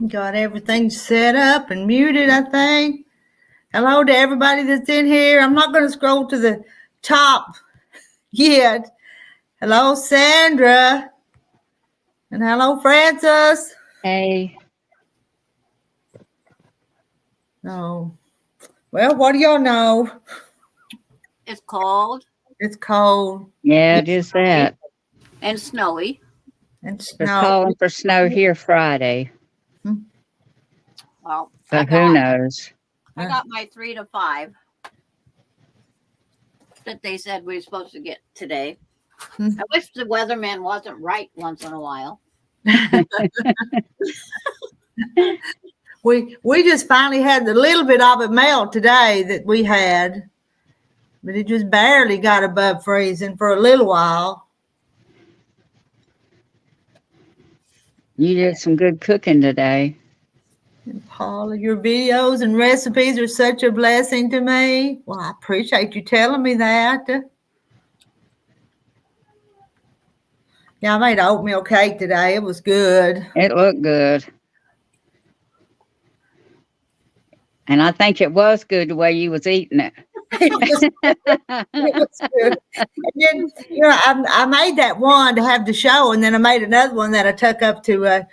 Got everything set up and muted, I think. Hello to everybody that's in here. I'm not going to scroll to the top yet. Hello, Sandra. And hello, Francis. Hey. No. Well, what do y'all know? It's cold. It's cold. Yeah, it is that. And snowy. And They're snow. calling for snow here Friday. Well, But who knows? I got my 3 to 5 that they said we were supposed to get today. I wish the weatherman wasn't right once in a while. We just finally had a little bit of it melt today that we had, but it just barely got above freezing for a little while. You did some good cooking today. And Paula, your videos and recipes are such a blessing to me. Well, I appreciate you telling me that. Yeah, I made an oatmeal cake today. It was good. It looked good. And I think it was good the way you was eating it. It was good. And then, I made that one to have the show, and then I made another one that I took up to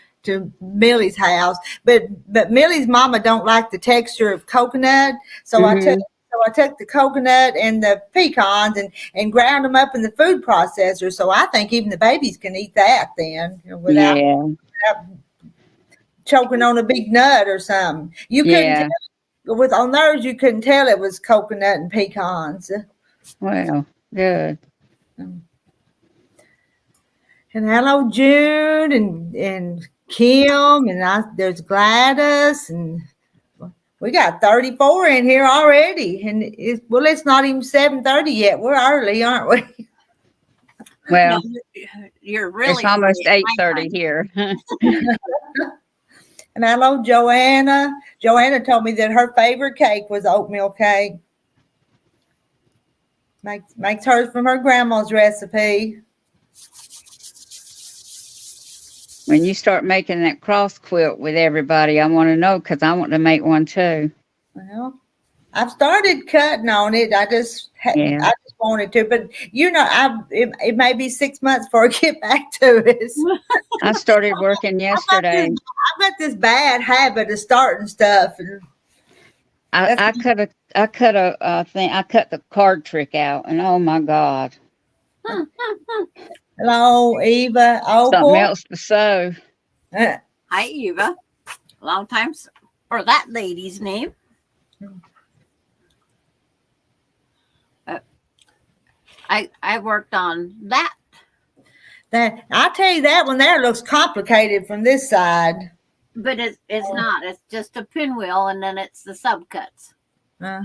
Millie's house. But Millie's mama don't like the texture of coconut, so I took the coconut and the pecans and ground them up in the food processor. So I think even the babies can eat that then, without choking on a big nut or something. You couldn't tell, on theirs you couldn't tell it was coconut and pecans. Well, good. And hello, June and Kim, and there's Gladys, and we got 34 in here already, and it's not even 7:30 yet. We're early, aren't we? Well, no, you're really. It's almost 8:30 here. And hello, Joanna. Joanna told me that her favorite cake was oatmeal cake. Makes hers from her grandma's recipe. When you start making that cross quilt with everybody, I want to know, because I want to make one too. Well, I've started cutting on it. I just wanted to, but it may be 6 months before I get back to it. I started working yesterday. I've got this bad habit of starting stuff. And I cut the card trick out, and oh my God. Hello, Eva. Something else to sew. Hi, Eva. Long time for that lady's name. I worked on that. I tell you, that one there looks complicated from this side. But it's not. It's just a pinwheel, and then it's the subcuts. But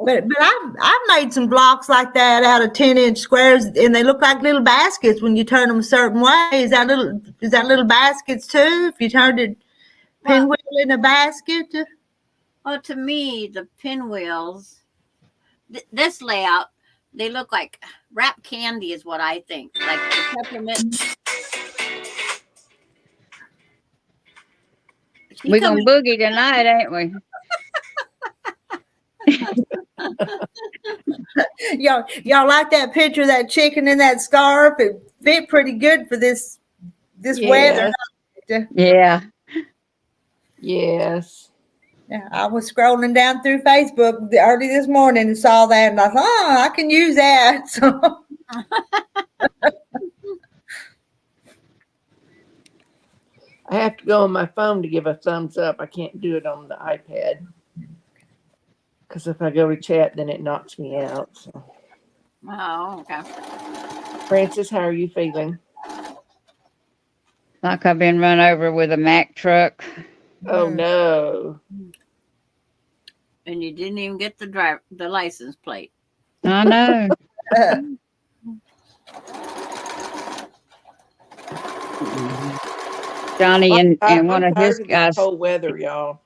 I've made some blocks like that out of 10-inch squares, and they look like little baskets when you turn them a certain way. Is that little baskets too? If you turned it pinwheel in a basket? Well, to me, the pinwheels, this layout, they look like wrapped candy is what I think. Like the peppermint. We're going to boogie tonight, ain't we? Y'all like that picture of that chicken in that scarf? It fit pretty good for this weather. Yeah. Yes. Yeah, I was scrolling down through Facebook early this morning and saw that, and I thought, I can use that. So. I have to go on my phone to give a thumbs up. I can't do it on the iPad. Because if I go to chat, then it knocks me out. So. Oh, okay. Francis, how are you feeling? Like I've been run over with a Mack truck. Oh, no. And you didn't even get the license plate. I know. Johnny and one of his guys. Cold weather, y'all.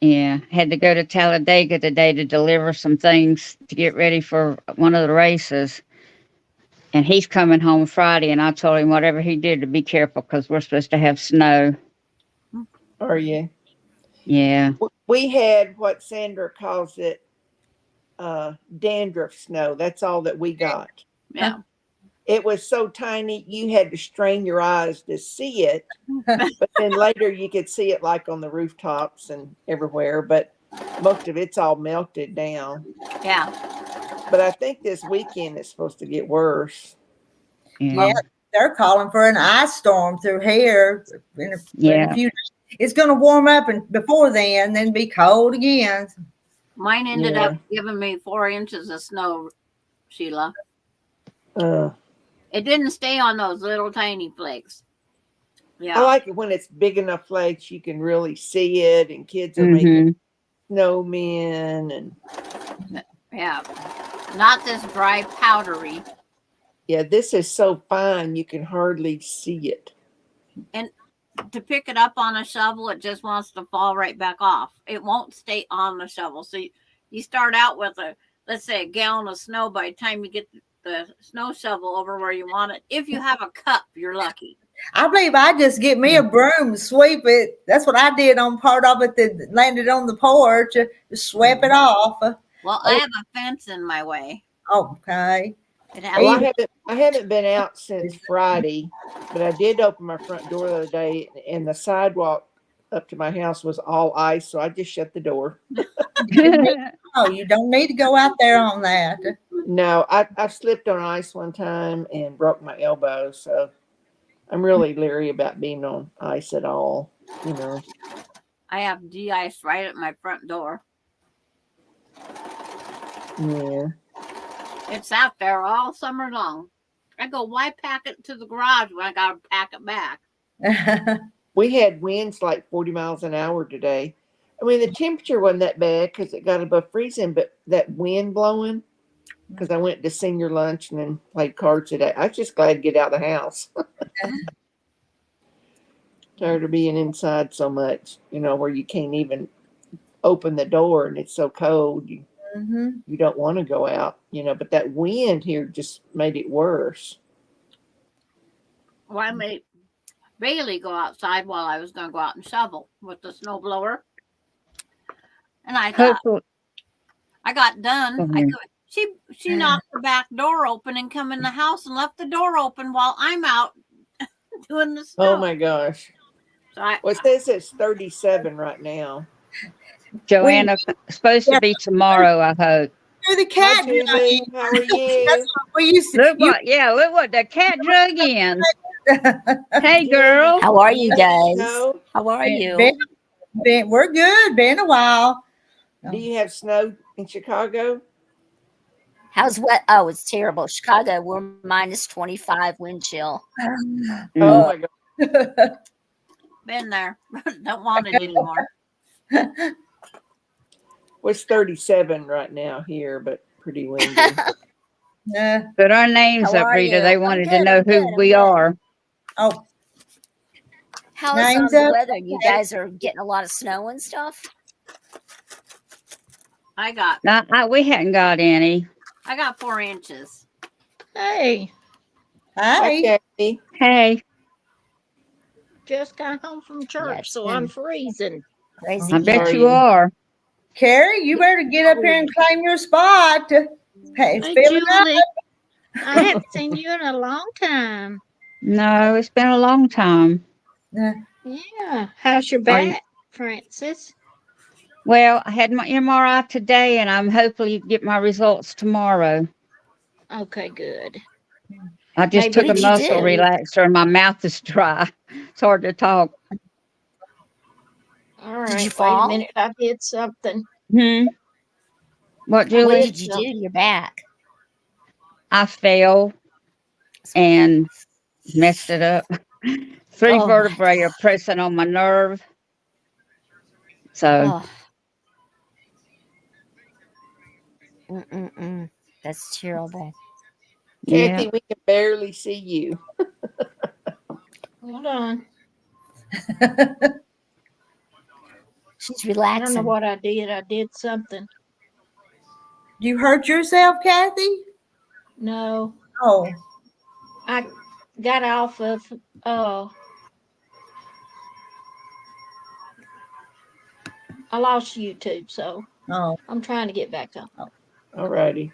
Yeah, had to go to Talladega today to deliver some things to get ready for one of the races. And he's coming home Friday, and I told him whatever he did to be careful because we're supposed to have snow. Are you? Yeah. We had what Sandra calls it dandruff snow. That's all that we got. Yeah. It was so tiny you had to strain your eyes to see it, but then later you could see it like on the rooftops and everywhere. But most of it's all melted down. Yeah. But I think this weekend it's supposed to get worse. Yeah. Yeah, they're calling for an ice storm through here in a Yeah. few days. It's going to warm up and before then be cold again. Mine ended Yeah. up giving me 4 inches of snow, Sheila. It didn't stay on those little tiny flakes. Yeah. I like it when it's big enough flakes you can really see it, and kids are making snowmen and Yeah. Not this dry, powdery. yeah, this is so fine you can hardly see it. And to pick it up on a shovel, it just wants to fall right back off. It won't stay on the shovel. So you start out with let's say a gallon of snow. By the time you get the snow shovel over where you want it, if you have a cup, you're lucky. I believe I just get me a broom, sweep it. That's what I did on part of it that landed on the porch. Just sweep it off. Well, I have a fence in my way. Okay. It Well, has I haven't been out since Friday, but I did open my front door the other day, and the sidewalk up to my house was all ice, so I just shut the door. Oh, you don't need to go out there on that. No, I've slipped on ice one time and broke my elbow, so I'm really leery about being on ice at all. You know. I have de-ice right at my front door. Yeah. It's out there all summer long. I go, why pack it to the garage when I gotta pack it back? We had winds like 40 miles an hour today. I mean, the temperature wasn't that bad because it got above freezing, but that wind blowing, because I went to senior lunch and then played cards today. I was just glad to get out of the house. Tired of being inside so much, you know, where you can't even open the door and it's so cold. You don't want to go out, you know, but that wind here just made it worse. Well, I made Bailey go outside while I was going to go out and shovel with the snow blower. And I thought, Hopefully, I got done. I Mhm. go, she knocked the back door open and come in the house and left the door open while I'm out doing the snow. Oh my gosh. So Well, it says it's 37 right now. Joanna, supposed to be tomorrow, I hope. Do the Hi, cat. Julie. How are you? That's what we used to. Look what the cat drug in. Hey, girl. How are you guys? Snow? How are you? We're good. Been a while. Do you have snow in Chicago? How's what? Oh, it's terrible. Chicago, we're minus 25 wind chill. Oh my God. been there. Don't want it anymore. Well, it's 37 right now here, but pretty windy. Put our names How up, are Rita. you? They I'm wanted good, to know I'm good, who I'm we good. are. Oh, How's Name's the up. weather? You guys are getting a lot of snow and stuff? I got We hadn't got any. 4 inches. Hey, Hi, hey. Kathy. Hey, just got home from church, Yes. so I'm freezing. Crazy. I How bet are you you? are. Carrie, you better get up here and claim your spot. Hey, it's Hey, filling up. Julie, I haven't seen you in a long time. No, it's been a long time. Yeah. How's your Are you- back, Francis? Well, I had my MRI today, and I'm hopefully get my results tomorrow. Okay, good. I just Maybe took a What did you muscle do? relaxer, and my mouth is dry. It's hard to talk. All right. Did you Wait a fall? minute. I did something. What, What Julie? did you do to your back? I fell and messed it up. 3 Oh, my vertebrae are pressing on my nerve. So, Oh. Mm-mm-mm. That's terrible. Kathy, yeah. we can barely see you. Hold on. She's I don't know relaxing. what I did. I did something. You hurt yourself, Kathy? No. Oh, I got off of I lost YouTube, so Oh, I'm trying to get back on. All righty.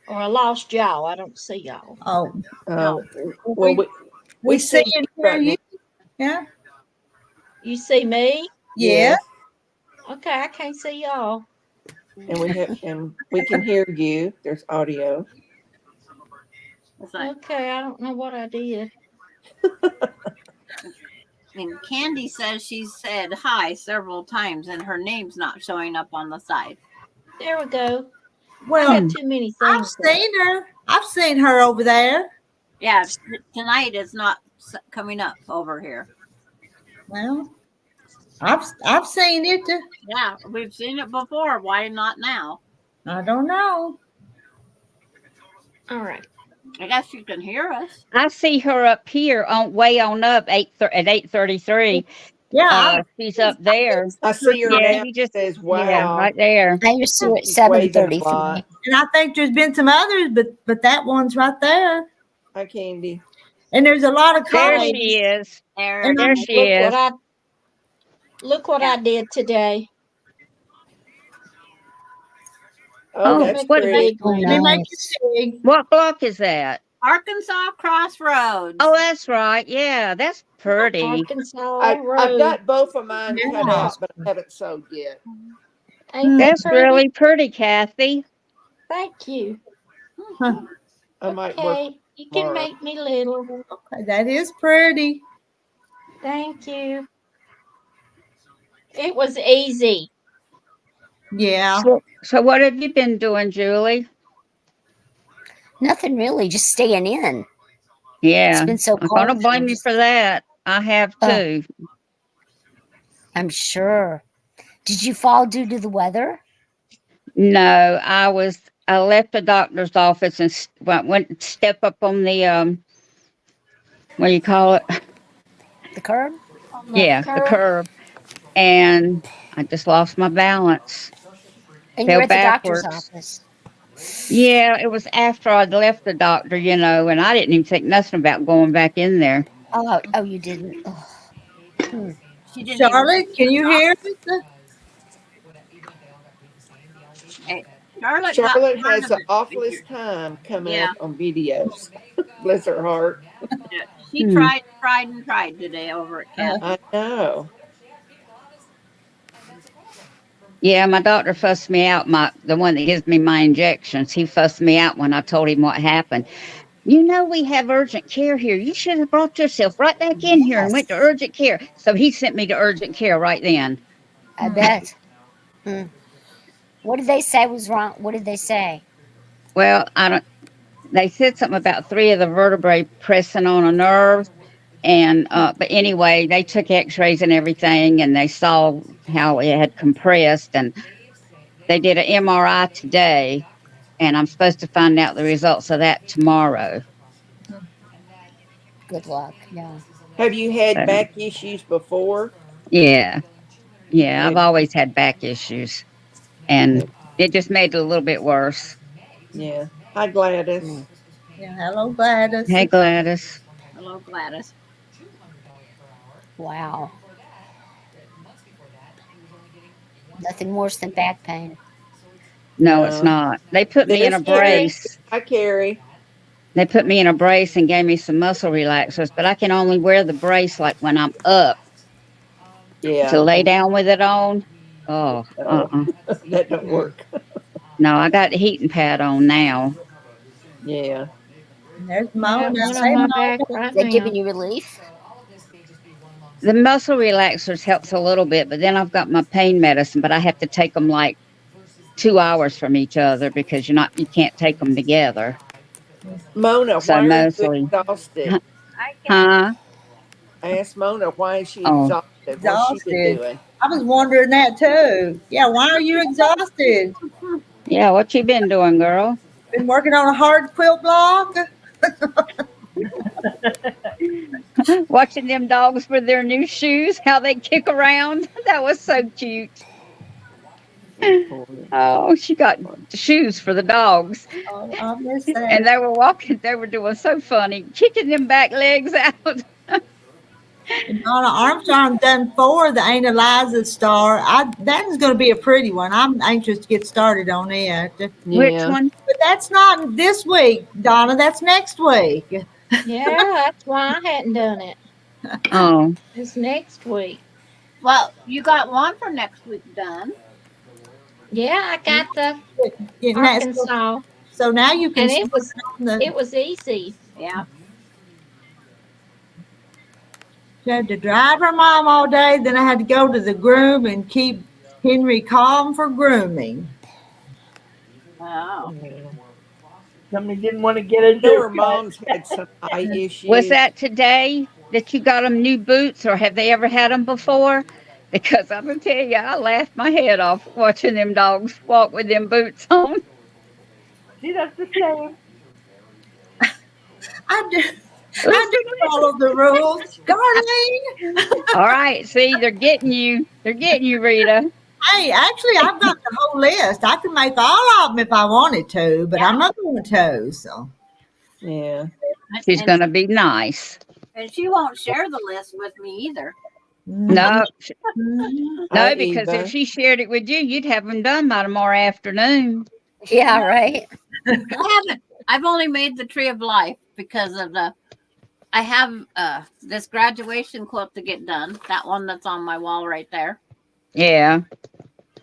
Or I lost y'all. I don't see y'all. oh. Well, We we see see and you hear right you. now. Yeah. You see me? Yeah. Okay, I can't see y'all. And we can hear you. There's audio. It's like, Okay, I don't know what I did. and Candy says she said hi several times and her name's not showing up on the side. There we go. I Well, got too many I've things. There. seen her. I've seen her over there. Yeah, tonight it's not coming up over here. Well, I've seen it. Yeah, we've seen it before. Why not now? I don't know. All right. I guess you can hear us. I see her up here on way on up at 8:33. Yeah, She's up there. I see her Yeah, now. you just It says, yeah, wow. right there. I used to at She's waving a 7:33. lot. and I think there's been some others, but that one's right there. Hi, Candy. And there's a lot of There comments. she is. There, There she is. Look what I did today. Oh, Oh, that's Make what the pretty. big one. Let me make Nice. you see. what block is that? Arkansas Crossroads. Oh, that's right. Yeah, that's pretty. Arkansas I've Road. got both of mine cut Yeah. out, but I haven't sewed yet. Ain't that That's pretty? really pretty, Kathy. Thank you. Huh. I might work Okay, you can tomorrow. make me little. Okay, that is pretty. Thank you. It was easy. Yeah. So what have you been doing, Julie? Nothing really, just staying in. Yeah, It's been so I'm cold. gonna blame you for that. I have too. I'm sure. Did you fall due to the weather? No, I left the doctor's office and went step up on the what do you call it? The curb? On the Yeah, the curb. curb, and I just lost my balance. And Fell you're at the doctor's backwards. office. Yeah, it was after I'd left the doctor, and I didn't even think nothing about going back in there. Oh, you didn't. Oh. She didn't even. Charlotte, can you hear us? Hey, Charlotte got Charlotte part has of the it. awfulest time coming Yeah, up on videos. Bless her heart. yeah. She Hmm. tried today over at Kathy. I know. Yeah, my doctor fussed me out. The one that gives me my injections, he fussed me out when I told him what happened. We have urgent care here. You should have brought yourself right back in here and went to Yes, urgent care. So he sent me to urgent care right then. I bet. What did they say was wrong? What did they say? Well, I don't. They said something about 3 of the vertebrae pressing on a nerve, and but anyway, they took X-rays and everything, and they saw how it had compressed, and they did an MRI today, and I'm supposed to find out the results of that tomorrow. Good luck. Yeah. Have you had So, back issues before? yeah, I've And, always had back issues, and it just made it a little bit worse. yeah. Hi, Gladys. Yeah, hello, Gladys. Hey, Gladys. Hello, Gladys. Wow. Nothing worse than back pain. No, it's not. They put me in a There's Carrie. brace. Hi, Carrie. They put me in a brace and gave me some muscle relaxers, but I can only wear the brace like when I'm up. Yeah. To lay down with it on. Oh, That don't work. No, I got the heating pad on now. Yeah. There's I Mona. got one Say on my Mona. back right Is that now. giving you relief? The muscle relaxers helps a little bit, but then I've got my pain medicine, but I have to take them like 2 hours from each other because you can't take them together. Mona, So why are you mostly, exhausted? huh? I asked Mona, why is she Oh, exhausted? What's she been Exhausted. doing? I was wondering that too. Yeah, why are you exhausted? yeah. What you been doing, girl? Been working on a hard quilt block? Watching them dogs with their new shoes, how they kick around. That was so cute. Oh, she got shoes for the dogs, Oh, I miss and that. they were walking. They were doing so funny, kicking them back legs out. And Donna Armstrong done 4 the Ain't Eliza star. That is going to be a pretty one. I'm anxious to get started on it. But Which Yeah. one? that's not this week, Donna. That's next week. Yeah, that's why I hadn't done it. Oh, It's next week. Well, you got one for next week done. Yeah, I got the And that's, Arkansas, so now you can and start on it was easy. Yeah. she had to drive her mom all day. Then I had to go to the groom and keep Henry calm for grooming. Oh. Somebody didn't want to get into No, their her cut. mom's had some eye was issues. that today that you got them new boots, or have they ever had them before? Because I'm gonna tell you, I laughed my head off watching them dogs walk with them boots on. See, that's the same. I do, I Listen, do follow the rules, Darlene. all right, see, they're getting you. They're getting you, Rita. Hey, actually, I've got the whole list. I could make all of them if I wanted to, but I'm not going to. So, Yeah. She's And, gonna be nice. and she won't share the list with me either. No, Mhm. no, Hi, because Eva. if she shared it with you, you'd have them done by tomorrow afternoon. Yeah, right. I haven't. I've only made the tree of life because of I have this graduation quilt to get done. That one that's on my wall right there. Yeah,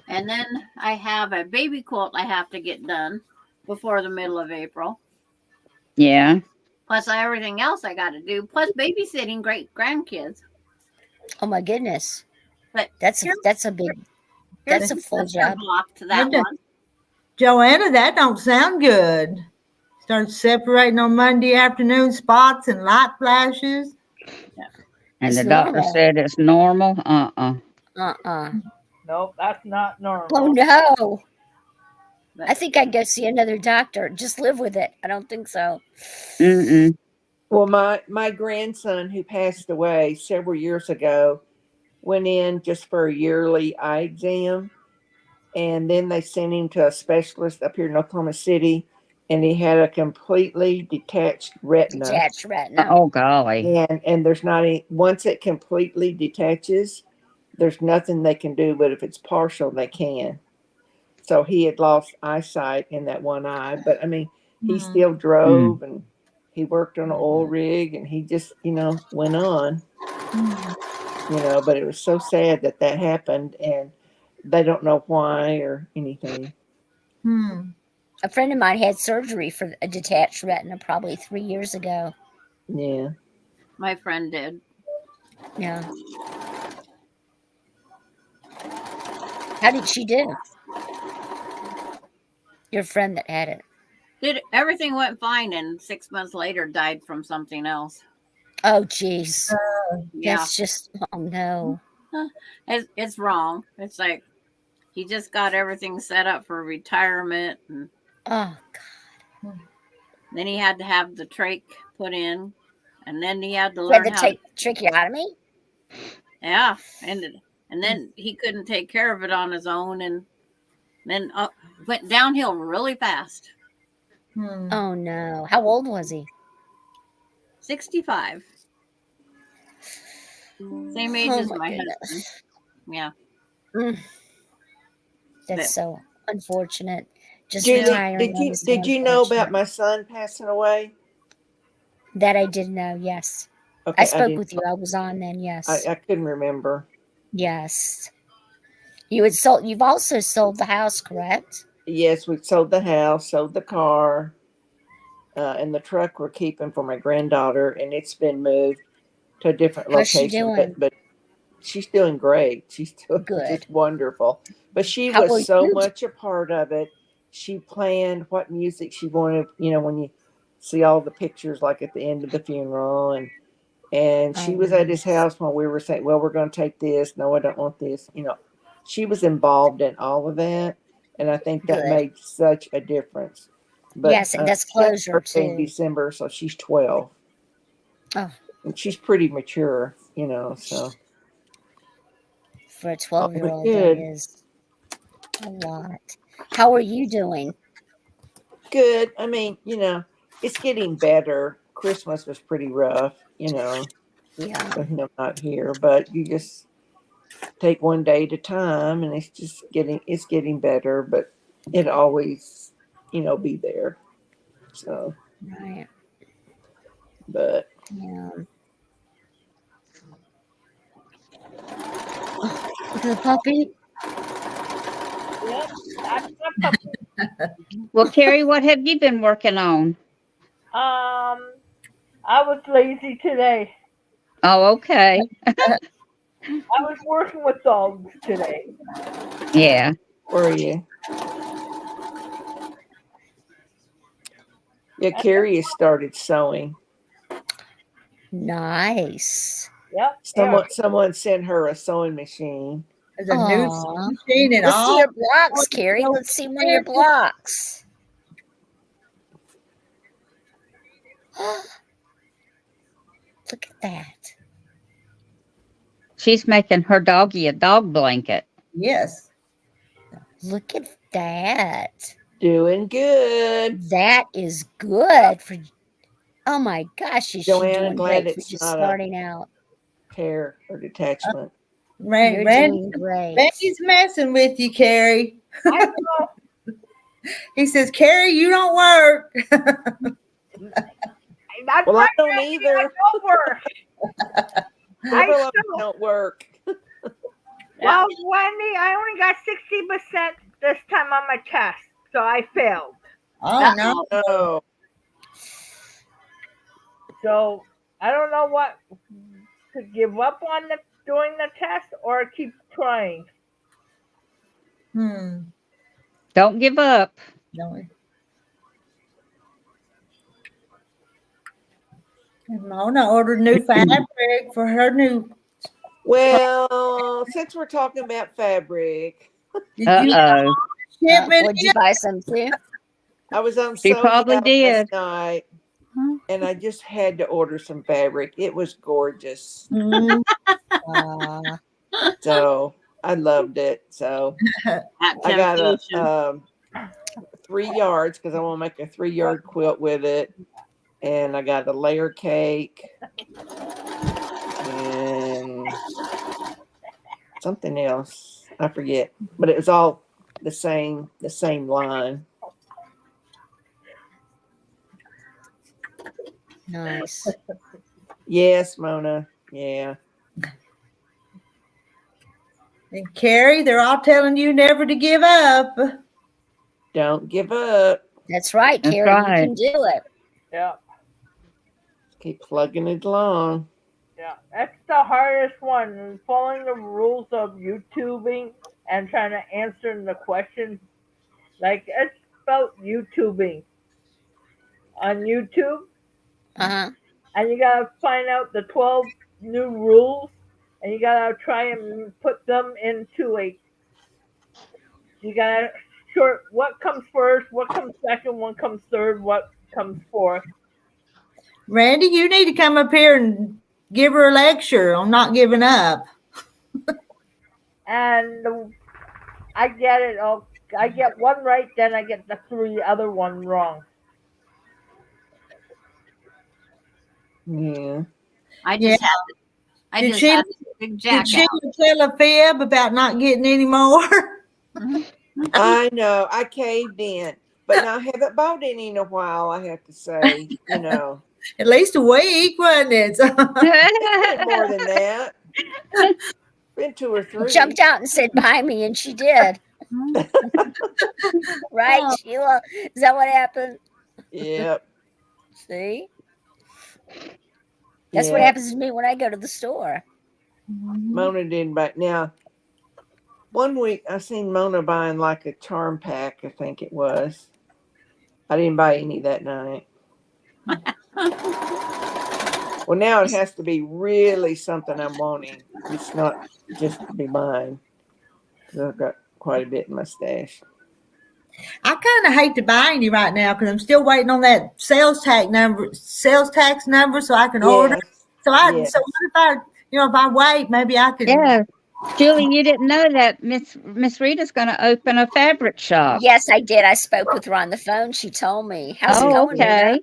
And then I have a baby quilt I have to get done before the middle of April. yeah. Plus everything else I got to do. Plus babysitting great grandkids. Oh my goodness. But That's here- a big here's that's a the full sister job. block to that Okay. one. Joanna, that don't sound good. Start separating on Monday afternoon, spots and light flashes. And It's the doctor normal. said it's normal. Uh-uh. Nope, that's not normal. Oh no. But I think I'd go see another doctor. Just live with it. I don't think so. Mm-mm. Well, my grandson who passed away several years ago went in just for a yearly eye exam, and then they sent him to a specialist up here in Oklahoma City, and he had a completely detached retina. Detached retina. Oh golly. And there's not any, once it completely detaches, there's nothing they can do, but if it's partial, they can. So he had lost eyesight in that one eye, but I mean, he still drove and he worked on an oil rig and he just, went on, but it was so sad that that happened and they don't know why or anything. A friend of mine had surgery for a detached retina probably 3 years ago. Yeah. my friend did. Yeah. How did she do? Your friend that had it. Everything went fine and 6 months later died from something else. Oh geez. Yeah. That's just oh no. It's wrong. It's like he just got everything set up for retirement and Oh then he had to have the trach put in and then he had to God. Had learn to how take tracheotomy? yeah, and then he couldn't take care of it on his own and then went downhill really fast. Oh no. How old was he? 65. Same age Oh as my my goodness. husband. Yeah. That's so unfortunate. Just Julie, retiring. That is so did you know unfortunate. about my son passing away? That I did know, yes. Okay, I spoke didn't- with you. I was on then, yes. I couldn't remember. Yes. You've also sold the house, correct? Yes, we sold the house, sold the car, and the truck we're keeping for my granddaughter, and it's been moved to a different How's she location. doing? But she's doing great. She's doing Good. just wonderful. But she How will was so you- much a part of it. She planned what music she wanted. When you see all the pictures, like at the end of the funeral, and she was at his house while we were saying, "Well, we're going to take this. No, I don't want this." She was involved in all of that, and I think that Good. made such a difference. But Yes, and that's she had her closure, birthday in too. December, so she's 12. Oh. And she's pretty mature, so. For a 12-year-old, good. that is. A lot. How are you doing? Good. I mean, it's getting better. Christmas was pretty rough, Yeah. with him not here, but you just take one day at a time, and it's getting better, but it always, be there. So, Right. but Yeah. Look at the puppy. Yep, that's my puppy. Well, Carrie, what have you been working on? I was lazy today. Oh, okay. I was working with dogs today. Yeah. where are you? Yeah, Carrie has started sewing. Nice. Yep. Yeah. Someone sent her a sewing machine. There's a new Aw. machine and Let's see all. your blocks, Carrie. Let's see one of your blocks. Look at that. She's making her doggy a dog blanket. Yes. Look at that. Doing good. That is good for. Oh my gosh, is she Joanne, doing glad great for it's just not a starting out? tear or detachment. You're doing great. Randy's messing with you, Carrie. I know. He says, Carrie, you don't work. That's Well, I right, don't Randy, either. I don't work. Several of them still- don't work. Well, Wendy, I only got 60% this time on my test, so I failed. Oh, no. Oh, So I don't know what to give up on doing the test or keep trying. Don't give up. No. And Mona ordered new fabric for her new. well, since we're talking about fabric, Did you Uh-oh. shipment? Would you buy some too? I was on She Sewing probably Out did. last night, and I just had to order some fabric. It was gorgeous. Mm, Uh, So I loved it. So At I got temptation. 3 yards because I want to make a 3-yard quilt with it. And I got a layer cake and something else. I forget. But it was all the same line. nice. Yes, Mona. Yeah. And Carrie, they're all telling you never to give up. Don't give up. That's right, That's Carrie. right. You can do it. Yeah, Keep plugging it along. yeah. That's the hardest one. Following the rules of YouTubing and trying to answer the questions. Like, it's about YouTubing on YouTube. Uh-huh. And you gotta find out the 12 new rules, and you gotta try and put them into you gotta sort what comes first, what comes second, what comes third, what comes fourth. Randy, you need to come up here and give her a lecture on not giving up. And I get it all. I get one right, then I get the 3 other one wrong. Yeah. I just had Did this she- big Did jack she out. tell a fib about not getting any more? I know. I caved in. But I haven't bought any in a while, I have to say. At least a week, wasn't it? More than that. Been 2 or 3. Jumped out and said, buy me, and she did. Right, Sheila? Is that what happened? Yep. See? That's what Yeah. happens to me when I go to the store. Mona didn't buy. Now, one week I seen Mona buying like a charm pack, I think it was. I didn't buy any that night. Well, now it has to be really something I'm wanting. It's not just to be mine. 'Cause I've got quite a bit in my stash. I kind of hate to buy any right now because I'm still waiting on that sales tax number, so I can order. Yes. So Yes. what if I wait, maybe I could. Yeah. Julie, you didn't know that Miss Rita's going to open a fabric shop. Yes, I did. I spoke with her on the phone. She told me. How's it Oh, going, Rita? okay.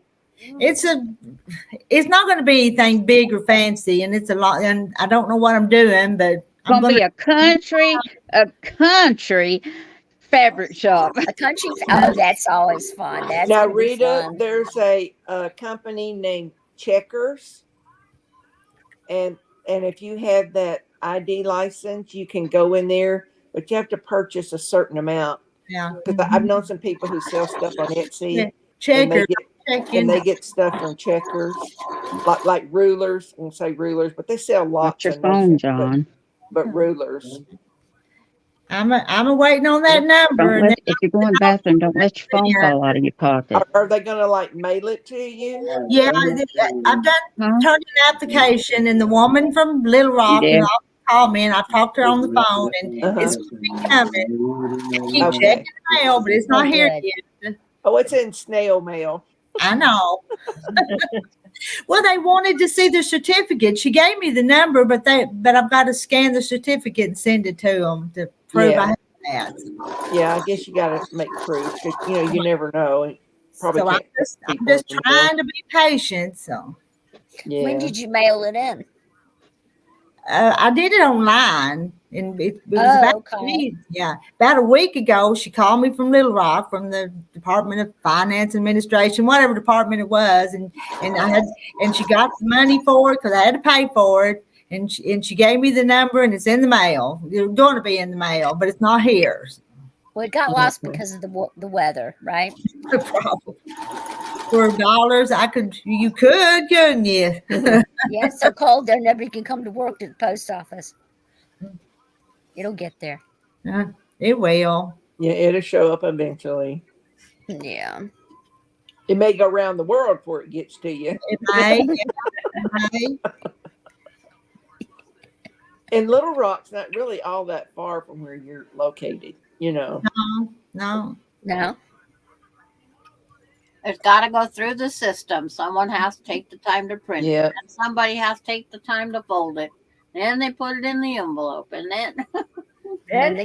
It's not going to be anything big or fancy, and it's a lot. And I don't know what I'm doing, but I'm Going to going be a country fabric shop. A country. Oh, that's always fun. That's Now, gonna be Rita, fun. there's a company named Checkers, and if you have that ID license, you can go in there, but you have to purchase a certain amount. Yeah. Because I've known some people who sell stuff on Etsy, and Checkers. they get stuff from Checkers, like rulers. And say rulers, but they sell Watch lots your of phone, nothing John. but rulers. I'm waiting on that number. And then If you're going to the bathroom, don't let your phone fall out of your pocket. Are they going to like mail it to you? yeah, I've done Huh? turned an application, and the woman from Little Rock did? and called me, and I've talked to her on the phone, and Uh-huh. it's going to be coming. I keep Okay. checking the mail, but it's not here good. yet. Oh, it's in snail mail. I know. Well, they wanted to see the certificate. She gave me the number, but I've got to scan the certificate and send it to them to prove I have that. Yeah, I guess you got to make proof because you never know. And probably So I'm can't just people anymore. trying to be patient. So Yeah. When did you mail it in? I did it online, and it was Oh, about okay. about a week ago. She called me from Little Rock, from the Department of Finance Administration, whatever department it was, and she got the money for it because I had to pay for it, and she gave me the number, and it's in the mail. It's going to be in the mail, but it's not here. Well, it got lost because of the weather, right? The problem. For dollars, you couldn't you? Yeah, it's so cold there, nobody can come to work to the post office. It'll get there. It will. Yeah, it'll show up eventually. Yeah. It may go around the world before it gets to you. It may. It may. And Little Rock's not really all that far from where you're located, No. No. It's got to go through the system. Someone has to take the time to print Yeah. it, and somebody has to take the time to fold it. Then they put it in the envelope, and then And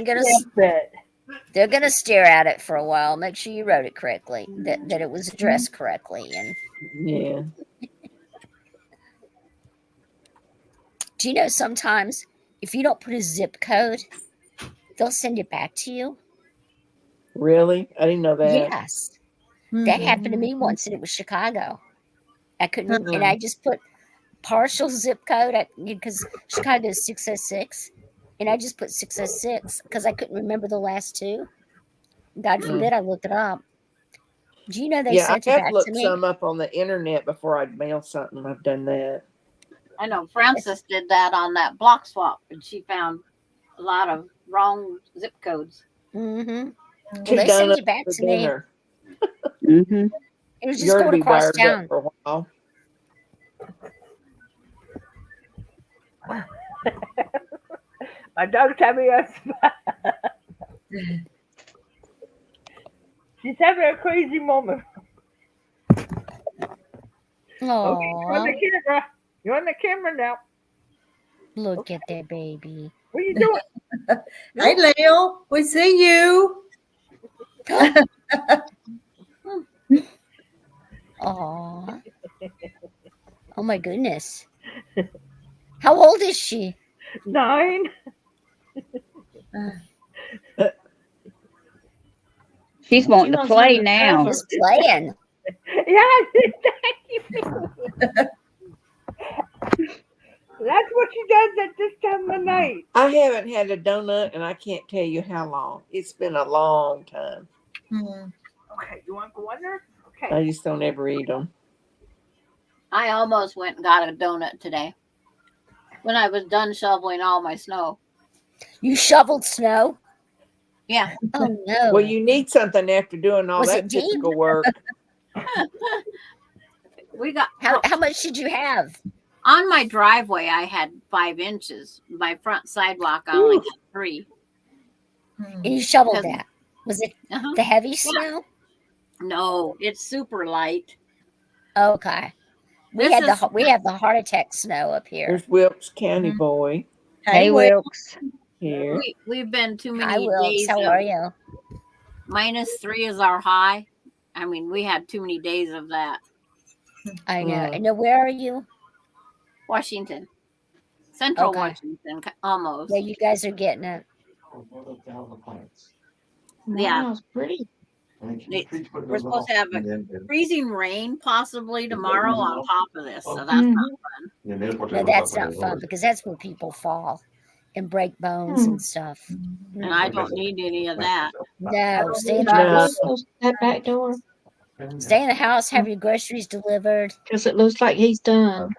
they're gonna stare at it for a while. Make sure you wrote it correctly, that it was addressed correctly. And Yeah. do you know sometimes if you don't put a zip code, they'll send it back to you? Really? I didn't know that. Yes. That happened to me once, and it was Chicago. I couldn't, and I just put partial zip code because Chicago is 606, and I just put 606 because I couldn't remember the last two. God forbid I looked it up. Do you know they sent it I have back to looked me? some up on the internet before I'd mail something. I've done that. I know Frances did that on that block swap, and she found a lot of wrong zip codes. Mm-hmm. Well, Two they sent donuts it back for to me. dinner. Mm-hmm. It was just You're going gonna be across wired town. up for a while. My dog's having a she's having a crazy moment. Okay, you're on Aww, the camera. You're on the camera now. look at that baby. What are you doing? Hey, Leo, we see you. Aww. Oh my goodness. How old is she? 9. She's wanting to play now. Just playing. Yeah, that's what she does at this time of night. I haven't had a donut and I can't tell you how long. It's been a long time. Okay, you want to go under? Okay. I just don't ever eat them. I almost went and got a donut today when I was done shoveling all my snow. You shoveled snow? Yeah. Oh no. Well, you need something after doing all Was that it deep? physical work. We got How much did you have? on my driveway. I had 5 inches. My front sidewalk, I only had 3. And you shoveled Because- that. Was it Uh-huh. the heavy snow? No, it's super light. Okay. We This had is- we have the heart attack snow up here. There's Wilkes County boy. Hey, Wilkes. Here. We've been too Hi, many Wilkes. days. How are you? -3 is our high. I mean, we had too many days of that. I know. And now, where are you? Washington, Central Okay. Washington, almost. Yeah, you guys are getting it. Yeah. Wow, it's pretty. We're supposed to have a freezing rain possibly tomorrow on top of this, so that's not fun. No, that's not fun because that's where people fall and break bones and stuff. And I don't need any of that. No, stay in the No. house. Close that back door Stay in the house. Have your groceries delivered. because it looks like he's done.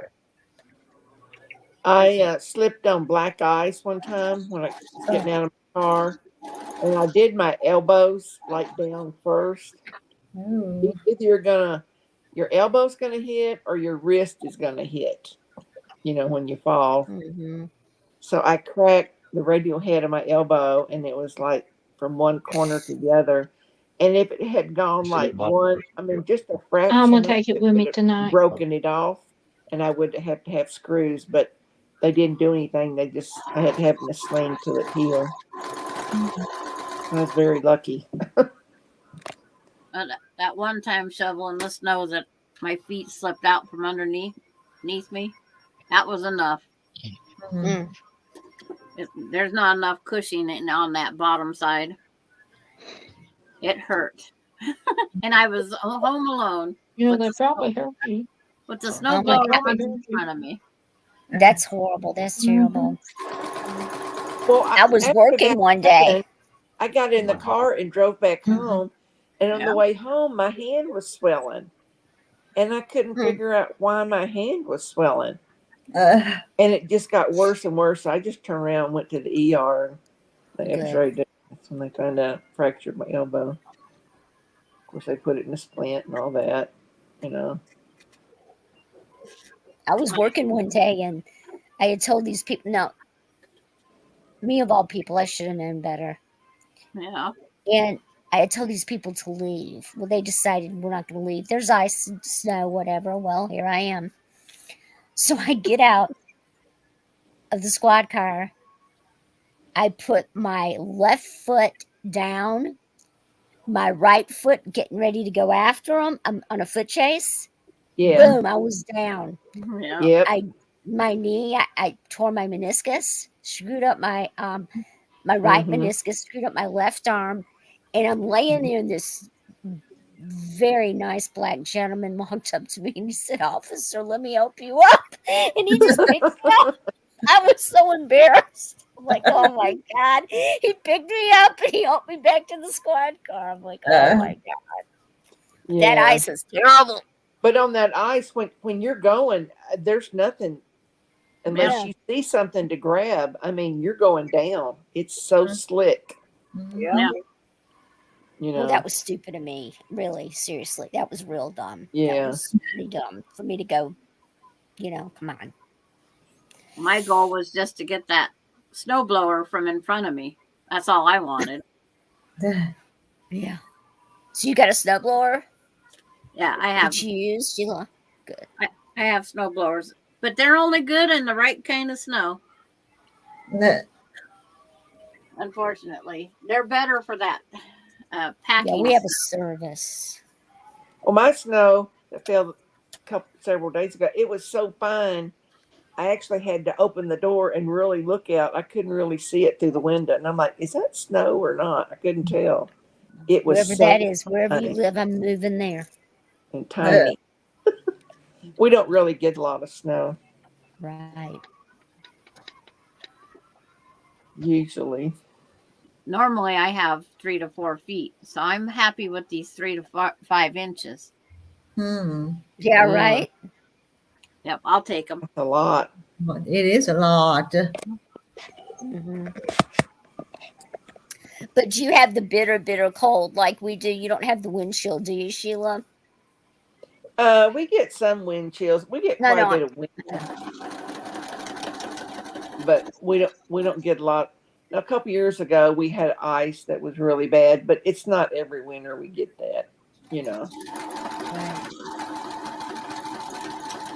I slipped on black ice one time when I was getting out of my car, and I did my elbows like down first. Either your elbow's gonna hit or your wrist is gonna hit. When you fall. Mm-hmm. So I cracked the radial head of my elbow, and it was like from one corner to the other. And if it had gone like just a fraction, I'm gonna take it with me tonight. broken it off, and I would have to have screws, but they didn't do anything. I had to have a sling to it heal. I was very lucky. That one time shoveling the snow that my feet slipped out from underneath me, that was enough. Mm. There's not enough cushioning on that bottom side. It hurt. And I was home alone. Yeah, they probably hurt you. With the snowblower God. in front of me. That's horrible. That's terrible. Well, I was after working that one day. happened, I got in the car and drove back home, and on the way home, my hand was swelling, and I couldn't figure out why my hand was swelling. And it just got worse and worse. I just turned around and went to the ER. They x-rayed it. That's when they found out I fractured my elbow. Of course, they put it in a splint and all that, I was working one day and I had told these people, no, me of all people, I should have known better. Yeah. And I had told these people to leave. Well, they decided we're not going to leave. There's ice and snow, whatever. Well, here I am. So I get out of the squad car. I put my left foot down, my right foot getting ready to go after them. I'm on a foot chase. Yeah. Boom, I was down. Yeah. Yep. My knee, I tore my meniscus, screwed up my right meniscus, screwed up my left arm, and I'm laying there, and this very nice black gentleman walked up to me and he said, "Officer, let me help you up." And he just picked me up. I was so embarrassed. I'm like, oh my God. He picked me up and he helped me back to the squad car. I'm like, oh my God. Yeah. That ice is terrible. But on that ice, when you're going, there's nothing unless you see something to grab. I mean, you're going down. It's so slick. Yeah. Well, that was stupid of me. Really, seriously. That was real dumb. Yeah. That was really dumb for me to go, come on. My goal was just to get that snowblower from in front of me. That's all I wanted. Yeah. So you got a snowblower? Yeah, I have. Did you use, Sheila? Good. I have snowblowers, but they're only good in the right kind of snow. Unfortunately, they're better for that packing. Yeah, we have a service. Well, my snow that fell several days ago, it was so fine. I actually had to open the door and really look out. I couldn't really see it through the window, and I'm like, "Is that snow or not?" I couldn't tell. It was Wherever that is, wherever you live, I'm moving there. And tiny. We don't really get a lot of snow. Right. Usually. Normally, I have 3 to 4 feet, so I'm happy with these 3 to 5 inches. Yeah, right. Yep, I'll take them. That's a lot. It is a lot. Mm-hmm. But you have the bitter cold like we do. You don't have the wind chill, do you, Sheila? We get some wind chills. We get quite a bit of wind, but we don't get a lot. A couple years ago, we had ice that was really bad, but it's not every winter we get that. Right.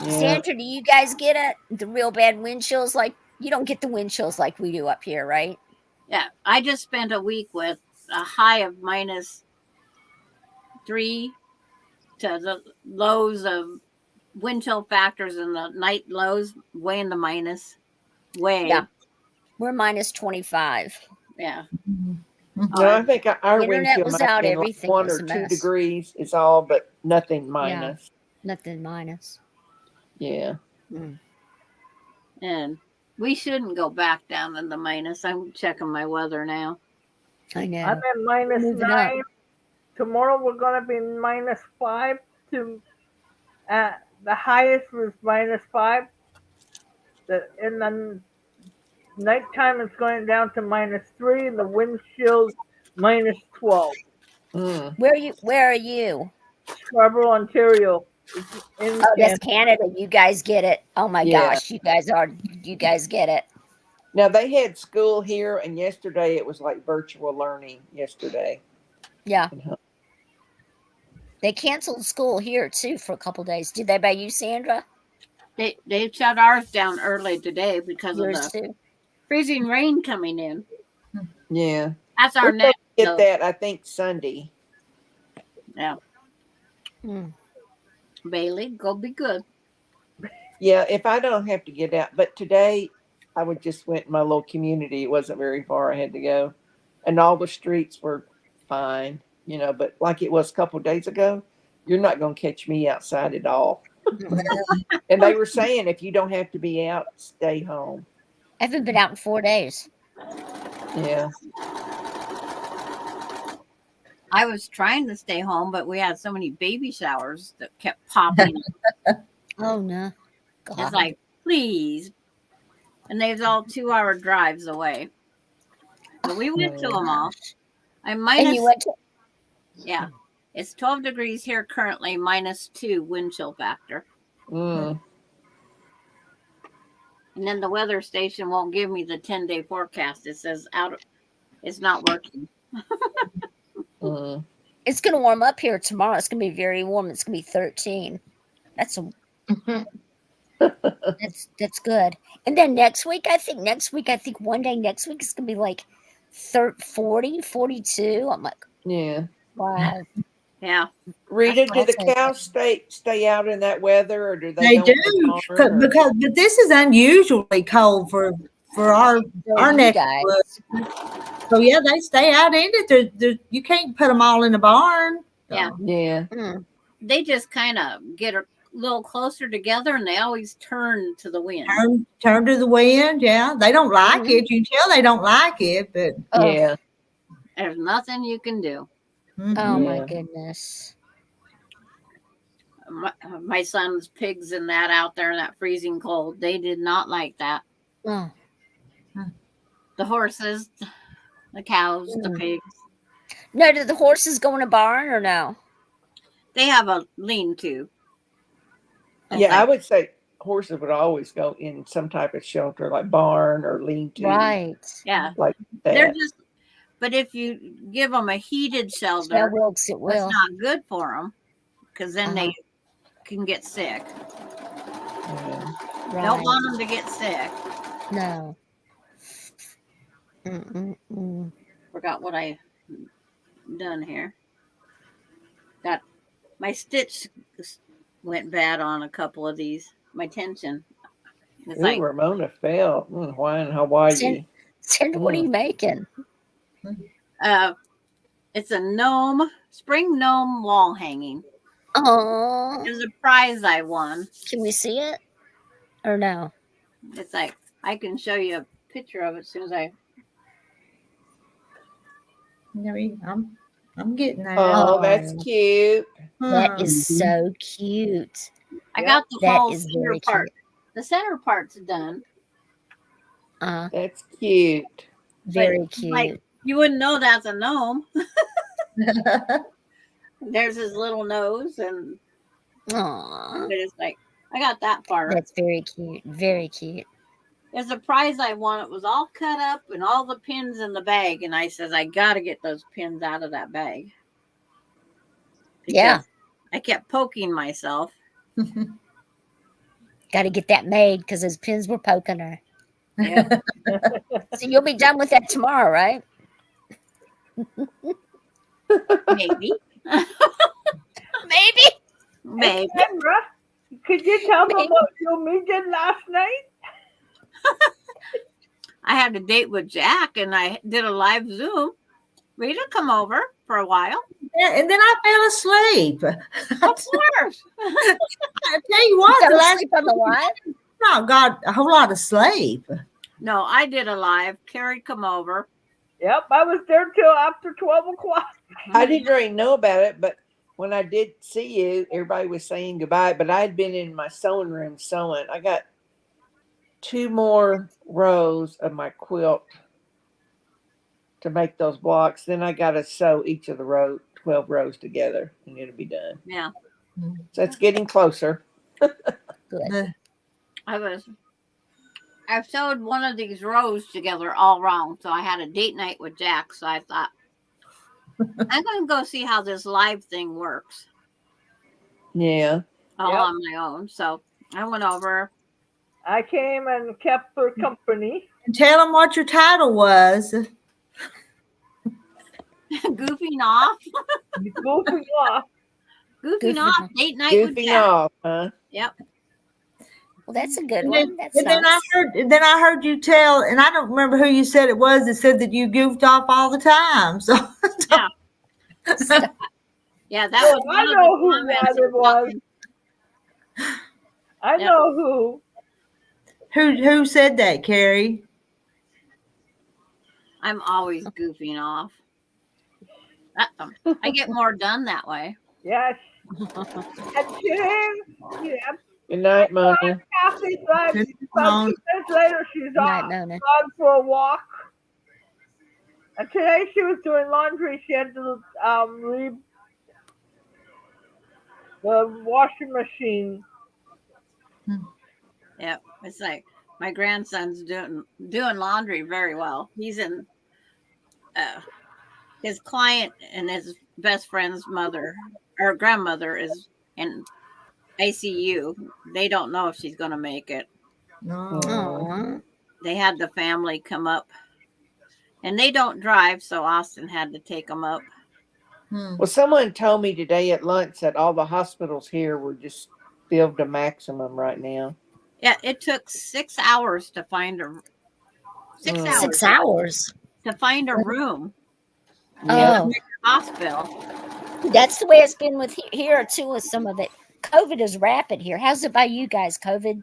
Yeah. Sandra, do you guys get it? The real bad wind chills like You don't get the wind chills like we do up here, right? Yeah, I just spent a week with a high of -3 to the lows of wind chill factors and the night lows way in the minus. Way. Yeah. We're -25. Yeah. No, I think our wind Internet chill was might have out, been like everything 1 was or a 2 mess. degrees is all, but nothing minus. Nothing minus. Yeah. And we shouldn't go back down in the minus. I'm checking my weather now. I know. I'm at Moving up. -9. Tomorrow we're gonna be -5 to the highest was -5. In the nighttime it's going down to -3 and the wind chill's -12. Mm. Where are you? Scarborough, Ontario. It's in Oh, that's Canada. Canada. You guys get it. Oh my Yeah. gosh, you guys get it. Now they had school here, and yesterday it was like virtual learning yesterday. Yeah. Uh-huh. They canceled school here too for a couple days. Did they by you, Sandra? They shut ours down early today because Yours of the too. freezing rain coming in. Yeah. That's our We're supposed next. to get that, I think, Sunday. Yeah. Bailey, go be good. Yeah, if I don't have to get out. But today I would just went in my little community. It wasn't very far I had to go. And all the streets were fine, but like it was a couple of days ago, you're not going to catch me outside at all. And they were saying if you don't have to be out, stay home. I haven't been out in 4 days. Yeah. I was trying to stay home, but we had so many baby showers that kept popping up. Oh no. God. It's like, please. And they's all 2-hour drives away. But we went to them all. I'm And you went to yeah. It's 12 degrees here currently, -2 wind chill factor. Mm. And then the weather station won't give me the 10-day forecast. It says it's not working. Mm. It's gonna warm up here tomorrow. It's gonna be very warm. It's gonna be 13. That's good. And then next week, I think one day next week is gonna be like 40, 42. I'm like, Yeah. wow. Yeah. Rita, do the awesome. cows stay out in that weather, or do they? They go in do the barn, or- but this is unusually cold for our You neck. guys. So yeah, they stay out in it. You can't put them all in the barn. So. Yeah. Yeah. They just kind of get a little closer together and they always turn to the wind. Turn to the wind. Yeah, they don't like it. You can tell they don't like it, but Yeah. There's nothing you can do. Oh my Yeah. goodness. My son's pigs and that out there in that freezing cold, they did not like that. Oh. The horses, the cows, the pigs. No, did the horses go in a barn or no? They have a lean-to. Yeah, I would say horses would always go in some type of shelter, like barn or lean-to. Right. Yeah. Like that. They're just, but if you give them a heated shelter, That works. It will. that's not good for them because then they can get sick. Yeah. Right. Don't want them to get sick. No. Forgot what I done here. Got my stitch went bad on a couple of these. My tension. It's Ooh, like Ramona fell. Why in Hawaii? Sandra, what are you making? it's a spring gnome wall hanging. Oh, It was a prize I won. can we see it or no? It's like I can show you a picture of it as soon as I. I'm getting that. Oh, that's cute. That is so cute. I got the That whole is center very part. cute. The center part's done. That's cute. Very cute. Like you wouldn't know that's a gnome. There's his little nose, and Aww. it's like I got that part. That's very cute. Very cute. It's a prize I won. It was all cut up and all the pins in the bag, and I says I got to get those pins out of that bag. Yeah. I kept poking myself. Got to get that made because those pins were poking her. Yeah. So you'll be done with that tomorrow, right? Maybe. Maybe. Maybe. Sandra, could you tell them Maybe. what you did last night? I had a date with Jack and I did a live Zoom. Rita come over for a while. Yeah, and then I fell asleep. Of course. I tell you what, Fell the last asleep on the live? I got a whole lot of sleep. No, I did a live. Carrie come over. Yep, I was there till after 12 o'clock. I didn't really know about it, but when I did see you, everybody was saying goodbye. But I had been in my sewing room sewing. I got 2 more rows of my quilt to make those blocks. Then I got to sew each of the 12 rows together, and it'll be done. Yeah. So it's getting closer. Good. I sewed one of these rows together all wrong. So I had a date night with Jack. So I thought, I'm going to go see how this live thing works Yeah. all Yep. on my own. So I went over. I came and kept her company. And tell them what your title was. Goofing off. Goofing off. Goofing Goofing off. off. Date night with Goofing Jack. off, huh? Yep. Well, that's a good And one. then, That's and then I nice. heard you tell, and I don't remember who you said it was that said that you goofed off all the time. So Yeah. Yeah, that was one I of know the who comments. it was. I Yep. know who. who said that, Carrie? I'm always goofing off. I get more done that way. Yes. And today, yeah, Good night, Mona. Kathy's like, Good about night. 2 minutes later, she's Good night, off, Mona. gone for a walk. And today she was doing laundry. She had to leave the washing machine. Yep. It's like my grandson's doing laundry very well. He's in his client and his best friend's mother or grandmother is in ICU. They don't know if she's going to make it. No. Aw. They had the family come up, and they don't drive, so Austin had to take them up. Well, someone told me today at lunch that all the hospitals here were just filled to maximum right now. Yeah, it took 6 hours to find a 6 hours 6 hours. to find a room Yeah. Oh, hospital. that's the way it's been with here too. With some of it, COVID is rapid here. How's it by you guys? COVID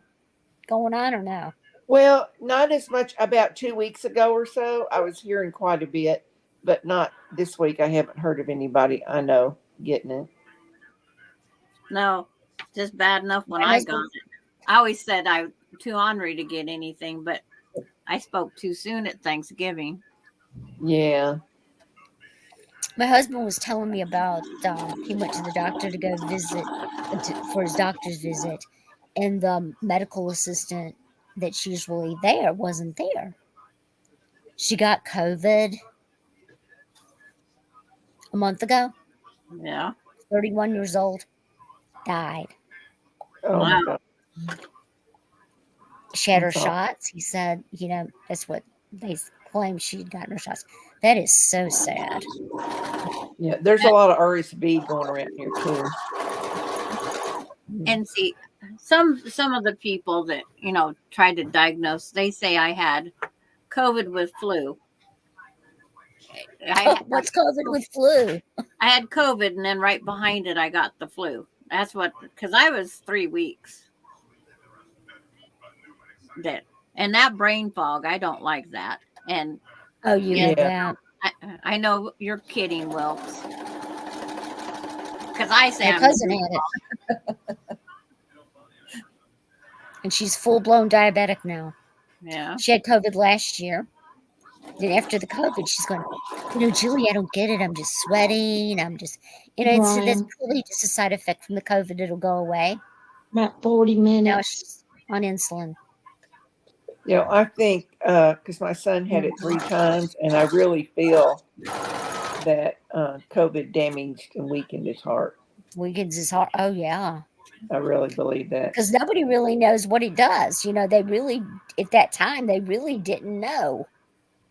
going on or no? Well, not as much. About 2 weeks ago or so, I was hearing quite a bit, but not this week. I haven't heard of anybody I know getting it. No, just bad enough when My I husband- got it. I always said I'm too ornery to get anything, but I spoke too soon at Thanksgiving. Yeah. My husband was telling me about he went to the doctor to go visit for his doctor's visit, and the medical assistant that's usually there wasn't there. She got COVID a month ago. Yeah. 31 years old, died. Oh my Wow. God. She had her That's awful. shots. He said, that's what they claimed she'd gotten her shots. That is so sad. Yeah. There's a lot of RSV going around here too. And see, some of the people that tried to diagnose, they say I had COVID with flu. What's COVID with flu? I had COVID, and then right behind it, I got the flu. That's what, because I was 3 weeks. And that brain fog, I don't like that. And Oh, you had Yeah. that. I know you're kidding, Wilkes. Because I say My I'm cousin had it. And she's full-blown diabetic now. Yeah. She had COVID last year. Then after the COVID, she's going, Julie, I don't get it. I'm just sweating. That's Brian. probably just a side effect from the COVID. It'll go away. About 40 Now minutes. she's on insulin. I think because my son had it 3 times, and I really feel that COVID damaged and weakened his heart. Weakens his heart. Oh, yeah. I really believe that. Because nobody really knows what it does. You know, they really, at that time, they really didn't know.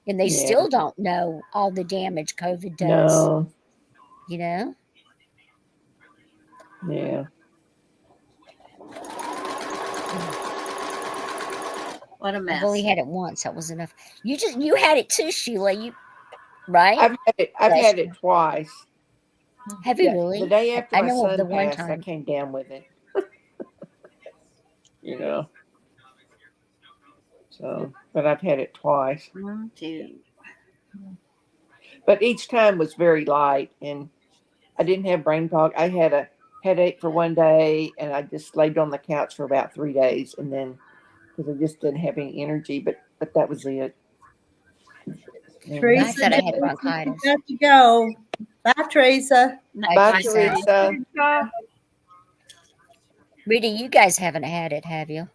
And they Yeah. still don't know all the damage COVID does. No. You know? Yeah. What a I've mess. only had it once. That was enough. You had it too, Sheila. You right? I've had it twice. Have you Yeah, really? the day after I my know of son the one passed, I time. came down with it. You know. So, but I've had it twice. 1, 2. But each time was very light, and I didn't have brain fog. I had a headache for one day, and I just laid on the couch for about 3 days, and then because I just didn't have any energy. But that was it. And I Teresa, thought I had you bronchitis. got to go. Bye, Teresa. Bye, Teresa. Rita, you guys haven't had it, have you?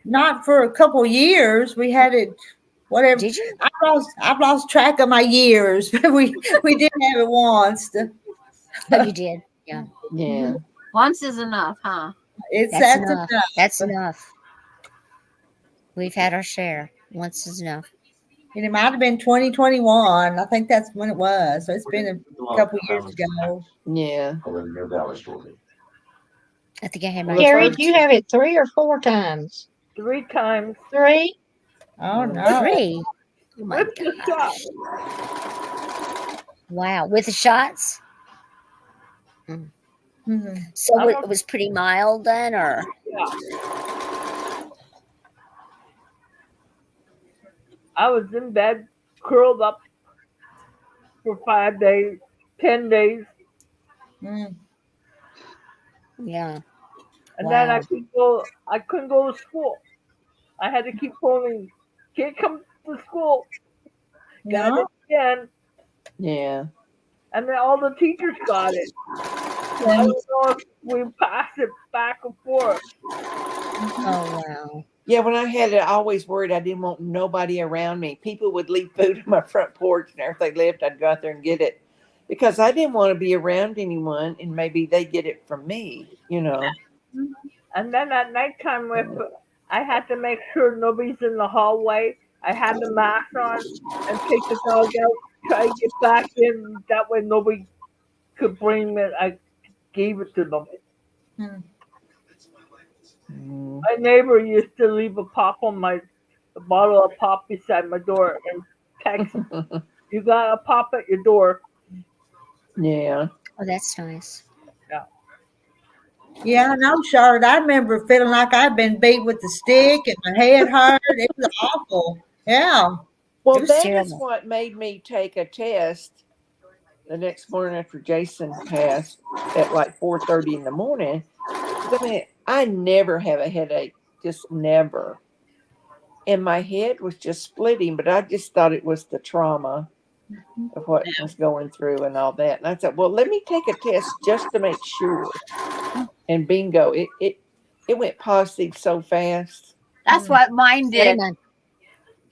Not for a couple years. We had it. Whatever. Did you? I've lost track of my years, but we did have it once. Oh, you did. Yeah. Yeah. Once is enough, huh? That's enough. That's enough. We've had our share. Once is enough. And it might have been 2021. I think that's when it was. So it's been a couple years ago. Yeah. I think I had my Carrie, do you have it 3 or 4 times? 3 times. 3? Oh no. 3. Oh my With the shot. gosh. Wow. With the shots? Mm-hmm. So it was pretty mild then, or? Yeah. I was in bed, curled up for 5 days, 10 days, Mm. Yeah. and then Wow. I couldn't go to school. I had to keep phoning, can't come to school. Got No. it again, Yeah. and then all the teachers got it. I don't know if we passed it back and forth. Oh, wow. Yeah, when I had it, I always worried I didn't want nobody around me. People would leave food on my front porch, and after they left, I'd go out there and get it because I didn't want to be around anyone, and maybe they get it from me, you know. And then at nighttime, if I had to make sure nobody's in the hallway, I had the mask on and take the dog out, try to get back in. That way, nobody could bring it. I gave it to them. Mm. My neighbor used to leave a bottle of pop beside my door and text, "You got a pop at your door." Yeah. Oh, that's nice. Yeah, I know, Charlotte. I remember feeling like I'd been beat with a stick and my head hurt. It was awful. Yeah. Well, was that is terrible. what made me take a test the next morning after Jason passed at like 4:30 in the morning. 'Cause I mean, I never have a headache, just never. And my head was just splitting, but I just thought it was the trauma of what was going through and all that. And I said, well, let me take a test just to make sure. And bingo, it went positive so fast. That's what mine Very did. nice.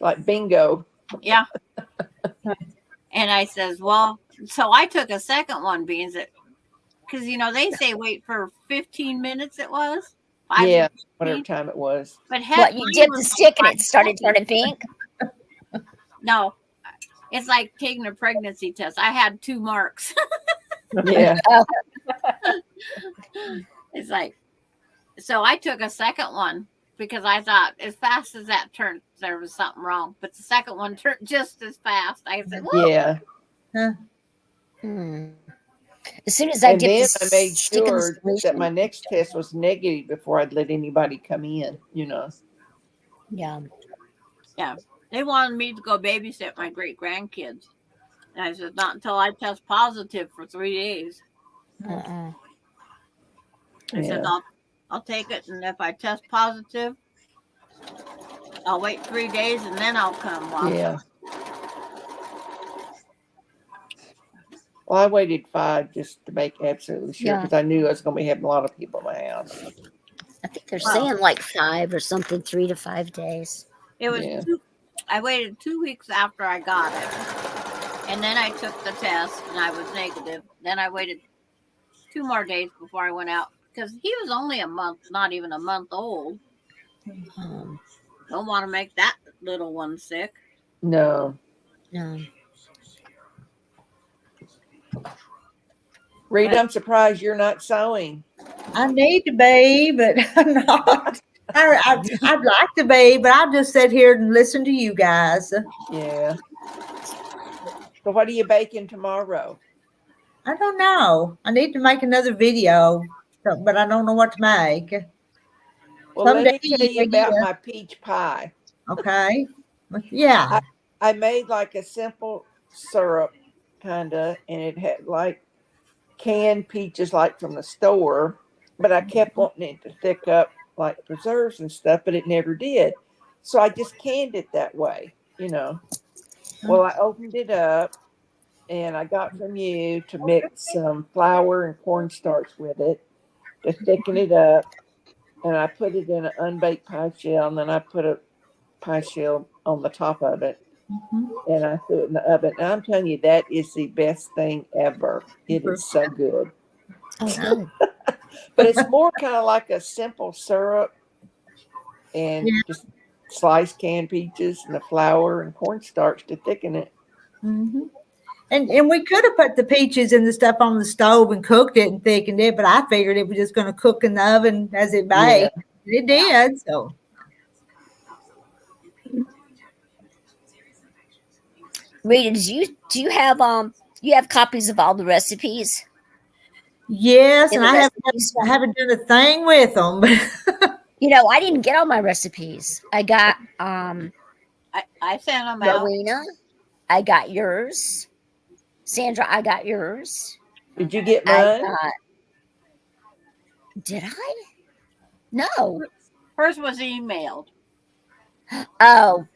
Like bingo. Yeah. And I says, well, so I took a second one, being that, because they say wait for 15 minutes. It was 5 Yeah, to 15. whatever time it was. But heck, What, you mine dipped was the like stick and 5 it started turning pink? No, it's like taking a pregnancy test. I had 2 marks. Yeah. It's like, so I took a second one because I thought as fast as that turned, there was something wrong. But the second one turned just as fast. I said, whoa. Yeah. As soon as I And dipped then the I made stick in the sure that solution. my next test was negative before I'd let anybody come in, Yeah. Yeah. They wanted me to go babysit my great grandkids. And I said, not until I test positive for 3 days. Uh-uh. I said, I'll take it. And if I test positive, I'll wait 3 days and then I'll come. Yeah. Well, I waited 5 just to make absolutely sure because I knew I was going to be having a lot of people in my house. I think they're saying like 5 or something, 3 to 5 days. It was I waited 2 weeks after I got it. And then I took the test and I was negative. Then I waited 2 more days before I went out because he was only a month, not even a month old. Um, Don't want to make that little one sick. No. no. Rita, I'm surprised you're not sewing. I need to be, but I'm not. I'd like to be, but I'll just sit here and listen to you guys. Yeah. So what are you baking tomorrow? I don't know. I need to make another video, but I don't know what to make. Well, Someday let me tell you about my peach pie. Okay. Yeah. I made like a simple syrup, kinda, and it had like canned peaches like from the store, but I kept wanting it to thick up like preserves and stuff, but it never did. So I just canned it that way, you know. Well, I opened it up and I got from you to mix some flour and cornstarch with it to thicken it up. And I put it in an unbaked pie shell, and then I put a pie shell on the top of it. And I threw it in the oven. And I'm telling you, that is the best thing ever. It is so good. Oh, good. But it's more kind of like a simple syrup and just sliced canned peaches and the flour and cornstarch to thicken it. Mm-hmm. And we could have put the peaches and the stuff on the stove and cooked it and thickened it, but I figured it was just going to cook in the oven as it baked. Yeah. It did. So Rita, do you have copies of all the recipes? yes, In and the I recipes haven't done a thing with them. You know, I didn't get all my recipes. I got I sent them out. Rowena, I got yours. Sandra, I got yours. Did you get I mine? got. Did I? No. Hers was emailed. Oh.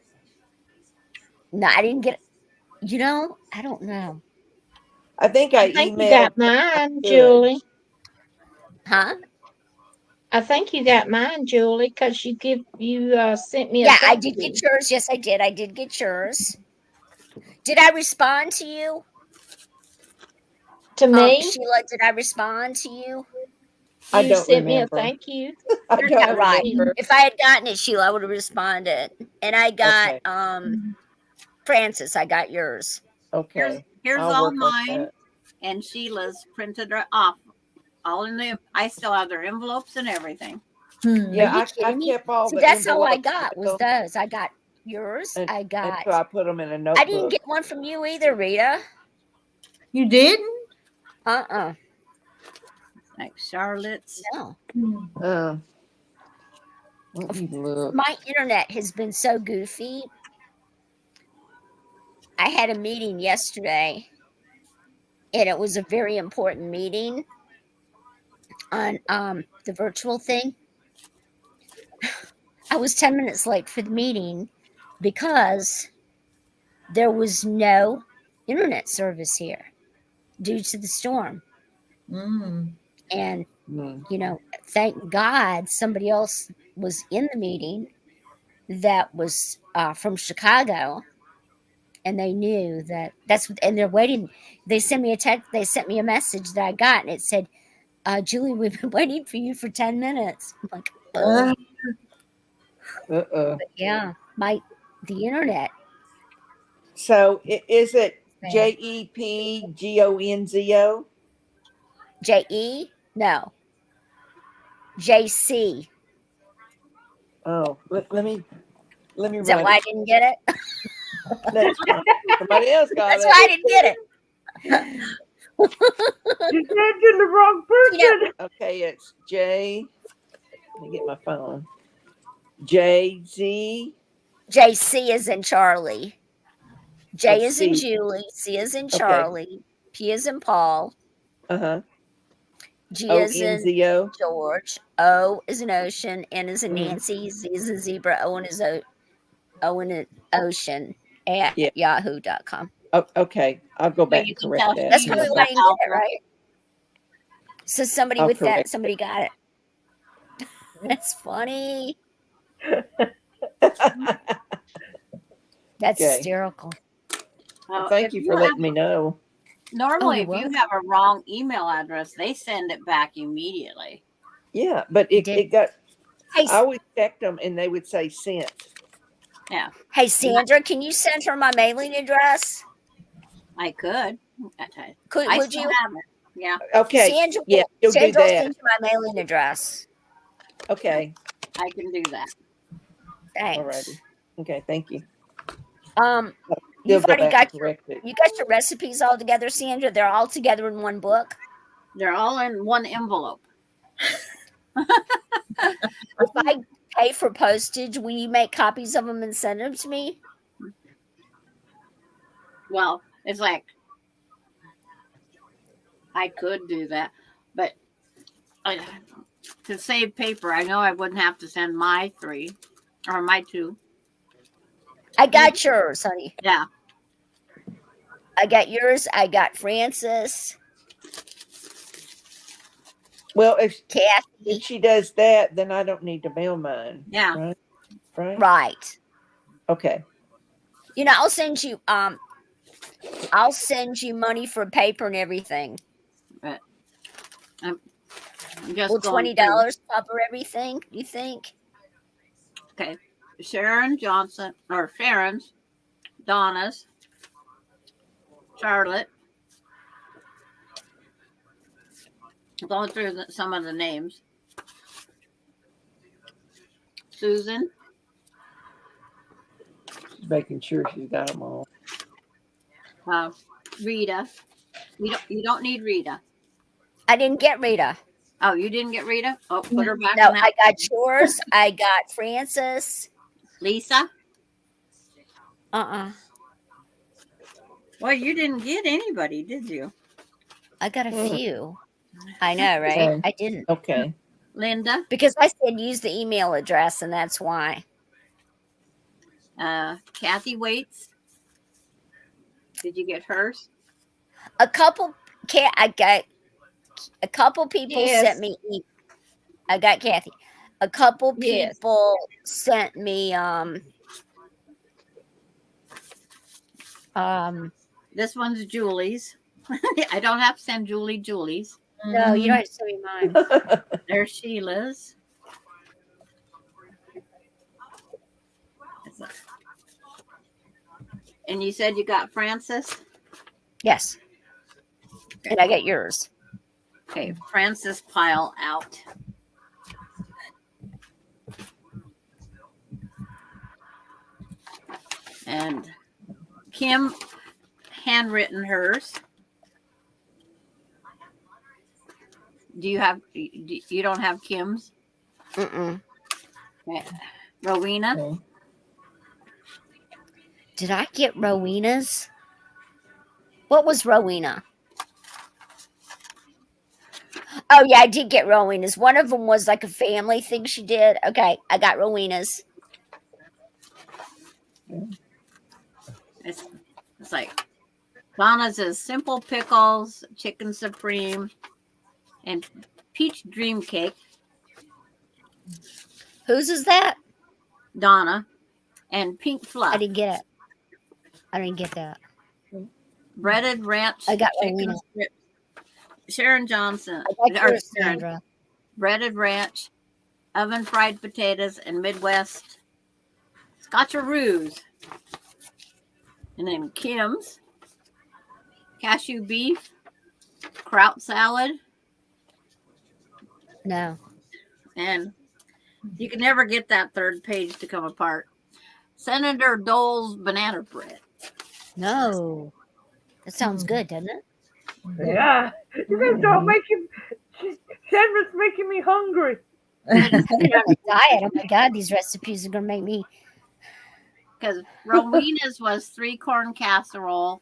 No, I didn't get. You know, I don't know. I think I think you emailed. got mine, Good. Julie. Huh? I think you got mine, Julie, because you sent me a Yeah, I thank did you. get yours. Yes, I did. I did get yours. Did I respond to you? To me, Sheila, did I respond to you? I you don't sent me a remember. thank you. I Yeah, don't right. remember. If I had gotten it, Sheila, I would have responded. And I got Okay. Francis, I got yours. Okay. Here's I'll all work on mine, that. and Sheila's printed off. All in the. I still have their envelopes and everything. Yeah, Are you I kidding me? kept all So the that's all I envelopes got was still, those. I got yours. and, I got. so I put them in a I notebook. didn't get one from you either, Rita. You didn't? Like Charlotte's. No. Let me look. My internet has been so goofy. I had a meeting yesterday, and it was a very important meeting on the virtual thing. I was 10 minutes late for the meeting because there was no internet service here due to the storm. And, you know, thank God somebody else was in the meeting that was from Chicago. And they knew and they're waiting. They sent me a text. They sent me a message that I got, and it said, Julie, we've been waiting for you for 10 minutes. I'm like, oh. But yeah, the internet. So is it JEPGONZO? JE? No. JC. Oh, let me Is that write why I it. didn't get it? That's fine. Somebody else got That's it. why I didn't get it. You sent it to the wrong person. Okay, it's J. Let me get my phone. JZ. JC is in Charlie. J is in C. Julie. C is in Okay. Charlie. P is in Paul. G is in ONZO. George. O is an ocean. N is in Nancy. Z is in zebra. O is an ocean at yahoo.com. Oh, okay. I'll go back and correct that. That's probably why I didn't get it, right? So somebody I'll with that, correct somebody got it. That's funny. That's hysterical. Well, thank you for letting me know. Normally, if you have a wrong email address, they send it back immediately. Yeah, but You it did. got. Hey, I always checked them, and they would say sent. Yeah, hey, Sandra, can you send her my mailing address? I could. Could I would still you? have it. Yeah, Okay. Sandra, Yeah, you'll do Sandra will that. send you my mailing address. Okay. I can do that. All Thanks. righty. Okay. Thank you. Um, They'll you've go already back got and correct it. you got your recipes all together, Sandra. They're all together in one book. They're all in one envelope. If I pay for postage, will you make copies of them and send them to me? Well, it's like I could do that, but to save paper, I know I wouldn't have to send my 3 or my 2. I got yours, honey. Yeah. I got yours. I got Francis, Well, if Kathy. she does that, then I don't need to mail mine. Yeah. Right. Right. Right. Okay. You know, I'll send you money for paper and everything. But I'm just Will going $20 cover everything, you think? Okay. Sharon Johnson, or Sharon's, Donna's, Charlotte. Going through some of the names. Susan. She's making sure she's got them all. Rita. You don't need Rita. I didn't get Rita. Oh, you didn't get Rita? Oh, put her back No, in that. I got yours. I got Francis. Lisa. Uh-uh. Well, you didn't get anybody, did you? I got a few. I know, right? Okay. I didn't. Okay. Linda. Because I said use the email address, and that's why. Kathy Waits. Did you get hers? I got a couple people Yes. sent me. I got Kathy. A couple Yes. people sent me This one's Julie's. I don't have to send Julie's. no, you don't have to send me mine. There's Sheila's. And you said you got Francis? Yes. And I got yours. Okay, Francis pile out. And Kim handwritten hers. Do you have? You don't have Kim's? Mm-mm. Okay. Rowena. Okay. Did I get Rowena's? What was Rowena? Oh, yeah, I did get Rowena's. One of them was like a family thing she did. Okay, I got Rowena's. It's like Donna's is simple pickles, chicken supreme, and peach dream cake. Whose is that? Donna, and pink fluff. I didn't get it. I didn't get that. Breaded ranch. I got chicken Rowena. strips. Sharon Johnson. I got or yours, Sharon. Sandra. Breaded ranch, oven fried potatoes, and Midwest scotcheroos. And then Kim's cashew beef, kraut salad, No. and you can never get that third page to come apart. Senator Dole's banana bread. No. That sounds good, doesn't it? Yeah. You guys don't make him. Sandra's making me hungry. I'm on a diet. Oh my God, these recipes are going to make me. Because Rowena's was 3 corn casserole,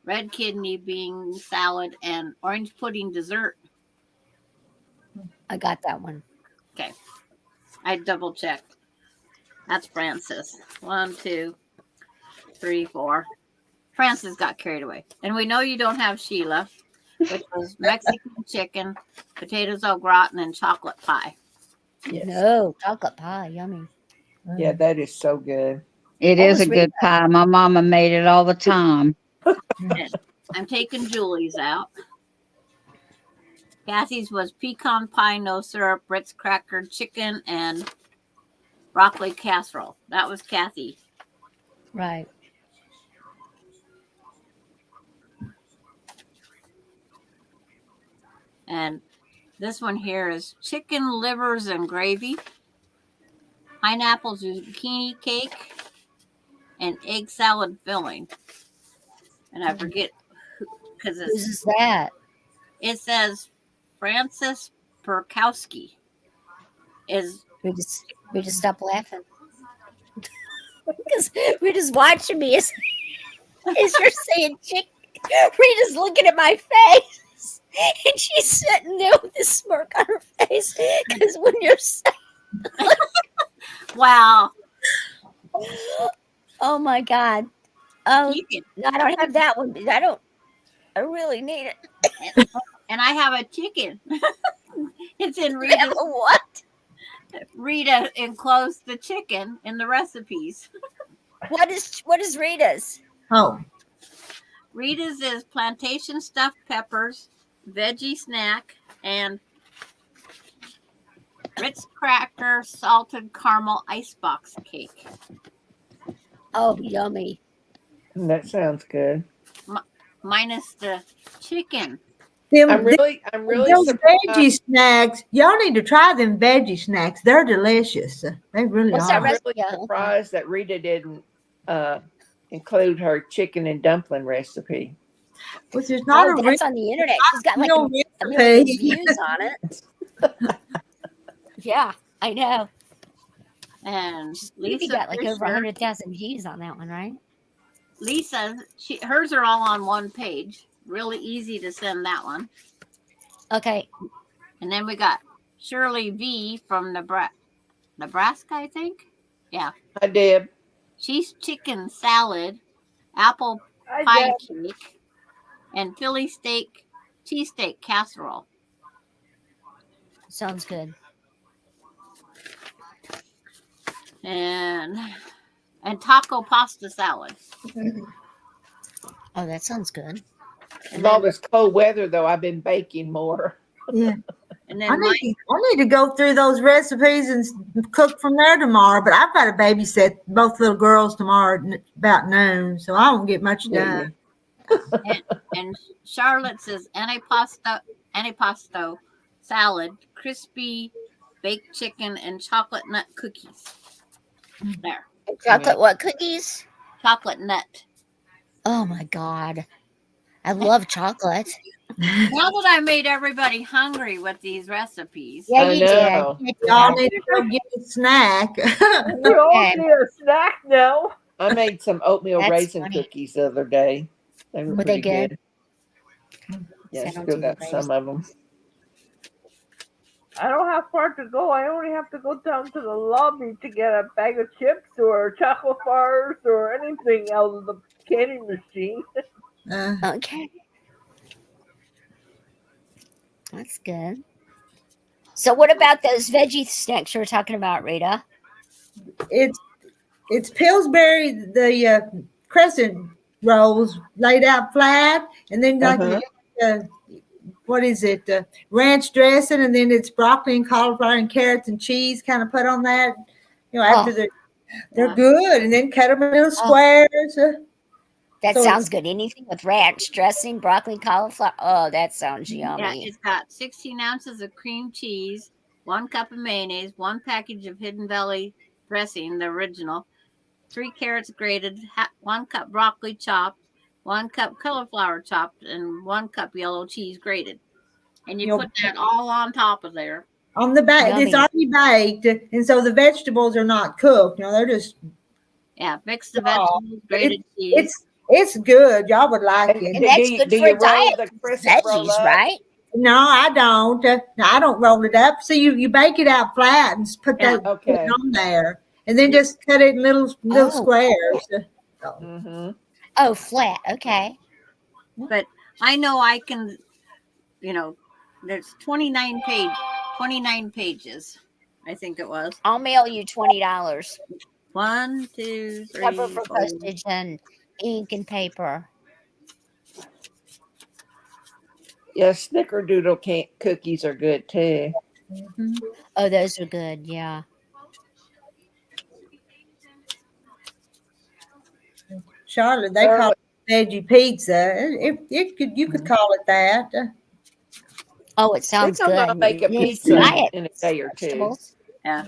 red kidney bean salad, and orange pudding dessert. I got that one. Okay. I double checked. That's Francis. 1, 2, 3, 4. Francis got carried away. And we know you don't have Sheila, which was Mexican chicken, potatoes au gratin, and chocolate pie. Yes. No, chocolate pie. Yummy. Yeah, that is so good. It What is a was good pie. My mama made it all the time. And I'm taking Julie's out. Kathy's was pecan pie, no syrup, Ritz cracker, chicken, and broccoli casserole. That was Kathy. Right. And this one here is chicken livers and gravy, pineapple zucchini cake, and egg salad filling. And I forget because Whose is that? it says Francis Perkowski is. We just stop laughing because we're just watching me as you're saying chicken. Rita's looking at my face, and she's sitting there with this smirk on her face because when you're Wow. oh my god. Oh, Chicken. no, I don't have that one. I really need it. And I have a chicken. It's in I have Rita's. a what? Rita enclosed the chicken in the recipes. What is Rita's? Oh, Rita's is plantation stuffed peppers, veggie snack, and Ritz cracker salted caramel icebox cake. Oh, yummy. That sounds good. Minus the chicken. I'm really those surprised. veggie snacks. Y'all need to try them veggie snacks. They're delicious. They really What's are. that I'm really Yeah. surprised that Rita didn't include her chicken and dumpling recipe. Which is not Oh, a that's on the internet. She's got like real a million recipe. views on it. Yeah, I know. And Maybe Lisa got like over Fisher- 100,000 views on that one, right? Lisa, hers are all on one page. Really easy to send that one. Okay. And then we got Shirley V from Nebraska, I think. Yeah. Hi, Deb. She's chicken salad, apple I pie did. cake, and Philly cheesesteak casserole. Sounds good. And taco pasta salad. Oh, that sounds good. With all this cold weather, though, I've been baking more. Yeah. And I then need to go through those recipes and cook from there tomorrow. But I've got to babysit both little girls tomorrow about noon, so I won't get much done. and Charlotte's is antipasto salad, crispy baked chicken, and chocolate nut cookies. There. Chocolate what cookies? Chocolate nut. Oh my god. I love chocolate. Now that I made everybody hungry with these recipes. Yeah, I you know. did. Y'all need to go get a snack. We all Okay. need a snack now. I made some oatmeal That's raisin funny. cookies the other day. They were Were they pretty good? Yeah, I don't still do got the some of them. I don't have far to go. I only have to go down to the lobby to get a bag of chips or chocolate bars or anything out of the candy machine. Okay. That's good. So what about those veggie snacks you were talking about, Rita? It's Pillsbury, the crescent rolls laid out flat, and then like what is it? Ranch dressing, and then it's broccoli and cauliflower and carrots and cheese kind of put on that. You know, after they're good, and then cut them in little squares. That So sounds good. Anything with ranch dressing, broccoli, cauliflower. Oh, that sounds Yeah, yummy. it's got 16 ounces of cream cheese, 1 cup of mayonnaise, 1 package of Hidden Valley dressing, the original, 3 carrots grated, 1 cup broccoli chopped, 1 cup cauliflower chopped, and 1 cup yellow cheese grated. And you put that all on top of there. On the back, Yummy. it's already baked, and so the vegetables are not cooked. You know, they're just Mix the vegetables, grated cheese. It's good. Y'all would like it. And that's good do for you a diet. roll the crescent roll Veggies, up? right? No, I don't. No, I don't roll it up. So you bake it out flat and put Yeah, that okay. put it on there, and then just cut it in little Oh. squares. Mm-hmm. Oh, flat. Okay. But I know I can, there's 29 pages, I think it was. I'll mail you $20. 1, 2, 3, Cover for 4. postage and ink and paper. Yeah, snickerdoodle cookies are good too. Oh, those are good. Yeah. Charlotte, they call it veggie pizza. You could call it that. Oh, it We're sounds gonna good. make a It's pizza diet in a day or two. vegetables. Yeah.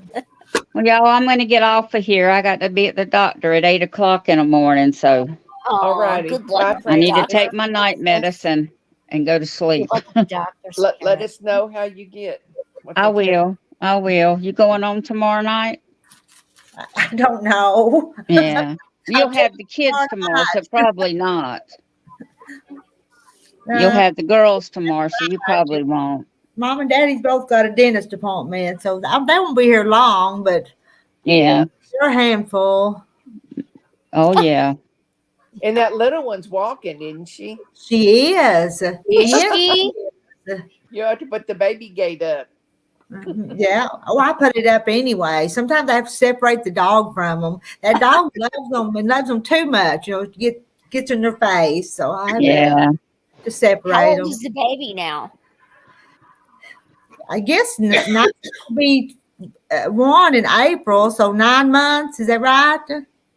Well, y'all, I'm going to get off of here. I got to be at the doctor at 8 o'clock in the morning, so Oh, Alrighty. good Bye, luck with the I need to doctor. take my night medicine and go to sleep. Good luck with the doctor. Let us know how you get. what I they tell you. will. I will. You going on tomorrow night? I don't know. Yeah. You'll tell have the kids tomorrow, so probably not. You'll Uh, have the girls tomorrow, so you probably won't. Mom and Daddy's both got a dentist appointment, so they won't be here long, but Yeah. they're a handful. Oh, yeah. And that little one's walking, isn't she? She is. Is Yeah. she? You have to put the baby gate up. Yeah. Oh, I put it up anyway. Sometimes I have to separate the dog from them. That dog loves them and loves them too much. Gets in their face, so I have Yeah. to separate How old them. is the baby now? I guess not to be 1 in April, so 9 months. Is that right?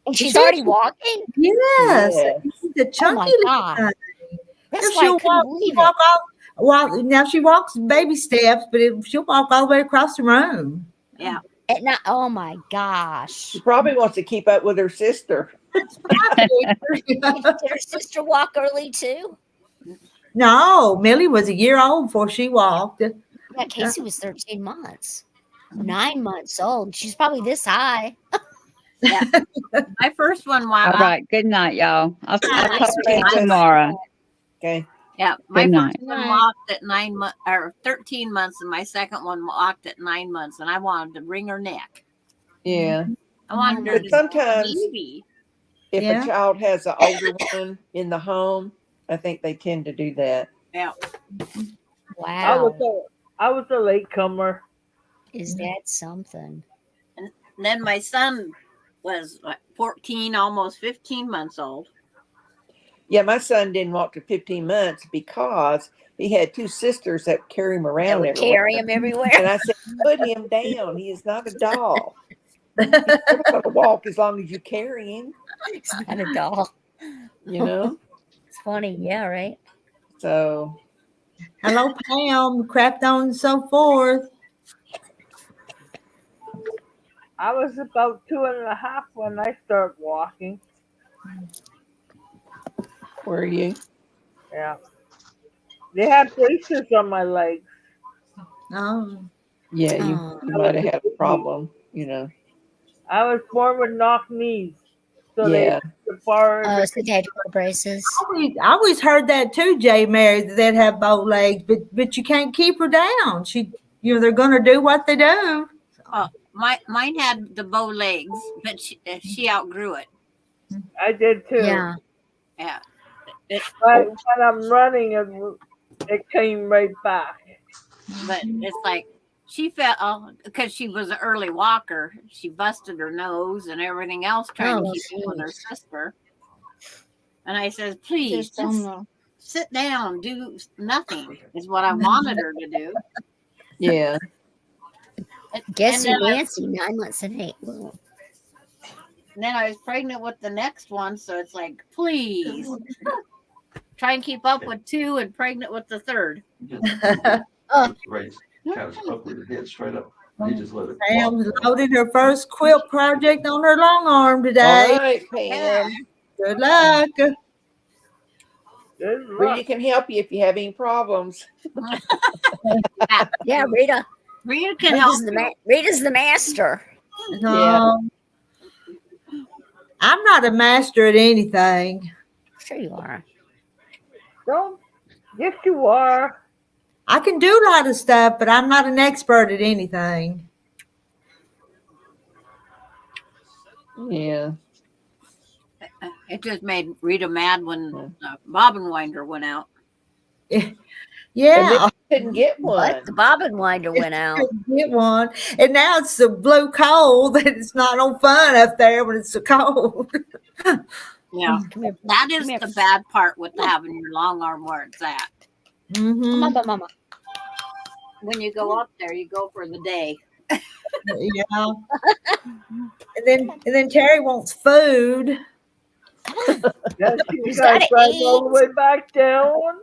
And she's She- already walking? Yes. Yes. She's a chunky my little God. thing. That's If why I she'll couldn't walk, believe walk it. off. Well, now she walks baby steps, but she'll walk all the way across the room. Yeah. At night, oh my gosh. She probably wants to keep up with her sister. Did her sister walk early too? No, Millie was a year old before she walked. Yeah, Casey was 13 months. 9 months old. She's probably this high. My first one All walked. right. Good night, y'all. I'll Nice talk to you Princess. tomorrow. Okay. Yeah, my Good first night. one Night. walked at 9 months or 13 months, and my second one walked at 9 months, and I wanted to wring her neck. Yeah. I wanted her But to sometimes baby. if Yeah. a child has an older one in the home, I think they tend to do that. Yeah. Wow. I was a latecomer. Is that something? And then my son was like 14, almost 15 months old. Yeah, my son didn't walk to 15 months because he had two sisters that carry him That around would everywhere. carry him everywhere. And I said, put him down. He is not a doll. He's never going to walk as long as you carry him, It's not a doll. you know? It's funny. Yeah, right? So, Hello, Pam, cracked on and so forth. I was about 2.5 when I started walking. where are you? Yeah. They had braces on my legs. Oh, Yeah, Oh. you might have had a problem, you know. I was born with knock knees. So Yeah. they borrowed Oh, so they had to wear braces. I always heard that too, Jay Mary, that they'd have bow legs, but you can't keep her down. They're going to do what they do. Mine had the bow legs, but she outgrew it. I did too. Yeah. Yeah. But when I'm running, it came right back. But it's like she fell because she was an early walker. She busted her nose and everything else trying to Oh, keep up with her geez. sister. And I said, please just sit down, do nothing is what I wanted her to do. Yeah. Guess And who, then Nancy? 9 months and 8. Well, And then I was pregnant with the next one, so it's like, please try and keep up with 2 and pregnant with the third. Raise, kind of up with your head straight up. You just let it. Pam's loaded her first quilt project on her long arm All today. right, Pam. Good luck. Good Rita luck. can help you if you have any problems. yeah, Rita. Rita can help. Rita's the master. No, I'm not a master at anything. Sure you are. Don't. Yes, you are. I can do a lot of stuff, but I'm not an expert at anything. Yeah. It just made Rita mad when the bobbin winder went out. And Yeah, then couldn't get one. What? The bobbin winder went out. get one. And now it's so blue cold that it's not no fun up there when it's so cold. Yeah, Come here. that is Come here. the bad part with having your long arm where it's at. Mm-hmm. Mama. When you go up there, you go for the day. Yeah. And then Terry wants food. Yes, you He's guys gotta drive all the eat. way back down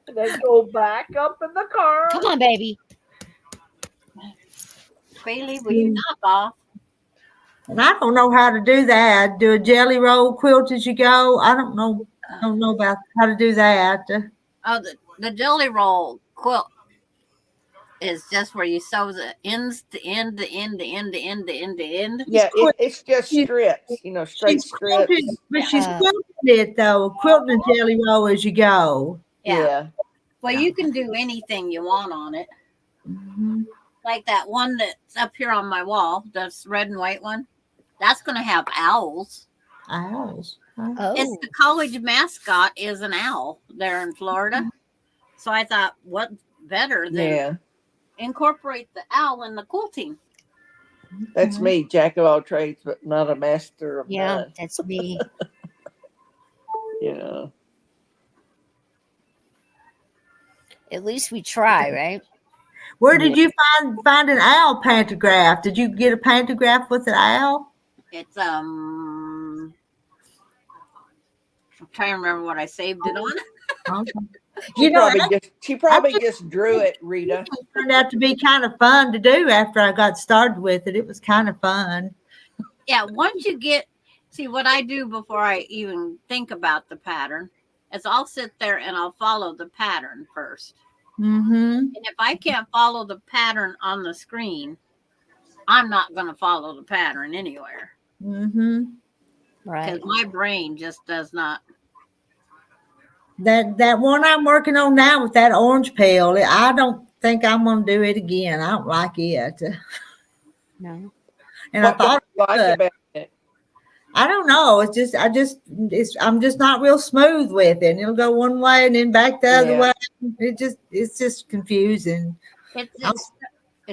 and then go back up in the car. Come on, baby. Bailey, will you knock off? And I don't know how to do that. Do a jelly roll quilt as you go. I don't know about how to do that. Oh, the jelly roll quilt is just where you sew the ends to end, to end, to end, to end, to end, to end. Yeah, it's just strips, straight She's quilted, strips. but she's Yeah. quilted it though. Quilting a jelly roll as you go. Yeah. Well, you can do anything you want on it. Mm-hmm. Like that one that's up here on my wall, this red and white one. That's going to have owls. Owls. Oh. It's the college mascot is an owl there in Florida. So I thought, what better than incorporate the owl in the quilting? That's me, jack of all trades, but not a master of none. That's me. Yeah. At least we try, right? Where did you find an owl pantograph? Did you get a pantograph with an owl? It's I'm trying to remember what I saved it on. Okay. She probably just drew it, Rita. It turned out to be kind of fun to do after I got started with it. It was kind of fun. Yeah, once you see what I do before I even think about the pattern is I'll sit there and I'll follow the pattern first. Mm-hmm. And if I can't follow the pattern on the screen, I'm not going to follow the pattern anywhere. Mm-hmm. Right. Because my brain just does not. That one I'm working on now with that orange peel, I don't think I'm going to do it again. I don't like it. No. And What I thought do you like about it? I don't know. I'm just not real smooth with it. It'll go one way and then back the other way. It's just confusing. It's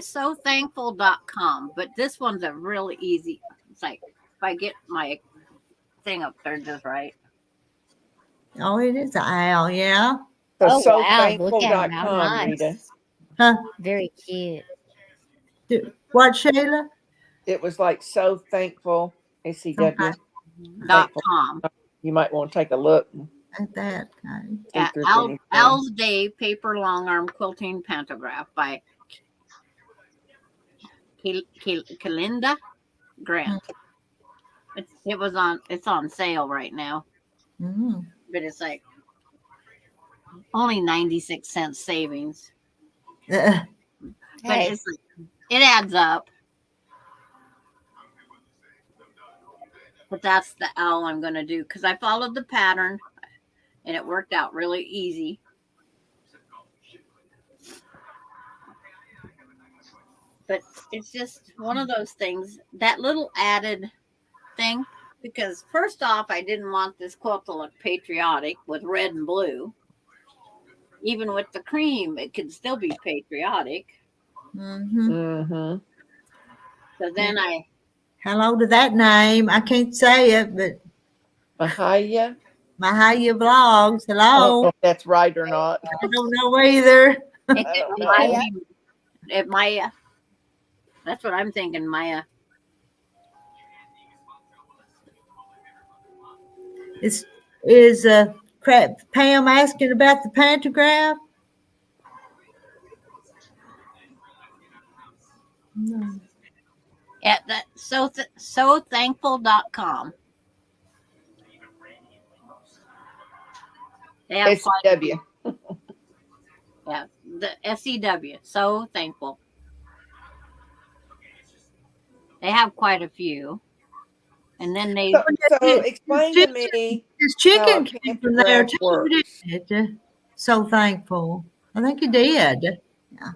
so thankful.com, but this one's a really easy. It's like if I get my thing up there just right. Oh, it is an owl, yeah. So wow, look at him, how nice. nice. Rita. Huh? Very cute. What, Sheila? It was like so thankful. SCW.com. You might want to take a look. At that. At Al's Day Paper Long Arm Quilting Pantograph by Kalinda Grant. It's on sale right now. Mm-hmm. But it's like only 96 cents savings. Hey. But it adds up. But that's the owl I'm going to do because I followed the pattern and it worked out really easy. But it's just one of those things, that little added thing, because first off, I didn't want this quilt to look patriotic with red and blue. Even with the cream, it could still be patriotic. Mm-hmm. Mm-hmm. So then hello to that name. I can't say it, but Mahaya Vlogs. Hello. I don't know if that's right or not. I don't know either. Maya. That's what I'm thinking, Maya. Is Pam asking about the pantograph? No. At that so thankful.com. SCW. Yeah, the SCW. So thankful. They have quite a few. And then they so explain to me this chicken how came from there too, works. didn't it? So thankful. I think it did. Yeah.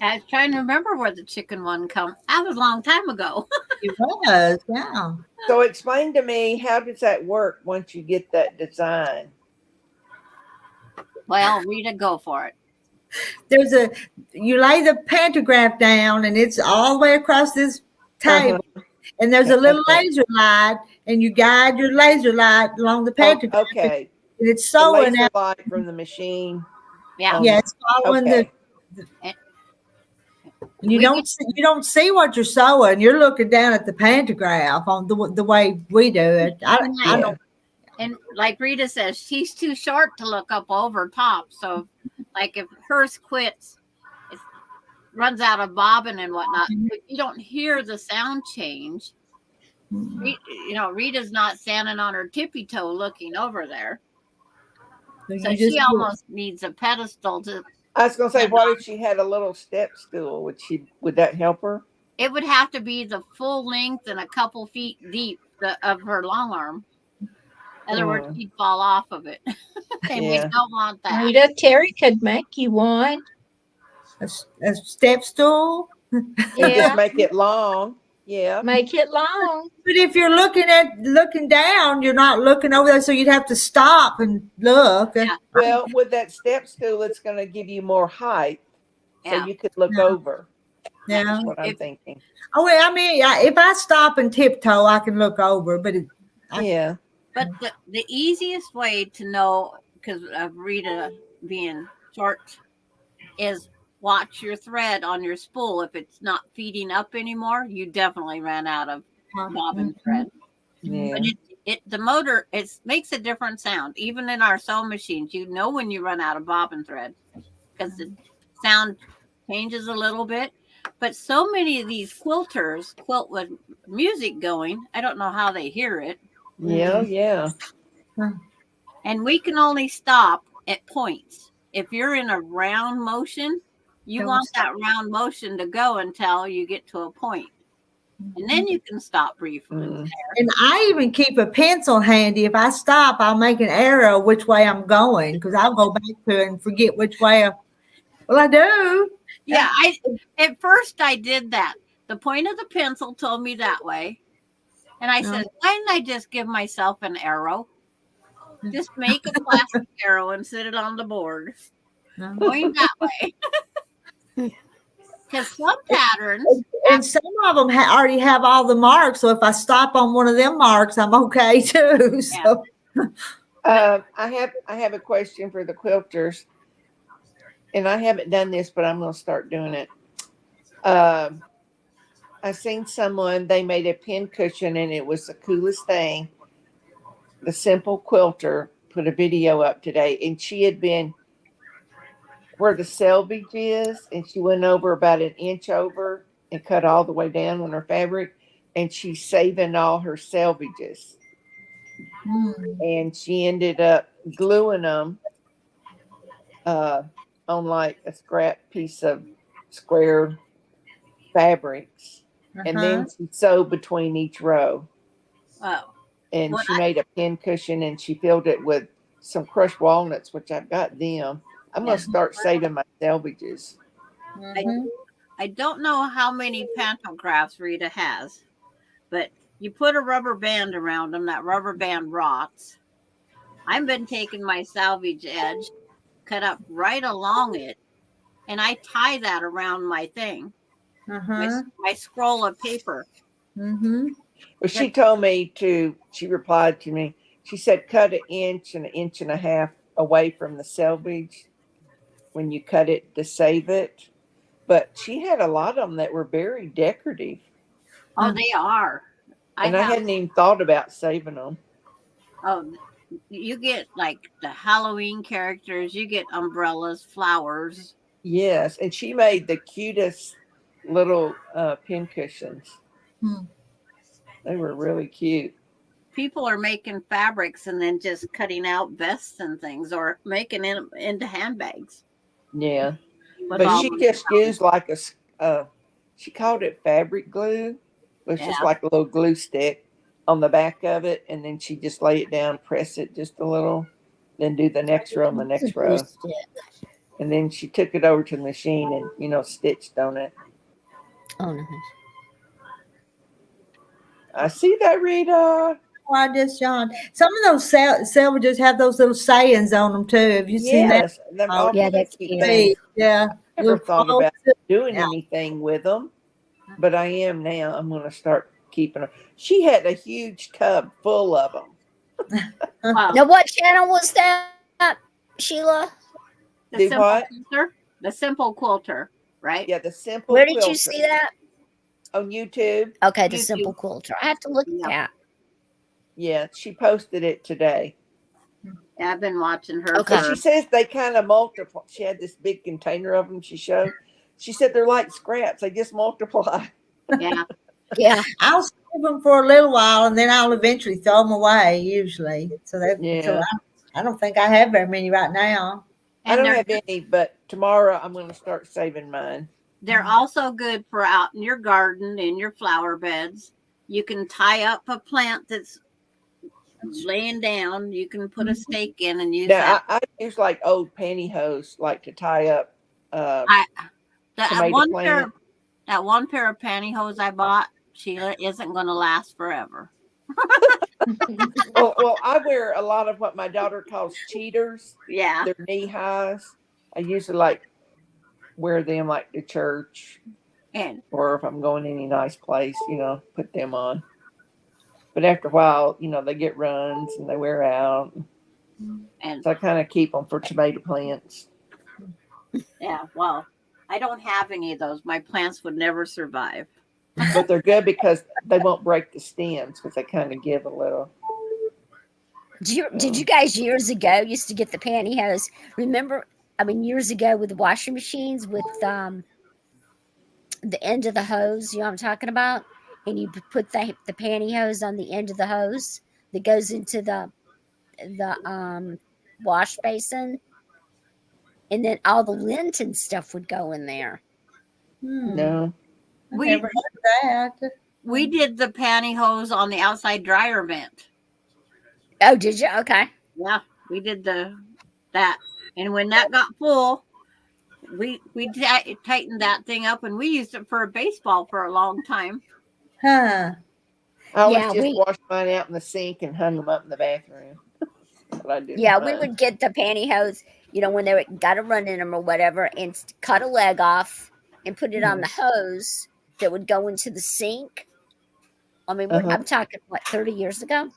I was trying to remember where the chicken one come. That was a long time ago. It was, yeah. So explain to me, how does that work once you get that design? Well, Rita, go for it. You lay the pantograph down and it's all the way across this table. And there's a little laser light and you guide your laser light along the pantograph. Okay. And it's sewing the laser out. light from the machine. Yeah. Yeah, it's following Okay. And you we don't get- see, you don't see what you're sewing. You're looking down at the pantograph on the way we do it. I Yeah. don't. and like Rita says, she's too short to look up over top. So, like if hers quits, it runs out of bobbin and whatnot. But you don't hear the sound change. Rita's not standing on her tippy toe looking over there. So You she just almost needs a pedestal to. I was gonna say, stand what on. if she had a little step stool? Would that help her? It would have to be the full length and a couple feet deep of her long arm. In other words, she'd fall off of it. And we Yeah. don't want that. Rita, Terry could make you one. a step stool. And Yeah, just make it long. Yeah. make it long. But if you're looking down, you're not looking over there, so you'd have to stop and look. Yeah. Well, with that step stool, it's going to give you more height, so Yeah. you could look Yeah. over. Yeah. That's what I'm If- thinking. Oh, well, I mean, if I stop and tiptoe, I can look over. But Yeah. But the easiest way to know, because of Rita being short, is watch your thread on your spool. If it's not feeding up anymore, you definitely ran out of bobbin thread. Yeah. But the motor, it makes a different sound. Even in our sewing machines, you know when you run out of bobbin thread because the sound changes a little bit. But so many of these quilters quilt with music going. I don't know how they hear it. Yeah. Yeah. And we can only stop at points. If you're in a round motion, you Don't want stop. that round motion to go until you get to a point. And then you can stop briefly. Mm. And I even keep a pencil handy. If I stop, I'll make an arrow which way I'm going because I'll go back to it and forget which way. Well, I do. Yeah, at first I did that. The point of the pencil told me that way. And I said, why didn't I just give myself an arrow? Just make a plastic arrow and sit it on the board. Going that way. Because some patterns. And some of them already have all the marks. So if I stop on one of them marks, I'm okay too. So I have a question for the quilters, and I haven't done this, but I'm going to start doing it. I seen someone, they made a pin cushion, and it was the coolest thing. The Simple Quilter put a video up today, and she had been where the selvage is, and she went over about an inch over and cut all the way down on her fabric, and she's saving all her selvages. And she ended up gluing them on like a scrap piece of square fabrics, and then she sewed between each row. Oh. And Well, she made a pin cushion, and she filled it with some crushed walnuts, which I've got them. I'm going to start saving my selvages. I don't know how many pantographs Rita has, but you put a rubber band around them, that rubber band rots. I've been taking my salvage edge, cut up right along it, and I tie that around my thing, my scroll of paper. Well, she told me she replied to me, she said, cut an inch and a half away from the selvage when you cut it to save it. But she had a lot of them that were very decorative. Oh, they are. I hadn't even thought about saving them. Oh, you get like the Halloween characters, you get umbrellas, flowers. Yes, and she made the cutest little pin cushions. They were really cute. People are making fabrics and then just cutting out vests and things, or making them into handbags. Yeah, With but all she the- just used like she called it fabric glue. It was just like a little glue stick on the back of it, and then she just lay it down, press it just a little, then do the next row and the next row. And then she took it over to the machine and, stitched on it. Oh, nice. I see that, Rita. I just yawned. Some of those selvages have those little sayings on them too. Have you seen that? Yes, them all Yeah, that's cute cute. things. Yeah. Never Little thought about quotes. doing anything with them, but I am now. I'm going to start keeping them. She had a huge tub full of them. Wow. Now, what channel was that, Sheila? The Do simple what? quilter. The simple quilter, right? Yeah, the simple Where did you quilter see that? on YouTube. Okay, the YouTube. simple quilter. I have to look Yeah. at that. Yeah, she posted it today. Yeah, I've been watching her. Okay. But she says they kind of multiply. She had this big container of them she showed. She said they're like scraps. They just multiply. Yeah. Yeah. I'll save them for a little while and then I'll eventually throw them away usually. So Yeah. I don't think I have very many right now. I And don't have any, but tomorrow I'm going to start saving mine. they're also good for out in your garden, in your flower beds. You can tie up a plant that's laying down. You can put a stake in and use Now, that. I use like old pantyhose, like to tie up That tomato one plant. pair of pantyhose I bought, Sheila, isn't going to last forever. Well, I wear a lot of what my daughter calls cheaters. Yeah. They're knee highs. I usually like wear them like to church, And or if I'm going any nice place, put them on. But after a while, they get runs and they wear out. and So I kind of keep them for tomato plants. yeah, well, I don't have any of those. My plants would never survive. But they're good because they won't break the stems because they kind of give a little. Did you guys years ago used to get the pantyhose? Remember, years ago with the washing machines with the end of the hose, you know what I'm talking about? And you put the pantyhose on the end of the hose that goes into the wash basin, and then all the lint and stuff would go in there. No. We Never had that. we did the pantyhose on the outside dryer vent. Oh, did you? Okay. Yeah, we did that, and when that got full, we tightened that thing up, and we used it for a baseball for a long time. Huh. I always Yeah, just washed mine out in the sink and hung them up in the bathroom. What I did. Yeah, we would get the pantyhose, when they got a run in them or whatever, and cut a leg off and put it on the hose that would go into the sink. I'm talking, 30 years ago?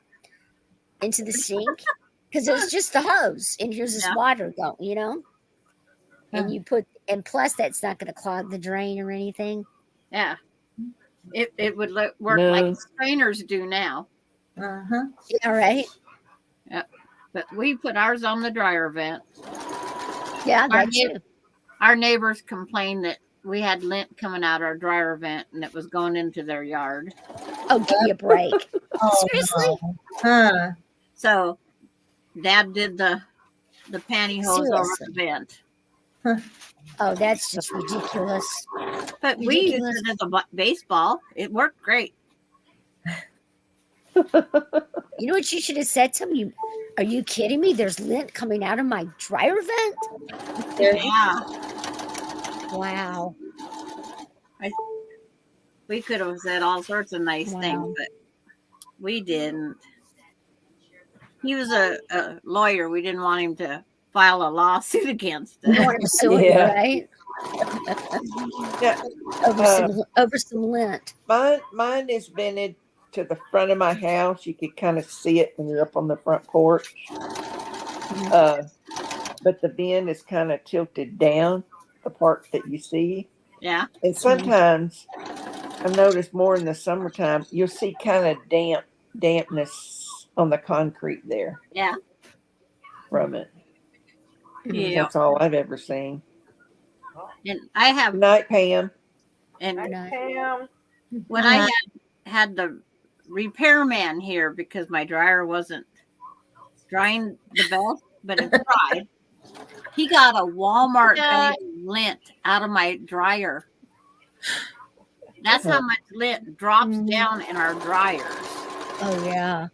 Into the sink? Because it was just the hose, and here's this water going, And you and plus that's not going to clog the drain or anything. Yeah, it would work like strainers do now. Uh-huh. All right. Yeah, but we put ours on the dryer vent. Yeah, that's it. Our neighbors complained that we had lint coming out our dryer vent and it was going into their yard. Oh, give me a break. Oh, Seriously? no. Huh. So Dad did the pantyhose over the vent. Oh, that's just ridiculous. But we used it as a baseball. It worked great. You know what you should have said to me? Are you kidding me? There's lint coming out of my dryer vent? Yeah. Wow. We could have said all sorts of nice things, but we didn't. He was a lawyer. We didn't want him to file a lawsuit against us. You don't want him suing, right? Yeah. Over some lint. Mine is vented to the front of my house. You could kind of see it when you're up on the front porch. But the vent is kind of tilted down, the part that you see. Yeah. And sometimes I notice more in the summertime, you'll see kind of dampness on the concrete there. Yeah. From it. Yeah. That's all I've ever seen. And I have Good night, Pam. And Pam. when I had the repairman here because my dryer wasn't drying the best, but it dried. He got a Walmart bag of lint out of my dryer. That's how much lint drops down in our dryers. Oh yeah.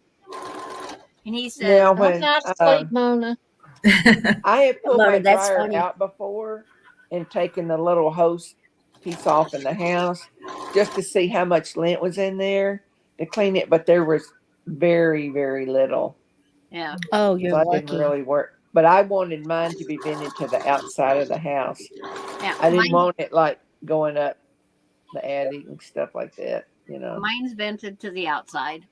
And he said, Now, I'm when not asleep, Mona. I have pulled Mona, my that's dryer funny. out before and taken the little hose piece off in the house just to see how much lint was in there to clean it, but there was very, very little. yeah. Oh, you're So I lucky. didn't really work. But I wanted mine to be vented to the outside of the house. Yeah. I didn't want it like going up the attic and stuff like that, Mine's vented to the outside.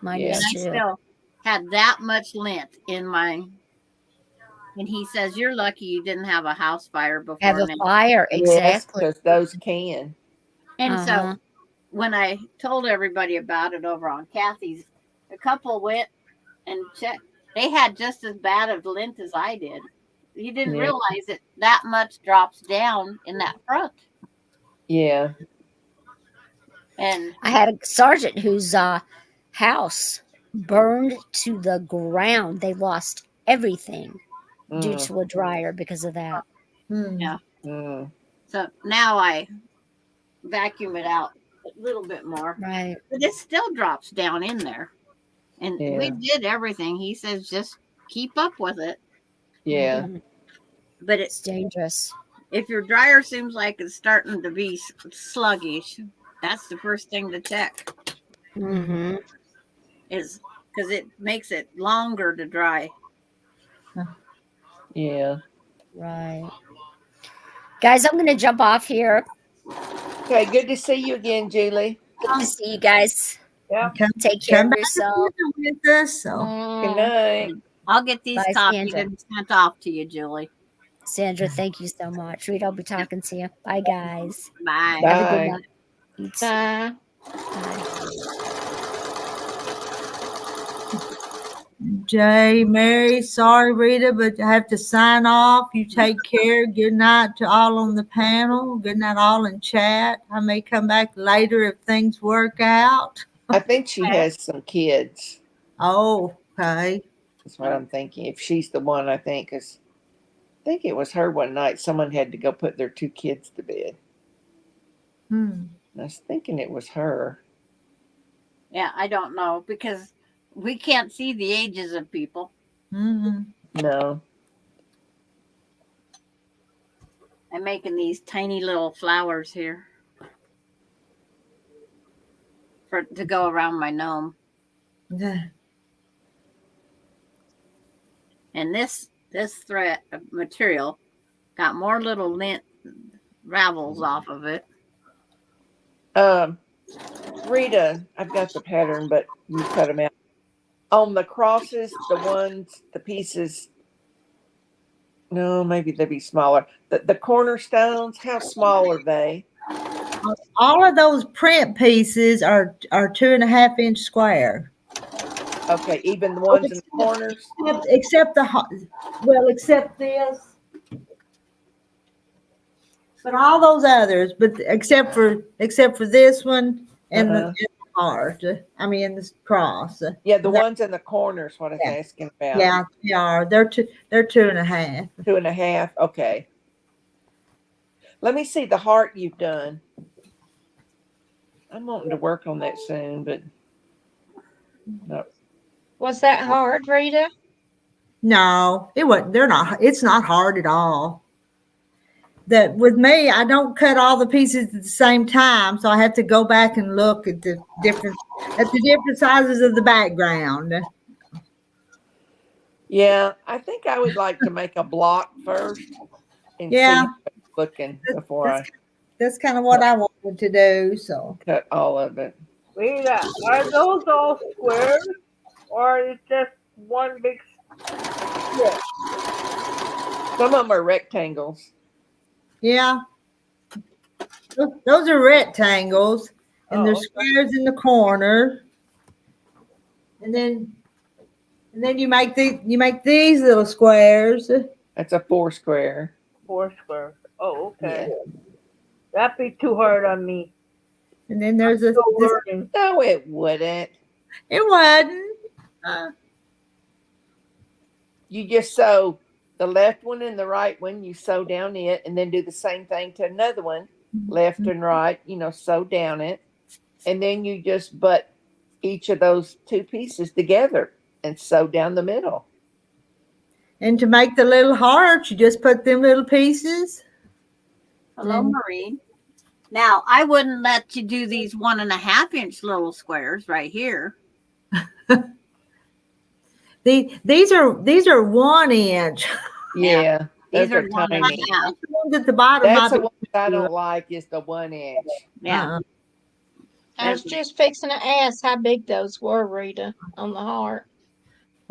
Mine Yeah. is And I too. still had that much lint in my And he says, "You're lucky you didn't have a house fire before Have a now." fire, Yes, exactly. because those can. And Uh-huh. so when I told everybody about it over on Kathy's, a couple went and checked. They had just as bad of lint as I did. You didn't Yeah. realize it that much drops down in that front. Yeah. And I had a sergeant whose house burned to the ground. They lost everything due Mm, to a dryer because of that. yeah, mm, so now I vacuum it out a little bit more, Right. but it still drops down in there. And we yeah. did everything. He says just keep up with it. Yeah. Mhm. But It's dangerous. if your dryer seems like it's starting to be sluggish, that's the first thing to check. Mm-hmm. Is because it makes it longer to dry. Yeah. Right. Guys, I'm going to jump off here. Okay. Good to see you again, Julie. Good to see you guys. Yep. Take care Come of back yourself. with us. So. Good night. I'll get these Bye, copied Sandra. and sent off to you, Julie. Sandra, thank you so much. Rita, I'll be talking to you. Bye, guys. Bye. Have a good Bye. night. You too. Bye. Bye. Jay, Mary, sorry, Rita, but I have to sign off. You take care. Good night to all on the panel. Good night, all in chat. I may come back later if things work out. I think she has some kids. Oh, okay. That's what I'm thinking. If she's the one, I think, 'cause I think it was her one night. Someone had to go put their 2 kids to bed. Hmm. I was thinking it was her. Yeah, I don't know because we can't see the ages of people. Mm-hmm. No. I'm making these tiny little flowers here to go around my gnome. Yeah. And this thread material got more little lint ravels off of it. Rita, I've got the pattern, but you cut them out. On the crosses, the pieces, no, maybe they'd be smaller. The cornerstones, how small are they? All of those print pieces are 2.5 inch square. Okay, even the ones in the corners? Except except this. But all those others, but except for this one and the heart. I mean the cross. Yeah, the ones in the corners. What I was asking about. Yeah, they are. They're 2.5. 2.5. Okay. Let me see the heart you've done. I'm wanting to work on that soon, but no. Was that hard, Rita? No, it wasn't. It's not hard at all. That with me, I don't cut all the pieces at the same time, so I have to go back and look at the different sizes of the background. Yeah, I think I would like to make a block first and see how it's looking before That's kind of what I wanted to do. So cut all of it. Rita, are those all squares or is just one big strip? Some of them are rectangles. yeah, those are rectangles, and there's squares in the corner, and then you make these little squares. That's a 4 square. 4 squares. Oh, okay. Yeah. That'd be too hard on me. And then there's Still learning. No, it wouldn't. It wasn't. You just sew the left one and the right one, you sew down it, and then do the same thing to another one, left and right, sew down it. And then you just butt each of those 2 pieces together and sew down the middle. And to make the little hearts, you just put them little pieces. Hello, Marie. Now, I wouldn't let you do these 1.5 inch little squares right here. These are 1 inch. Yeah, these are tiny. 1.5. The ones at the bottom. That's the one I don't like is the 1 inch. Yeah. I was just fixing to ask how big those were, Rita, on the heart.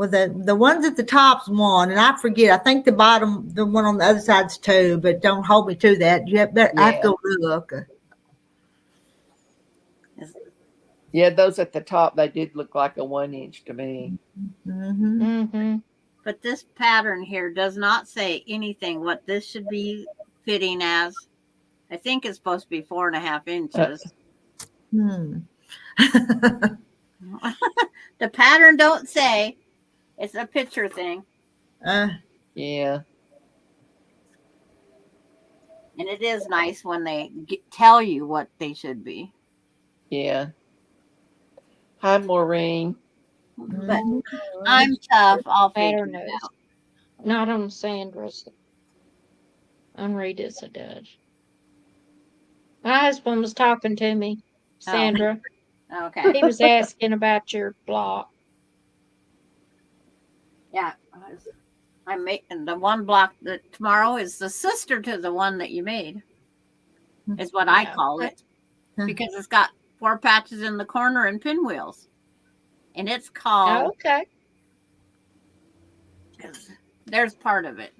Well, the ones at the top's one, and I forget. I think the one on the other side's two, but don't hold me to that. I have to go look. Yeah, those at the top, they did look like a 1 inch to me. Mm-hmm. Mm-hmm. But this pattern here does not say anything what this should be fitting as. I think it's supposed to be 4.5 inches. Hmm. The pattern don't say. It's a picture thing. Yeah. And it is nice when they tell you what they should be. Yeah. Hi, Maureen. But I'm tough. I'll figure Pattern it is out. not on Sandra's. On Rita's it does. My husband was talking to me, Sandra. Okay. He was asking about your block. Yeah. I'm making the one block that tomorrow is the sister to the one that you made. Is what I call it. Because it's got 4 patches in the corner and pinwheels. And it's called. Oh, okay. There's part of it.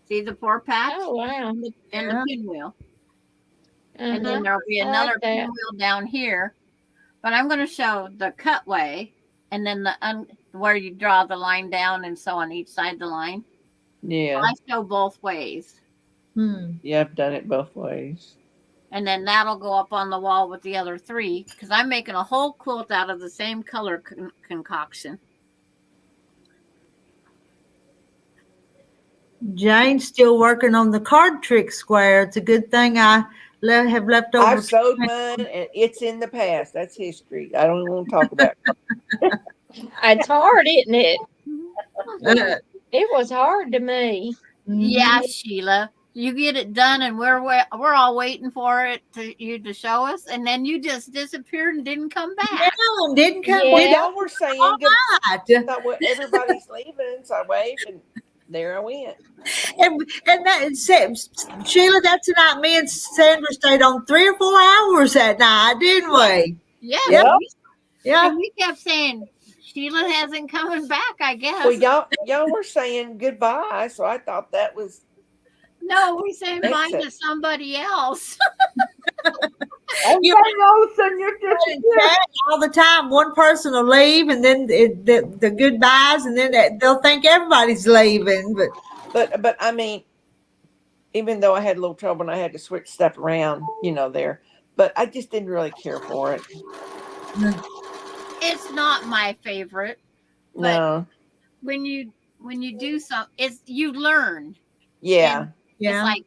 See the 4 patch? Oh, wow. And the pinwheel. And Uh-huh. then there'll be I like another that. pinwheel down here. But I'm going to show the cutway and then where you draw the line down and so on each side of the line. Yeah. I show both ways. Yeah, I've done it both ways. And then that'll go up on the wall with the other 3 because I'm making a whole quilt out of the same color concoction. Jane's still working on the card trick square. It's a good thing I have left over. I've sold mine, and it's in the past. That's history. I don't even want to talk about it. It's hard, isn't it? It was hard to me. Yeah, Sheila. You get it done, and we're all waiting for you to show us, and then you just disappeared and didn't come back. No, didn't come Yeah. Well, back. y'all were saying Right. thought, well, everybody's leaving, so I waved, and there I went. And that Sheila, that's the night me and Sandra stayed on 3 or 4 hours that night, didn't we? Yeah. Yep. Yeah. And we kept saying Sheila hasn't coming back. I guess. Well, y'all were saying goodbye, so I thought that was. No, we saying bye Exit. to somebody else. Everybody knows and you're just All the time, one person will leave, and then the goodbyes, and then they'll think everybody's leaving. But I mean, even though I had a little trouble and I had to switch stuff around, there, but I just didn't really care for it. It's not my favorite. But No. when you do something, you learn. Yeah. And it's like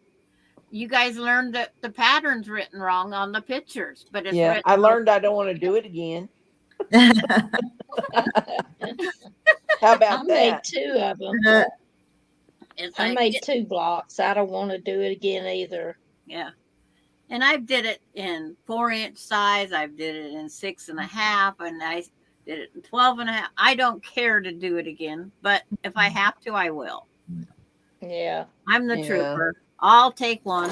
you guys learned that the pattern's written wrong on the pictures, but it's written I learned I don't want to do it again. How about I made that? 2 of them. It's I like, made 2 blocks. I don't want to do it again either. yeah. And I did it in 4-inch size. I did it in 6.5, and I did it in 12.5. I don't care to do it again, but if I have to, I will. Yeah. I'm the trooper. I'll take one.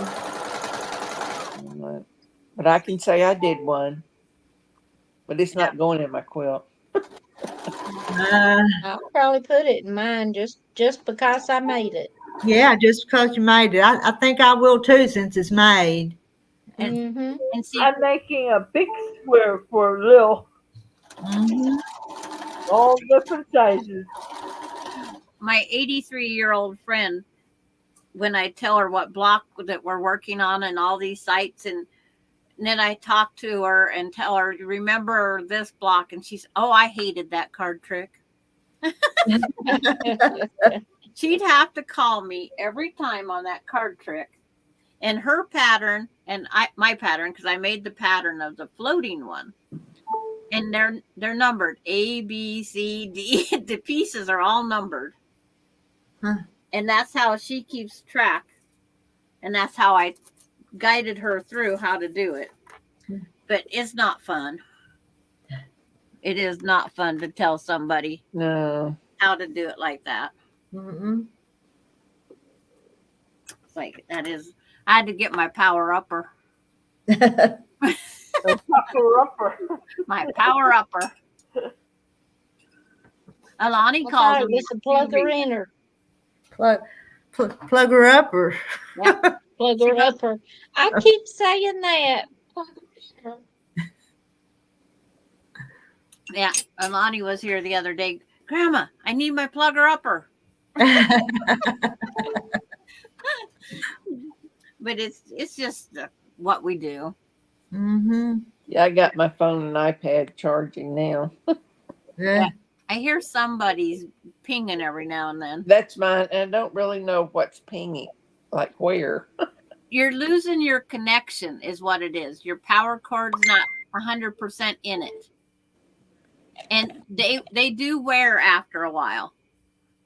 But I can say I did one. But it's not going in my quilt. I'll probably put it in mine just because I made it. Yeah, just because you made it. I think I will too, since it's made. Mm-hmm. And see, I'm making a big square for Lil. All different sizes. my 83-year-old friend, when I tell her what block that we're working on and all these sites, and then I talk to her and tell her, remember this block? And she's, oh, I hated that card trick. She'd have to call me every time on that card trick. And her pattern and my pattern, because I made the pattern of the floating one. And they're numbered A, B, C, D. The pieces are all numbered. And that's how she keeps track. And that's how I guided her through how to do it. But it's not fun. It is not fun to tell somebody how to do it like that. It's like, that is, I had to get my power upper. Power upper. My power upper. Alani That's called right, them. with the plugger in her. Plug her up or Plugger upper. I keep saying that. Yeah, Alani was here the other day. Grandma, I need my plugger upper. But it's just what we do. Mm-hmm. Yeah, I got my phone and iPad charging now. Yeah. I hear somebody's pinging every now and then. That's mine, and I don't really know what's pinging, like where. You're losing your connection, is what it is. Your power cord's not 100% in it, and they do wear after a while.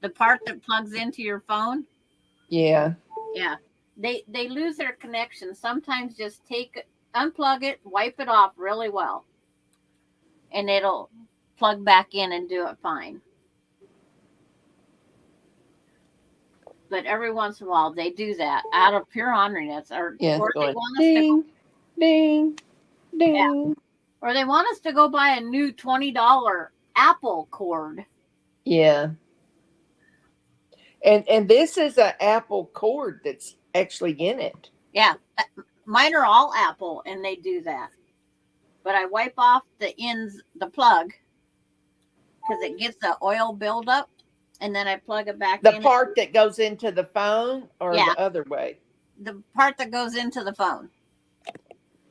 The part that plugs into your phone, Yeah. yeah, they lose their connection. Sometimes just unplug it, wipe it off really well, and it'll plug back in and do it fine. But every once in a while they do that out of pure orneriness, or Yeah, it's they going want us to, ding, ding, ding. or they want us to go buy a new $20 Apple cord. Yeah. And this is an Apple cord that's actually in it. Yeah, mine are all Apple, and they do that. But I wipe off the ends, the plug, because it gets the oil buildup, and then I plug it back The in. part that goes into the phone or Yeah. the other way? The part that goes into the phone.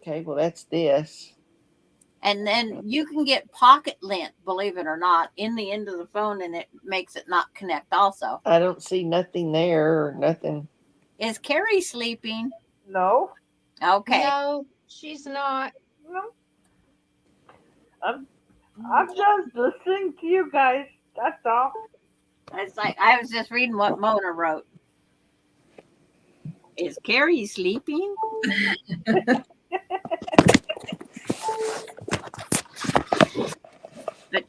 Okay, well, that's this. And then you can get pocket lint, believe it or not, in the end of the phone, and it makes it not connect also. I don't see nothing there or nothing. Is Carrie sleeping? No. Okay. No, she's not. No. I'm just listening to you guys. That's all. It's like I was just reading what Mona wrote. Is Carrie sleeping? But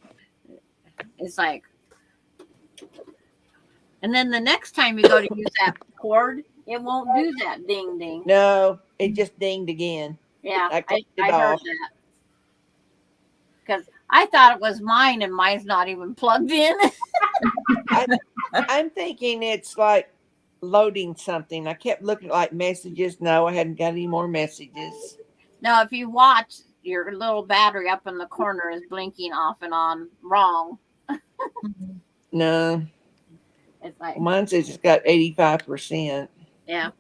it's like, and then the next time you go to use that cord, it won't do that ding ding. No, it just dinged again. Yeah, I clicked it I heard off. that. Because I thought it was mine, and mine's not even plugged in. I'm thinking it's like loading something. I kept looking at like messages. No, I hadn't got any more messages. Now, if you watch, your little battery up in the corner is blinking off and on wrong. No, It's like, mine says it's got 85%. yeah.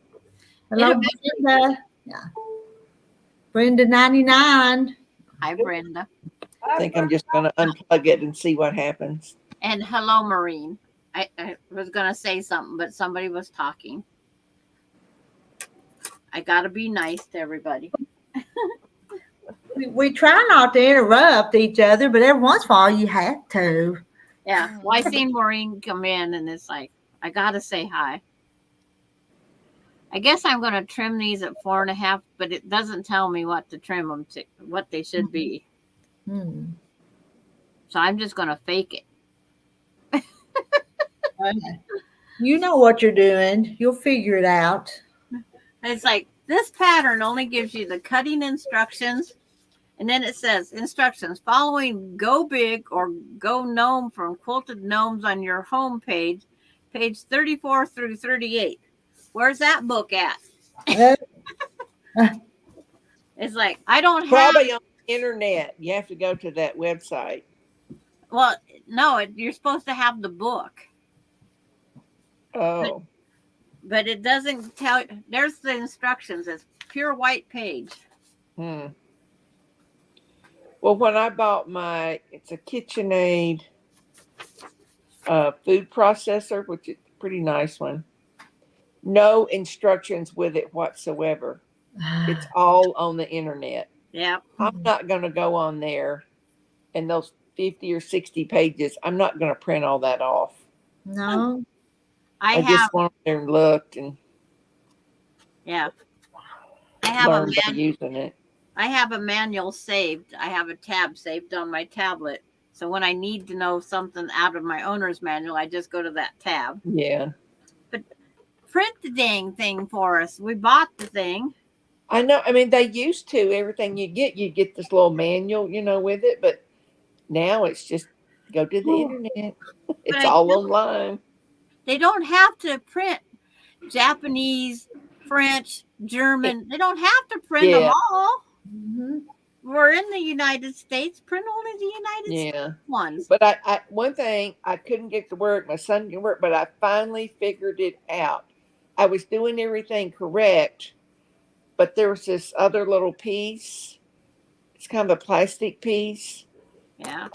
Hello, Brenda. Yeah. Brenda 99. Hi, Brenda. I think I'm just going to unplug it and see what happens. And hello, Maureen. I was going to say something, but somebody was talking. I got to be nice to everybody. We try not to interrupt each other, but every once in a while you have to. Yeah. Well, I seen Maureen come in, and it's like, I got to say hi. I guess I'm going to trim these at 4.5, but it doesn't tell me what to trim them to, what they should be. Hmm. So I'm just going to fake it. Okay. You know what you're doing. You'll figure it out. It's like, this pattern only gives you the cutting instructions. And then it says instructions following Go Big or Go Gnome from Quilted Gnomes on your home page, page 34 through 38. Where's that book at? It's like, I don't have. Probably on the internet. You have to go to that website. Well, no, you're supposed to have the book. Oh. But it doesn't tell. There's the instructions. It's pure white page. Well, when I bought it's a KitchenAid food processor, which is a pretty nice one. No instructions with it whatsoever. It's all on the internet. Yeah. I'm not going to go on there and those 50 or 60 pages. I'm not going to print all that off. No. I just went there and looked and yeah. I have learned by using it. I have a manual saved. I have a tab saved on my tablet. So when I need to know something out of my owner's manual, I just go to that tab. Yeah. But print the dang thing for us. We bought the thing. I know. I mean, they used to. Everything you get this little manual, with it. But now it's just go to the internet. It's I all don't- online. They don't have to print Japanese, French, German. They don't have to print them Yeah. all. Mhm. We're in the United States. Print only the United States Yeah. ones. But I one thing I couldn't get to work. My son can work, but I finally figured it out. I was doing everything correct, but there was this other little piece. It's kind of a plastic piece. Yeah.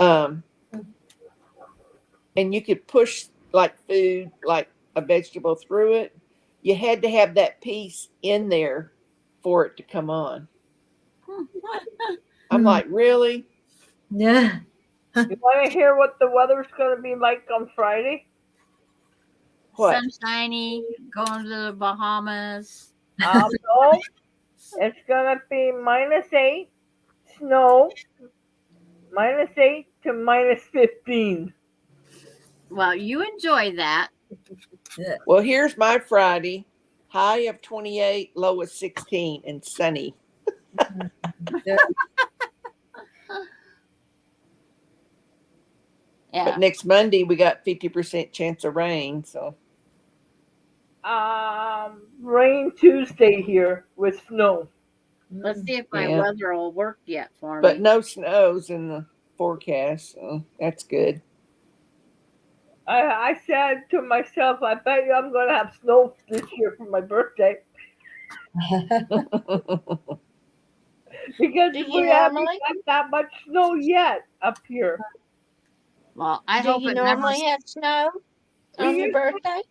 And you could push like food, like a vegetable through it. You had to have that piece in there for it to come on. I'm like, really? Yeah. You want to hear what the weather's going to be like on Friday? What? Sunshiny, going to the Bahamas. No, it's going to be -8, snow, -8 to -15. Well, you enjoy that. Well, here's my Friday. High of 28, low of 16, and sunny. Yeah. But next Monday we got 50% chance of rain. So Rain Tuesday here with snow. Let's see if my Yeah. weather will work yet for but me. no snows in the forecast, so that's good. I said to myself, I bet you I'm going to have snow this year for my birthday. Because Do you we haven't normally? got that much snow yet up here. Well, I Do hope you it never. normally have snow on your birthday?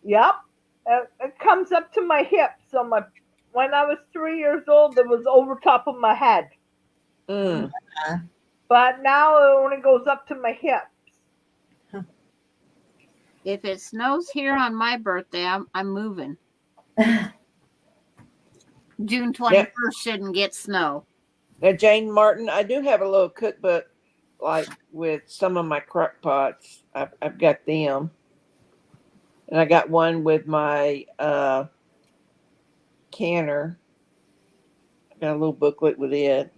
Yep. It comes up to my hips. When I was 3 years old, it was over top of my head. Mm. But now it only goes up to my hips. If it snows here on my birthday, I'm moving. June 21st shouldn't get snow. Now, Jane Martin, I do have a little cookbook, like with some of my crock pots. I've got them, and I got one with my canner. I got a little booklet with it.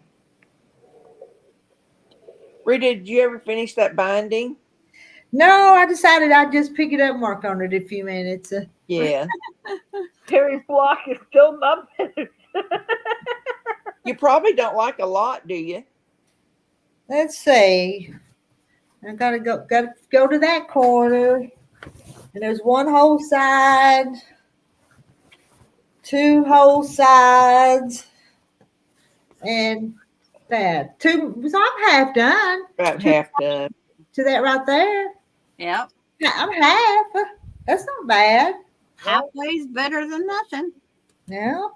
Rita, did you ever finish that binding? No, I decided I'd just pick it up and work on it a few minutes. Yeah. Terry Block is still not finished. You probably don't like a lot, do you? Let's see. I gotta go to that corner. And there's one whole side, two whole sides, and that. Two, so I'm half done. About half done. To that right there. Yep. Yeah, I'm half. That's not bad. Halfway's better than nothing. Yeah.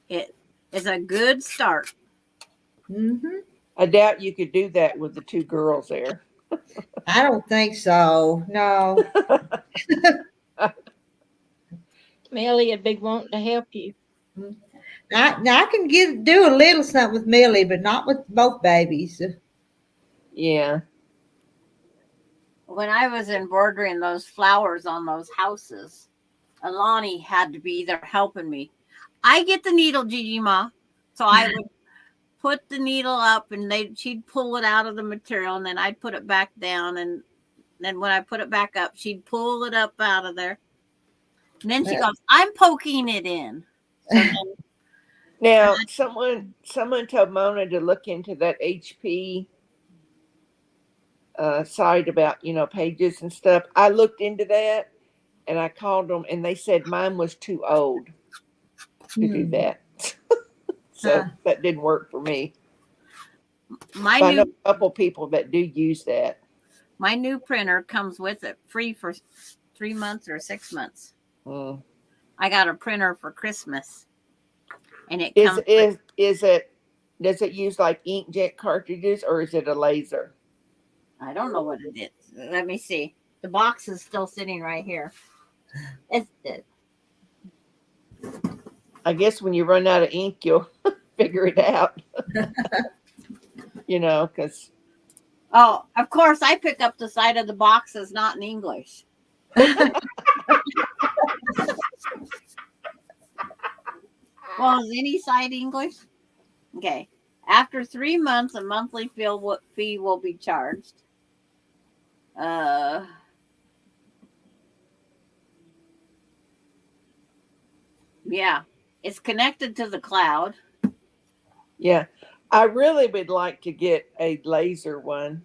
It is a good start. Mm-hmm. I doubt you could do that with the two girls there. I don't think so. No. Millie would be wanting to help you. Now I can do a little something with Millie, but not with both babies. Yeah. When I was embroidering those flowers on those houses, Alani had to be there helping me. I get the needle, Gigi Ma, so I would put the needle up, and she'd pull it out of the material, and then I'd put it back down, and then when I put it back up, she'd pull it up out of there. And then she goes, "I'm poking it in." So then, Now, someone told Mona to look into that HP site about, pages and stuff. I looked into that and I called them and they said mine was too old to do that. So that didn't work for me. I know a couple people that do use that. My new printer comes with it free for 3 months or 6 months. Mm. I got a printer for Christmas, and it Is comes. Does it use like inkjet cartridges or is it a laser? I don't know what it is. Let me see. The box is still sitting right here. It's I guess when you run out of ink, you'll figure it out. Because. Oh, of course, I pick up the side of the box that's not in English. Well, is any side English? Okay. After 3 months, a monthly fee will be charged. Uh, yeah, it's connected to the cloud. Yeah. I really would like to get a laser one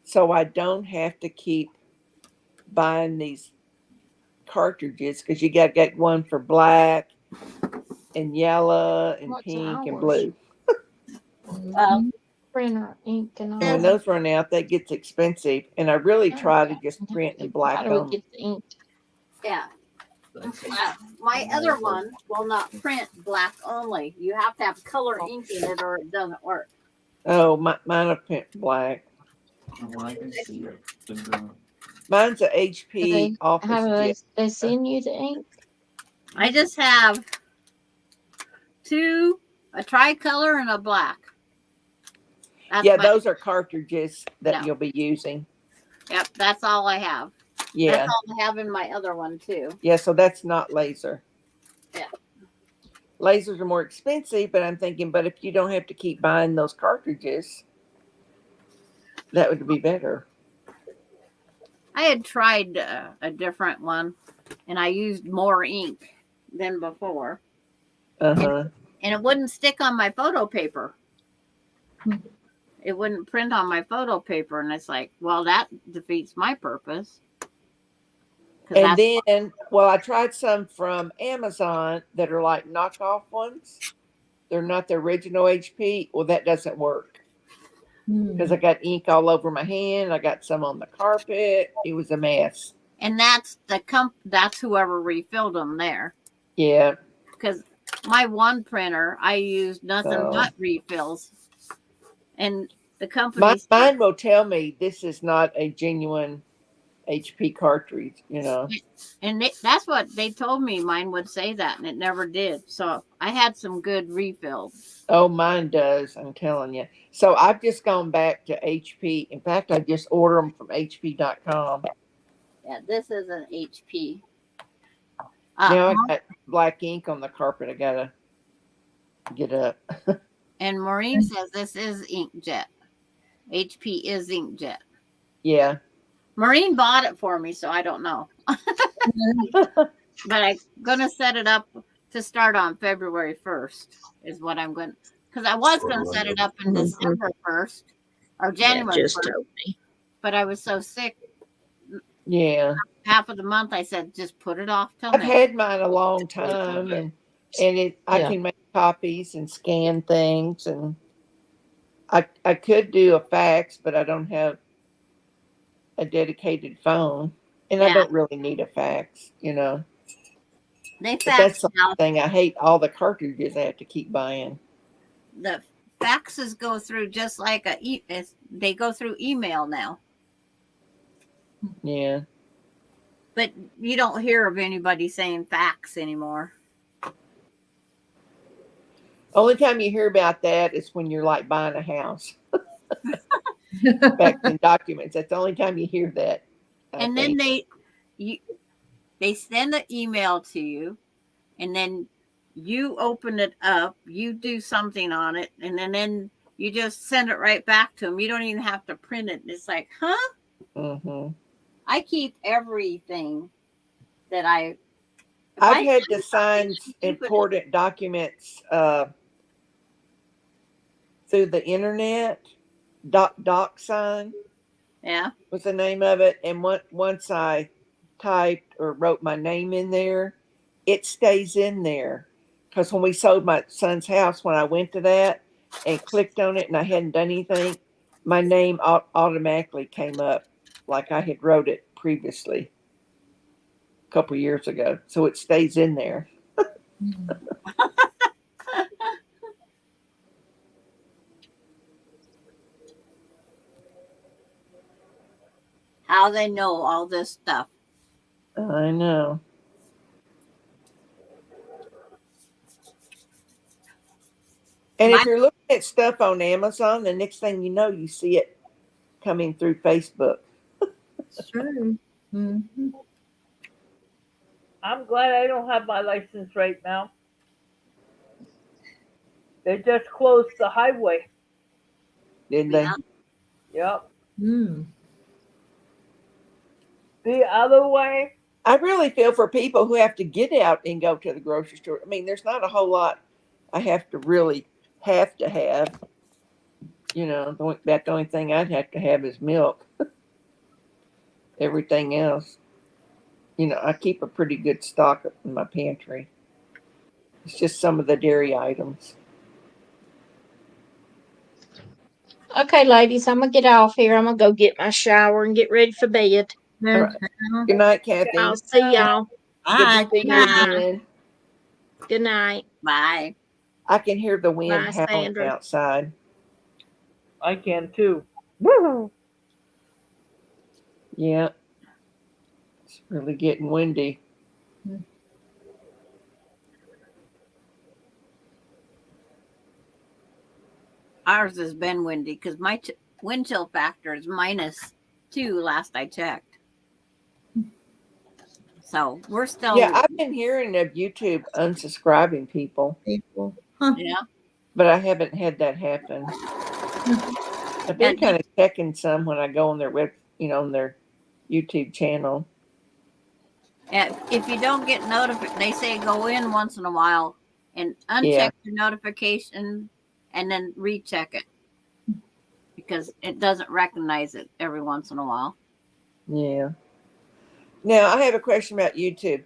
so I don't have to keep buying these cartridges because you got to get one for black and yellow and What's pink and ours? blue. Well, Printer, ink, and all And when that. those run out, that gets expensive. And I really Yeah. try to just print in How black do we only. get the ink? yeah. My other one will not print black only. You have to have color ink in it or it doesn't work. Oh, mine are print black. When I can see it. Mine's a Do HP how Office do Jet. they send you the ink? I just have two, a tricolor and a black. That's Yeah, my, those are cartridges that No. you'll be using. Yep, that's all I have. Yeah. That's all I have in my other one too. Yeah, so that's not laser. Yeah. Lasers are more expensive, but I'm thinking, but if you don't have to keep buying those cartridges, that would be better. I had tried a different one and I used more ink than before. Uh-huh. And it wouldn't stick on my photo paper. It wouldn't print on my photo paper. And it's like, well, that defeats my purpose. And then, well, I tried some from Amazon that are like knockoff ones. They're not the original HP. Well, that doesn't work because I got ink all over my hand. I got some on the carpet. It was a mess. And that's that's whoever refilled them there. Yeah. Because my one printer, I used nothing So- but refills. And the company Mine will tell me this is not a genuine HP cartridge, you know. and that's what they told me. Mine would say that, and it never did. So I had some good refills. Oh, mine does. I'm telling you. So I've just gone back to HP. In fact, I just order them from HP.com. Yeah, this is an HP. Now I got black ink on the carpet. I gotta get up. And Maureen says this is inkjet. HP is inkjet. Yeah. Maureen bought it for me, so I don't know. But I'm gonna set it up to start on February 1st. Is what I'm going. Because I was going to set it up in December 1st or January 1st. But I was so sick. Yeah. Half of the month, I said, just put it off till I've next. had mine a long time, and I can make copies and scan things, and I could do a fax, but I don't have a dedicated phone, and I don't really need a fax, you know. They But fax that's the thing. I hate all the cartridges I have to keep buying. The faxes go through just like they go through email now. Yeah. But you don't hear of anybody saying fax anymore. Only time you hear about that is when you're like buying a house. Faxing documents. That's the only time you hear that. And then they send an email to you, and then you open it up, you do something on it, and then you just send it right back to them. You don't even have to print it. It's like, huh? Mm-hmm. I keep everything that I've had to sign important documents through the internet. Doc sign. Yeah. Was the name of it. And once I typed or wrote my name in there, it stays in there. Because when we sold my son's house, when I went to that and clicked on it and I hadn't done anything, my name automatically came up like I had wrote it previously a couple years ago. So it stays in there. How they know all this stuff. I know. And if you're looking at stuff on Amazon, the next thing you know, you see it coming through Facebook. It's true. Mm-hmm. I'm glad I don't have my license right now. They just closed the highway. Didn't they? Yep. Mm. the other way. I really feel for people who have to get out and go to the grocery store. I mean, there's not a whole lot I have to really have to have. You know, the only thing I'd have to have is milk. Everything else, you know, I keep a pretty good stock in my pantry. It's just some of the dairy items. Okay, ladies, I'm gonna get off here. I'm gonna go get my shower and get ready for bed. All right. Good night, Kathy. I'll see y'all. Good to see you Bye. again. Good night. Bye. I can hear the wind Bye, howling Sandra. outside. I can too. Yeah. It's really getting windy. Ours has been windy because my wind chill factor is -2 last I checked. So we're still. Yeah, I've been hearing of YouTube unsubscribing people, Yeah. but I haven't had that happen. I've been kind of checking some when I go on their on their YouTube channel. And if you don't get notified, they say go in once in a while and uncheck your notification and then recheck it because it doesn't recognize it every once in a while. Yeah. Now I have a question about YouTube.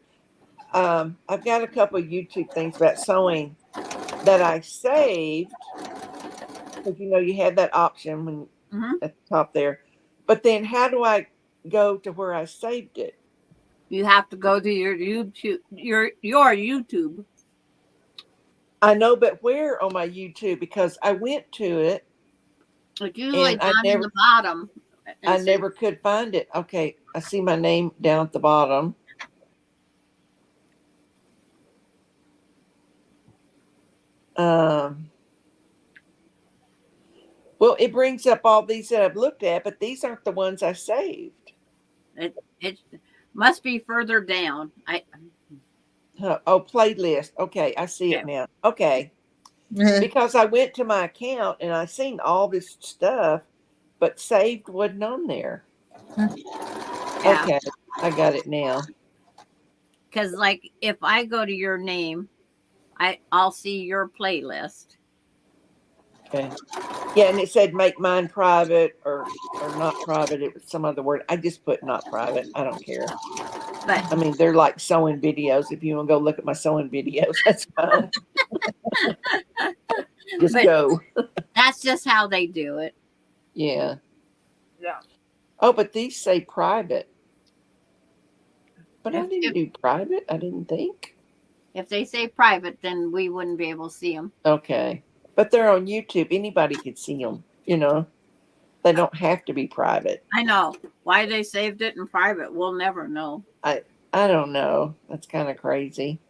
I've got a couple of YouTube things about sewing that I saved. Because you had that option when at the top there. But then how do I go to where I saved it? You have to go to your YouTube, your YouTube. I know, but where on my YouTube? Because I went to it. It's usually down in the bottom. I never could find it. Okay, I see my name down at the bottom. Well, it brings up all these that I've looked at, but these aren't the ones I saved. It must be further down. Playlist. Okay, I see it now. Okay. Because I went to my account and I seen all this stuff, but saved wasn't on there. Yeah. Okay, I got it now. Because like if I go to your name, I'll see your playlist. Okay. Yeah, and it said make mine private or not private. It was some other word. I just put not private. I don't care. But I mean, they're like sewing videos. If you want to go look at my sewing videos, that's fine. Just go. That's just how they do it. Yeah. Yeah. Oh, but these say private. But I didn't do private. I didn't think. If they say private, then we wouldn't be able to see them. Okay. But they're on YouTube. Anybody could see them, They don't have to be private. I know. Why they saved it in private, we'll never know. I don't know. That's kind of crazy.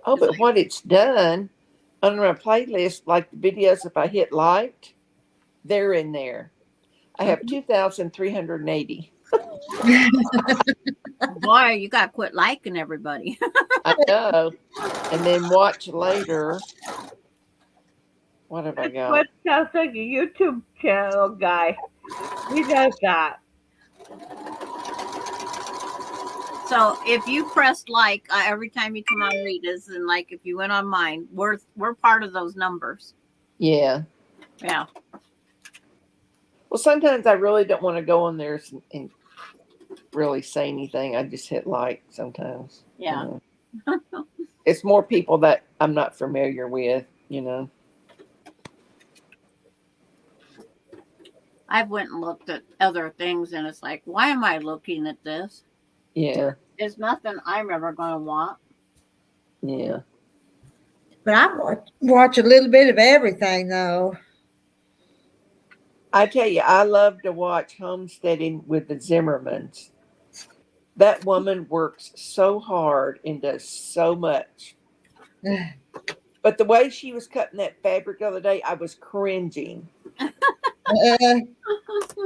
Oh, but what it's done on my playlist, like the videos, if I hit like, they're in there. I have 2,380. Boy, you got to quit liking everybody. I know. And then watch later. What have I got? What sounds like a YouTube channel guy? He does that. So if you pressed like every time you come on Rita's, and like if you went on mine, we're part of those numbers. Yeah. Yeah. Well, sometimes I really don't want to go on there and really say anything. I just hit like sometimes. Yeah. It's more people that I'm not familiar with, I've went and looked at other things, and it's like, why am I looking at this? Yeah. It's nothing I'm ever going to want. Yeah. But I watch a little bit of everything, though. I tell you, I love to watch Homesteading with the Zimmermans. That woman works so hard and does so much. But the way she was cutting that fabric the other day, I was cringing.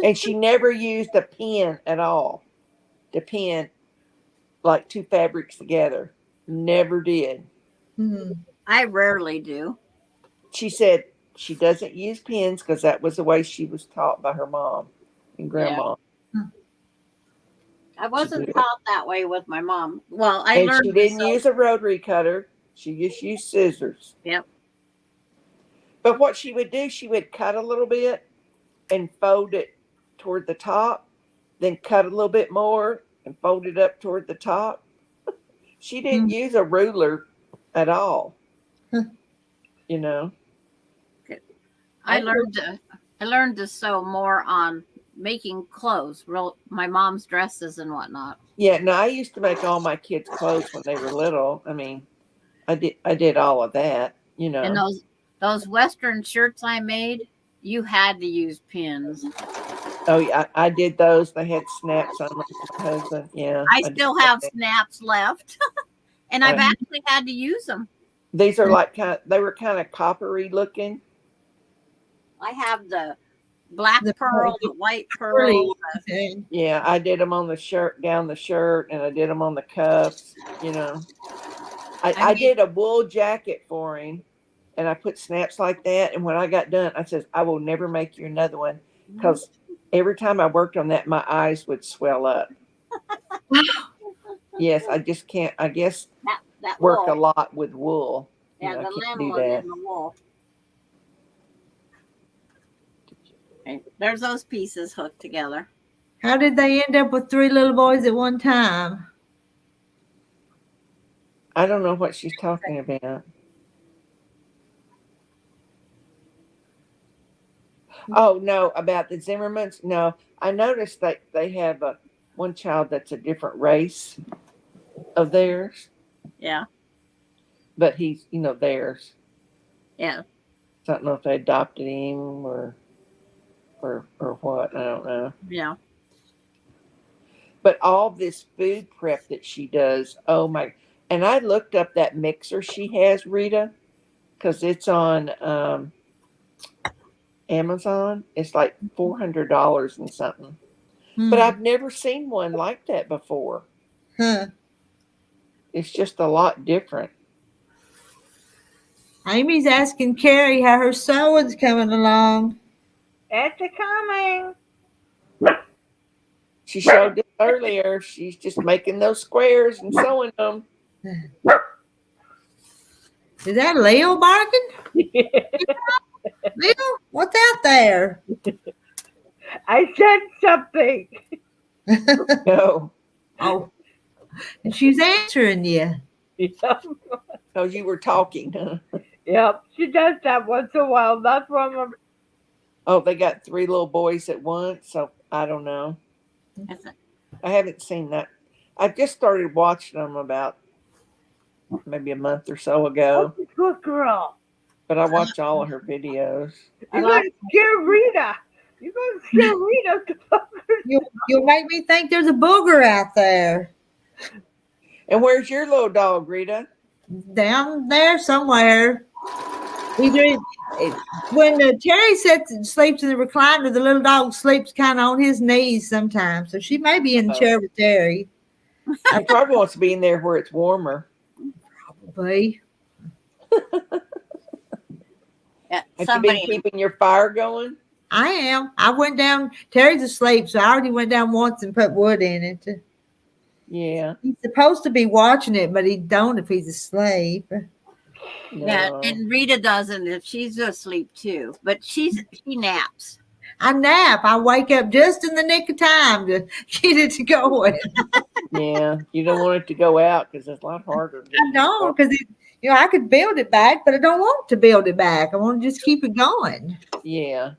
And she never used a pin at all to pin. like two fabrics together. Never did. I rarely do. She said she doesn't use pins because that was the way she was taught by her mom and grandma. I wasn't taught that way with my mom. Well, I And learned. she didn't use a rotary cutter. She just used scissors. Yep. But what she would do, she would cut a little bit and fold it toward the top, then cut a little bit more and fold it up toward the top. She didn't use a ruler at all. You know. I learned to sew more on making clothes, my mom's dresses and whatnot. Yeah, no, I used to make all my kids' clothes when they were little. I mean, I did all of that, you know. And those Western shirts I made, you had to use pins. Oh yeah, I did those. They had snaps on them for my husband. Yeah. I still have snaps left. And I've actually had to use them. These are like they were kind of coppery looking. I have the black pearl, the white pearl. Yeah, I did them on the shirt, down the shirt, and I did them on the cuffs. You know, I did a wool jacket for him, and I put snaps like that. And when I got done, I said, "I will never make you another one," because every time I worked on that, my eyes would swell up. Yes, I just can't. I guess that work wool. a lot with wool. Yeah, you know, the I can't linen do that. and the wool. Okay, there's those pieces hooked together. How did they end up with 3 little boys at one time? I don't know what she's talking about. Oh no, about the Zimmermans. No, I noticed that they have one child that's a different race of theirs, Yeah, but he's theirs. yeah. So I don't know if they adopted him or what. I don't know. Yeah. But all this food prep that she does, oh my! And I looked up that mixer she has, Rita, because it's on Amazon. It's like $400 and something. But I've never seen one like that before. Huh. It's just a lot different. Amy's asking Carrie how her sewing's coming along. It's coming. She showed it earlier. She's just making those squares and sewing them. Is that Leo barking? Leo, what's out there? I said something. No. Oh, and she's answering you. Yep. Oh, you were talking, huh? Yep. She does that once in a while. That's one of Oh, they got 3 little boys at once. So I don't know. I haven't seen that. I just started watching them about maybe a month or so ago. good girl. But I watch all of her videos. You're going to scare Rita. You're going to scare Rita. You'll make me think there's a booger out there. And where's your little dog, Rita? Down there somewhere. Either when Terry sleeps in the recliner, the little dog sleeps kind of on his knees sometimes. So she may be in the chair with Terry. He probably wants to be in there where it's warmer. Probably. Have you been keeping your fire going? I am. I went down. Terry's asleep, so I already went down once and put wood in it. Yeah. He's supposed to be watching it, but he don't if he's asleep. No. Yeah, and Rita doesn't if she's asleep too, but she naps. I nap. I wake up just in the nick of time to get it to going. Yeah, you don't want it to go out because it's a lot harder. I don't, because I could build it back, but I don't want to build it back. I want to just keep it going. Yeah.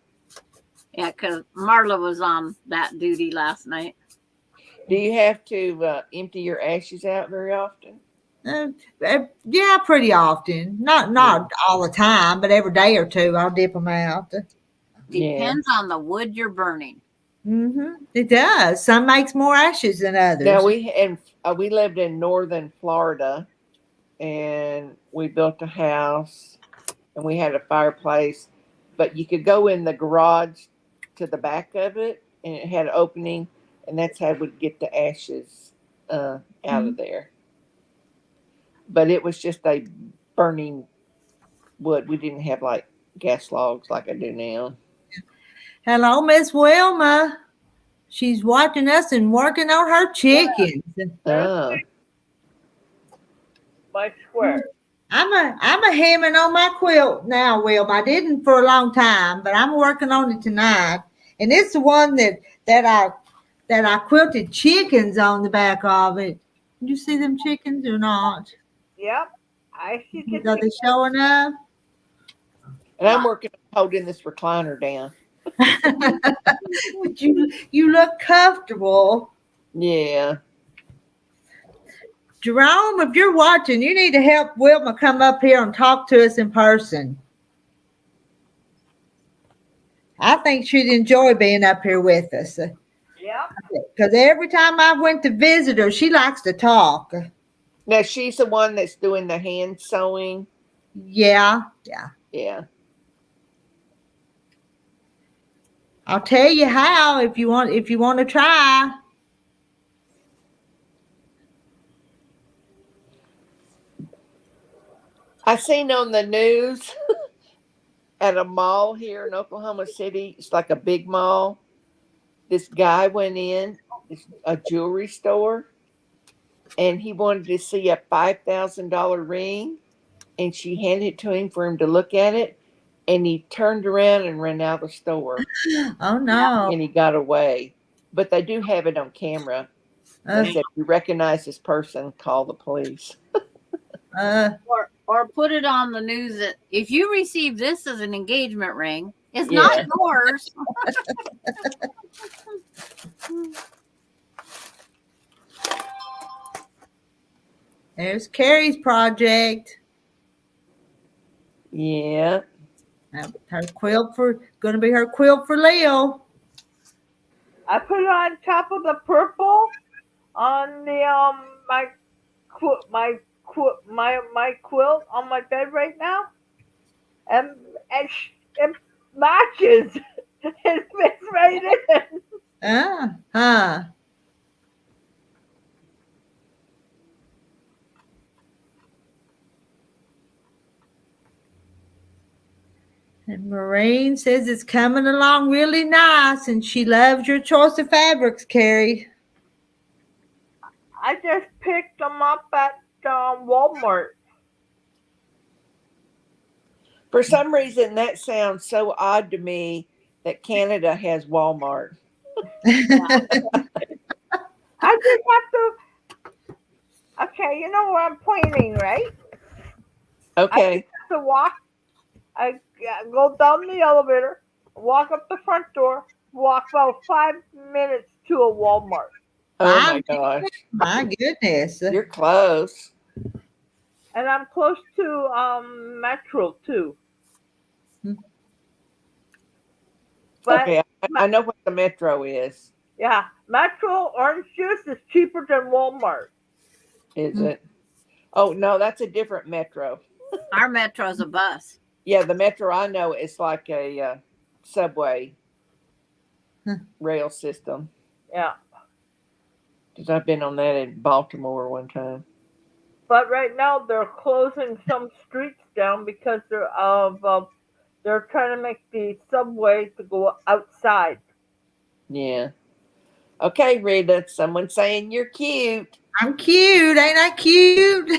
Yeah, because Marla was on that duty last night. Do you have to empty your ashes out very often? Yeah, pretty often. Not all the time, but every day or two I'll dip them out. Depends on the wood you're burning. It does. Some makes more ashes than others. Now we lived in northern Florida, and we built a house, and we had a fireplace, but you could go in the garage to the back of it, and it had an opening, and that's how we'd get the ashes out of there. But it was just a burning wood. We didn't have like gas logs like I do now. Hello, Miss Wilma. She's watching us and working on her chickens. Oh. My square. I'm a hemming on my quilt now, Wilma. I didn't for a long time, but I'm working on it tonight. And it's the one that I quilted chickens on the back of it. Did you see them chickens or not? Yep. I see the Are they showing up? And I'm working on holding this recliner down. But you look comfortable. Yeah. Jerome, if you're watching, you need to help Wilma come up here and talk to us in person. I think she'd enjoy being up here with us. Yep. Because every time I went to visit her, she likes to talk. Now she's the one that's doing the hand sewing. Yeah. Yeah. I'll tell you how if you want to try. I seen on the news at a mall here in Oklahoma City. It's like a big mall. This guy went in, it's a jewelry store, and he wanted to see a $5,000 ring, and she handed it to him for him to look at it, and he turned around and ran out of the store. Oh no. And he got away. But they do have it on camera. They said, if you recognize this person, call the police. Or put it on the news that if you receive this as an engagement ring, it's not yours. There's Carrie's project. Yeah. Her quilt gonna be her quilt for Leo. I put it on top of the purple on the my quilt on my bed right now, and it matches. It fits right in. And Maureen says it's coming along really nice, and she loves your choice of fabrics, Carrie. I just picked them up at Walmart. For some reason, that sounds so odd to me that Canada has Walmart. I just have to. Okay, you know where I'm pointing, right? Okay. I just have to walk. I go down the elevator, walk up the front door, walk about 5 minutes to a Walmart. Oh my gosh. My goodness. You're close. And I'm close to Metro too. But okay, I know what the Metro is. Yeah, Metro orange juice is cheaper than Walmart. Is it? Oh no, that's a different Metro. Our Metro's a bus. Yeah, the Metro I know is like a subway rail system. Yeah. Because I've been on that in Baltimore one time. But right now they're closing some streets down because they're trying to make the subway to go outside. Yeah. Okay, Rita. Someone's saying you're cute. I'm cute. Ain't I cute?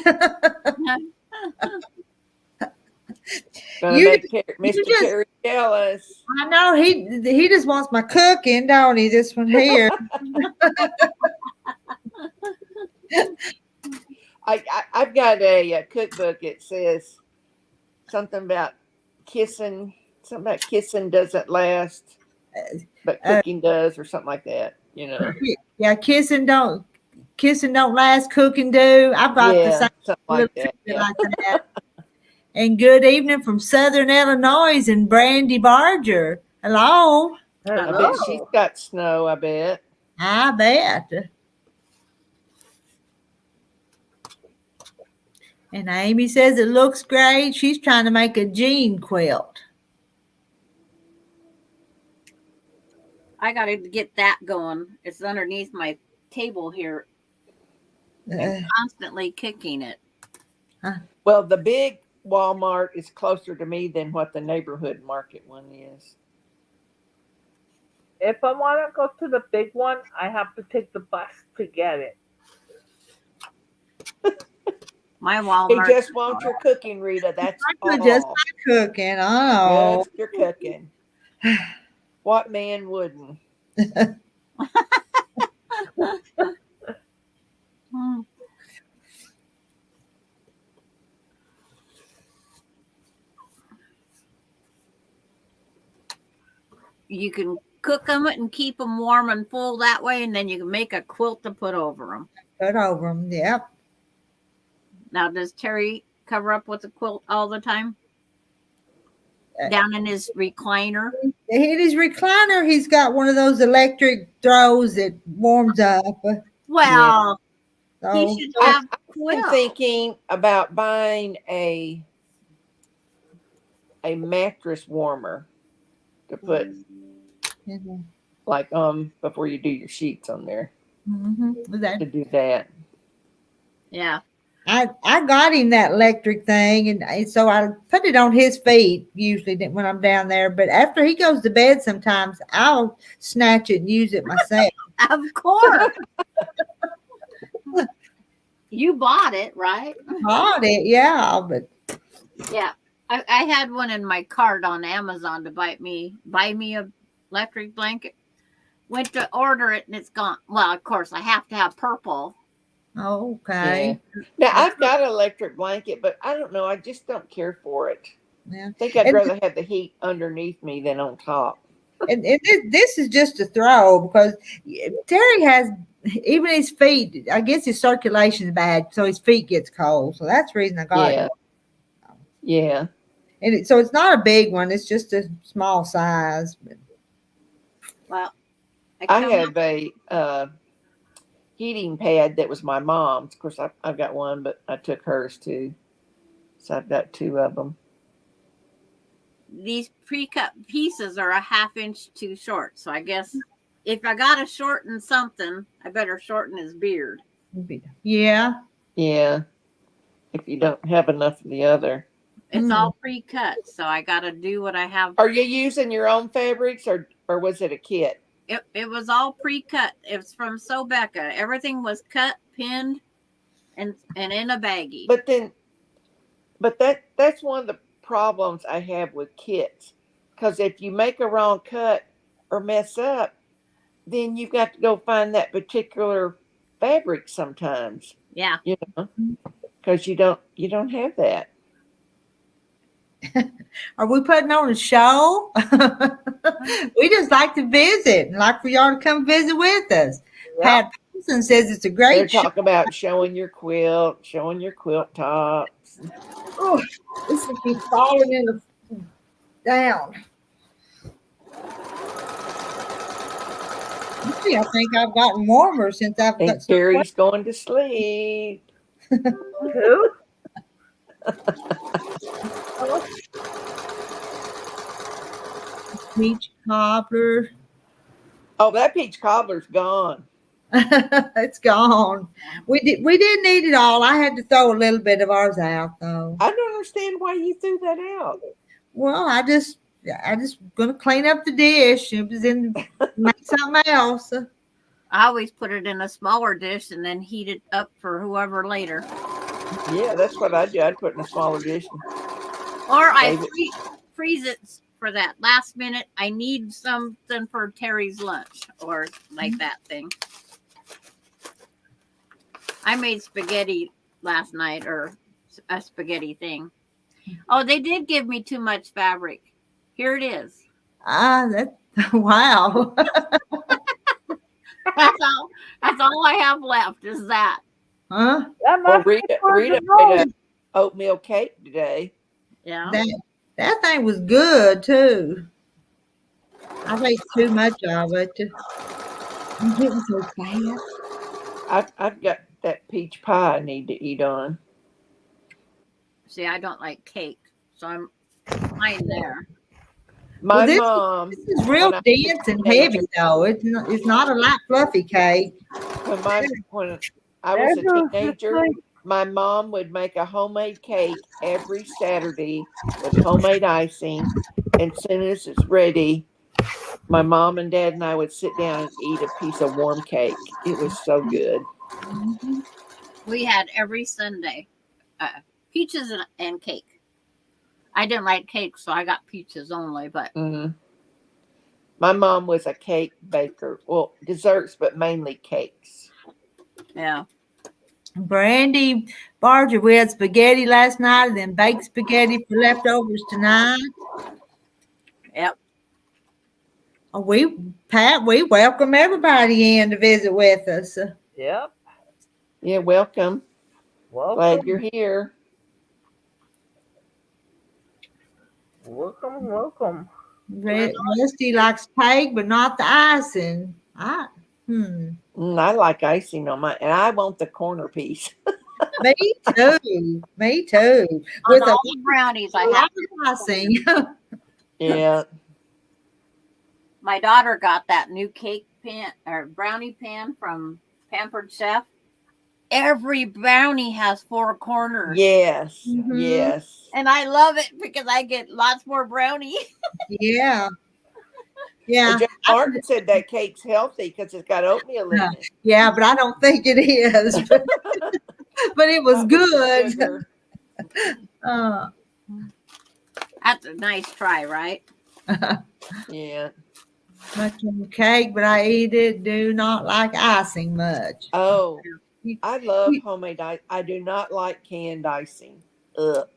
Gonna make Mr. Terry jealous. I know he just wants my cooking, don't he? This one here. I've got a cookbook. It says something about kissing. Something about kissing doesn't last, but cooking does, or something like that. You know. Yeah, kissing don't last. Cooking do. I brought the same something like that. Yeah. like that. And good evening from Southern Illinois and Brandy Barger. Hello. I bet she's got snow. I bet. I bet. And Amy says it looks great. She's trying to make a jean quilt. I got to get that going. It's underneath my table here. and constantly kicking it. Well, the big Walmart is closer to me than what the neighborhood market one is. If I want to go to the big one, I have to take the bus to get it. My You Walmart. just want your cooking, Rita. That's all. Just cooking. Oh, Just your cooking. What man wouldn't? Hmm. You can cook them and keep them warm and full that way, and then you can make a quilt to put over them. put over them. Yep. Now, does Terry cover up with a quilt all the time? Down in his recliner? In his recliner, he's got one of those electric throws that warms up. Well, So he should have a I'm quilt. thinking about buying a mattress warmer to put mhm, like before you do your sheets on there that- to do that. Yeah. I got him that electric thing, and so I put it on his feet usually when I'm down there. But after he goes to bed, sometimes I'll snatch it and use it myself. Of course. You bought it, right? Bought it, yeah, but Yeah. I had one in my cart on Amazon to buy me a electric blanket. Went to order it and it's gone. Well, of course, I have to have purple. okay. Yeah. Now I've got an electric blanket, but I don't know. I just don't care for it. Yeah. I think I'd And- rather have the heat underneath me than on top. And this is just a throw because Terry has even his feet. I guess his circulation's bad, so his feet gets cold. So that's the reason I got Yeah. it. Yeah. And so it's not a big one; it's just a small size. Well, I have a heating pad that was my mom's. Of course, I've got one, but I took hers too. So I've got two of them. these pre-cut pieces are a ½ inch too short. So I guess if I got to shorten something, I better shorten his beard. Yeah. Yeah. If you don't have enough of the other. It's all pre-cut, so I got to do what I have. Are you using your own fabrics or was it a kit? It was all pre-cut. It was from Sobecca. Everything was cut, pinned, and in a baggie. But that's one of the problems I have with kits. Because if you make a wrong cut or mess up, then you've got to go find that particular fabric sometimes. Yeah. You know, because you don't have that. Are we putting on a show? We just like to visit and like for y'all to come visit with us. Yep. Pat Paulson says it's a They're great show. talking about showing your quilt tops. Oh, this would be falling in the down. I think I've gotten warmer since I've And got some Terry's going to sleep. Who? peach cobbler. Oh, that peach cobbler's gone. It's gone. We didn't eat it all. I had to throw a little bit of ours out though. I don't understand why you threw that out. Well, I just gonna clean up the dish. It was in make something else. I always put it in a smaller dish and then heat it up for whoever later. Yeah, that's what I do. I'd put in a smaller dish. Or I Save freeze it for that last minute. I need something for Terry's lunch or like that thing. I made spaghetti last night or a spaghetti thing. Oh, they did give me too much fabric. Here it is. That wow. That's all I have left is that. Huh? That Well, must be for Rita the made road. an oatmeal cake today. Yeah. That thing was good too. I ate too much of it. I'm getting so fat. I've got that peach pie I need to eat on. See, I don't like cake, so I'm fine there. My Well, mom. This is real when I- dense and heavy though. It's not a light fluffy cake. when I was a There's a teenager, my mom would make a homemade cake every Saturday with homemade icing. And as soon as it's ready, my mom and dad and I would sit down and eat a piece of warm cake. It was so good. We had every Sunday peaches and cake. I didn't like cake, so I got peaches only. But Hmm. My mom was a cake baker. Well, desserts, but mainly cakes. yeah, Brandy, Barger, we had spaghetti last night and then baked spaghetti for leftovers tonight. yep. Oh, we welcome everybody in to visit with us. Yep. Yeah, welcome. Welcome. Glad you're here. Welcome. Welcome. Rusty likes cake, but not the icing. I like icing on my, and I want the corner piece. Me too. Me too. On all the brownies, I have. Icing. Yeah. My daughter got that new cake pan or brownie pan from Pampered Chef. Every brownie has 4 corners. Yes. Mhm. Yes. And I love it because I get lots more brownie. Yeah. Yeah. Well, Jeff Martin said that cake's healthy because it's got oatmeal in it. Yeah, but I don't think it is. But it was good. Sugar. That's a nice try, right? Yeah. Much on cake, but I eat it. Do not like icing much. Oh, I love homemade ice. I do not like canned icing. Ugh.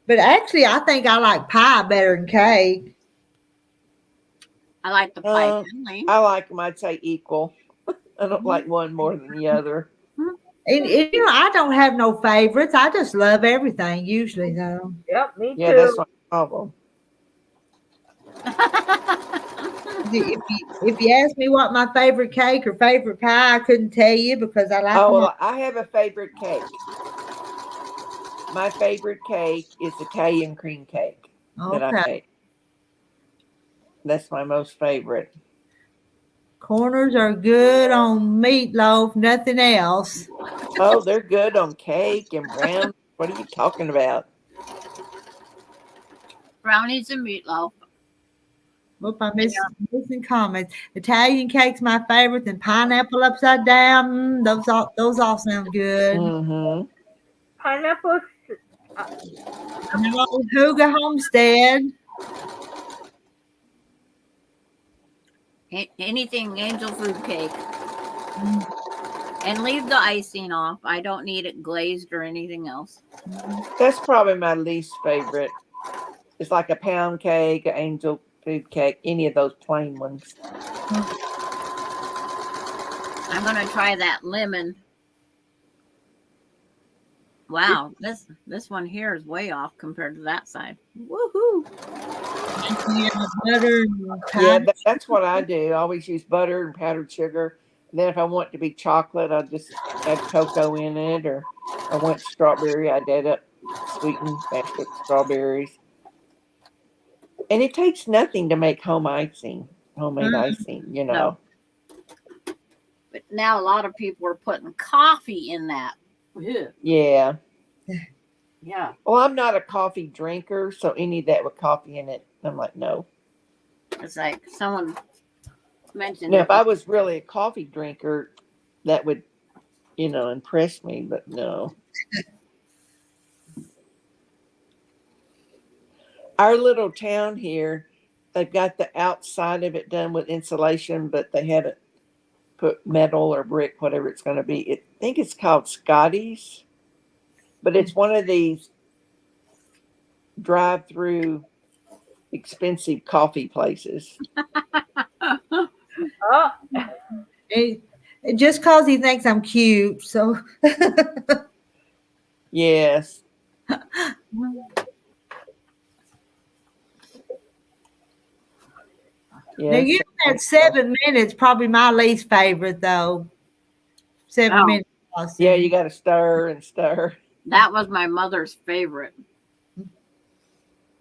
But actually, I think I like pie better than cake. I like the pie filling. I like them, I'd say equal. I don't like one more than the other. And, I don't have no favorites. I just love everything usually, though. Yep, me Yeah, too. that's my problem. If you ask me what my favorite cake or favorite pie, I couldn't tell you because I like Oh, them all. well, I have a favorite cake. My favorite cake is Italian cream cake that I Okay. make. That's my most favorite. Corners are good on meatloaf, nothing else. Oh, they're good on cake and brown. What are you talking about? Brownies and meatloaf. Whoop, I'm missing comments. Italian cake's my favorite, and pineapple upside down. Those all sound good. Mm-hmm. Pineapple. And the old Hooga Homestead. Anything angel food cake. And leave the icing off. I don't need it glazed or anything else. That's probably my least favorite. It's like a pound cake, an angel food cake, any of those plain ones. I'm gonna try that lemon. Wow, this one here is way off compared to that side. Woohoo! Butter and Yeah, that's what I do. I always use butter and powdered sugar. And then if I want it to be chocolate, I'll just add cocoa in it. Or if I want strawberry, I'd add up sweetened mashed up strawberries. And it takes nothing to make homemade icing, No. But now a lot of people are putting coffee in that. Yeah. Yeah. Well, I'm not a coffee drinker, so any of that with coffee in it, I'm like, no. It's like someone mentioned. Now, if I was really a coffee drinker, that would, impress me, but no. Our little town here, they've got the outside of it done with insulation, but they haven't put metal or brick, whatever it's going to be. I think it's called Scotty's, but it's one of these drive-through expensive coffee places. Oh, just because he thinks I'm cute, so. Yes. Now, you know that 7 minutes, probably my least favorite, though. 7 minutes. Awesome. Yeah, you got to stir and stir. That was my mother's favorite.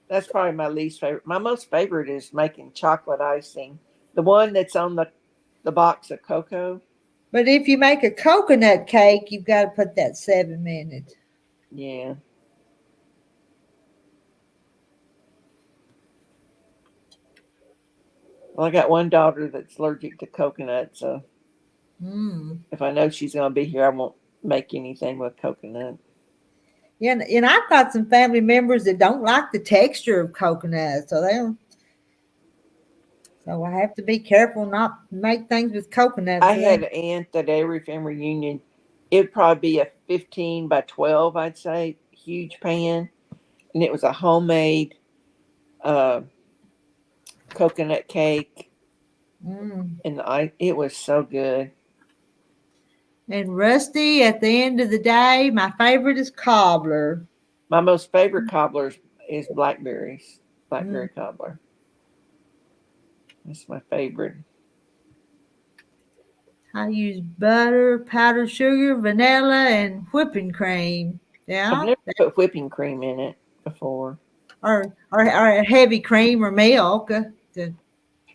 That's probably my least favorite. My most favorite is making chocolate icing. The one that's on the box of cocoa. But if you make a coconut cake, you've got to put that 7 minutes. Yeah. Well, I got one daughter that's allergic to coconut, so if I know she's going to be here, I won't make anything with coconut. Yeah, and I've got some family members that don't like the texture of coconut, so they don't. So I have to be careful not to make things with coconut. I for had them. an aunt at every family reunion. It'd probably be a 15 by 12, I'd say, huge pan. And it was a homemade coconut cake. And it was so good. And Rusty, at the end of the day, my favorite is cobbler. My most favorite cobbler is blackberries. Blackberry cobbler. That's my favorite. I use butter, powdered sugar, vanilla, and whipping cream. Yeah. I've never put whipping cream in it before. Or heavy cream or milk.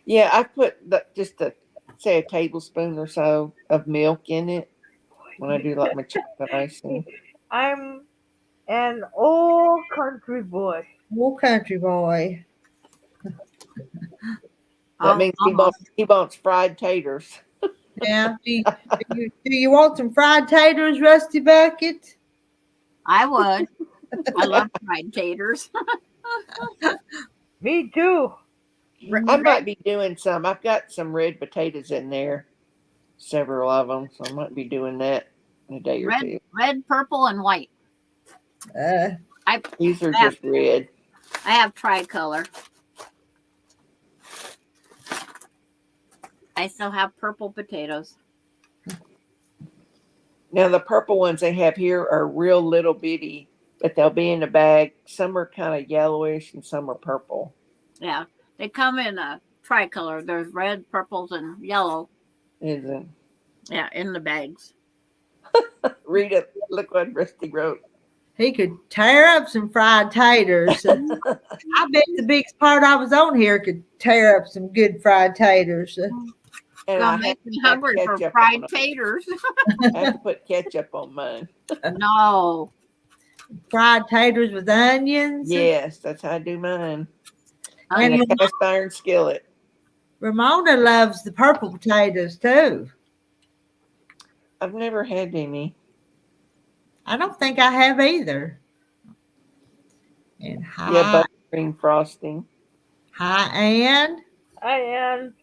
Yeah, I put just say a tablespoon or so of milk in it when I do like my chocolate icing. I'm an old country boy. Old country boy. That means he wants fried taters. Yeah. Do you want some fried taters, Rusty Bucket? I would. I love fried taters. Me too. I might be doing some. I've got some red potatoes in there, several of them, so I might be doing that in a day or two. Red, purple, and white. These are just red. I have tricolor. I still have purple potatoes. Now the purple ones they have here are real little bitty, but they'll be in a bag. Some are kind of yellowish and some are purple. Yeah, they come in a tricolor. There's red, purples, and yellow. Is it? Yeah, in the bags. Read it. Look what Rusty wrote. He could tear up some fried taters. I bet the biggest part I was on here could tear up some good fried taters. And I make me hungry for fried taters. I have to put ketchup on mine. No. Fried taters with onions? Yes, that's how I do mine. And in a cast iron skillet. Ramona loves the purple potatoes too. I've never had any. I don't think I have either. And hi, buttercream frosting. Hi, Ann. Hi, Ann.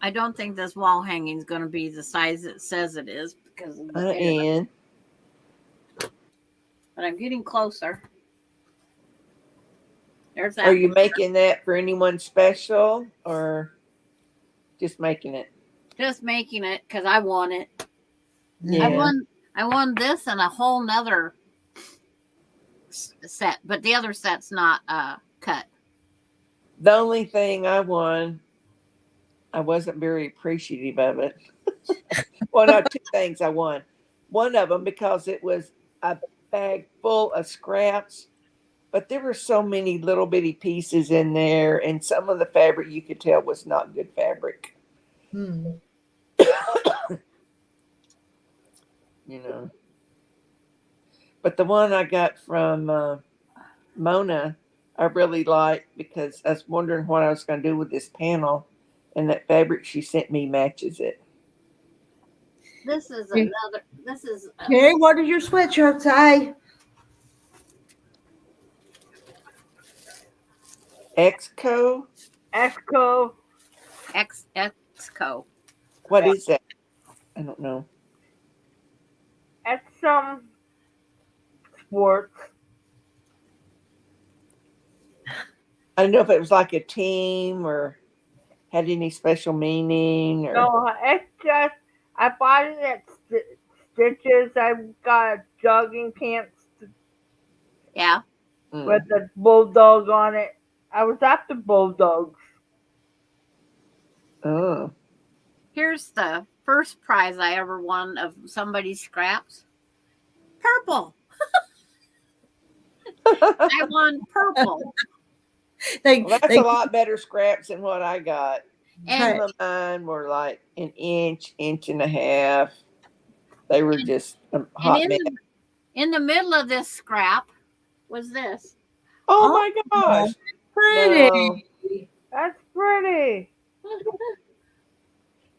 I don't think this wall hanging is going to be the size it says it is because of the Ann. But I'm getting closer. There's that. Are you making that for anyone special or just making it? Just making it because I want it. Yeah. I won this and a whole nother set, but the other set's not cut. The only thing I won, I wasn't very appreciative of it. Well, no, two things I won. One of them because it was a bag full of scraps, but there were so many little bitty pieces in there, and some of the fabric you could tell was not good fabric. You know. But the one I got from Mona, I really liked because I was wondering what I was going to do with this panel, and that fabric she sent me matches it. This is another. This is. Carrie, what does your sweatshirt say? Exco? Exco. Exco. What is that? I don't know. It's some sports. I don't know if it was like a team or had any special meaning. Or... No, it's just I bought it at Stitches. I've got jogging pants. Yeah. With the bulldog on it. I was after bulldogs. Oh. Here's the first prize I ever won of somebody's scraps. Purple. I won purple. Well, that's a lot better scraps than what I got. And Some of mine were like an inch, inch and a half. They were just a and hot mess. in the middle of this scrap was this. Oh Oh, my gosh. pretty. No. That's pretty.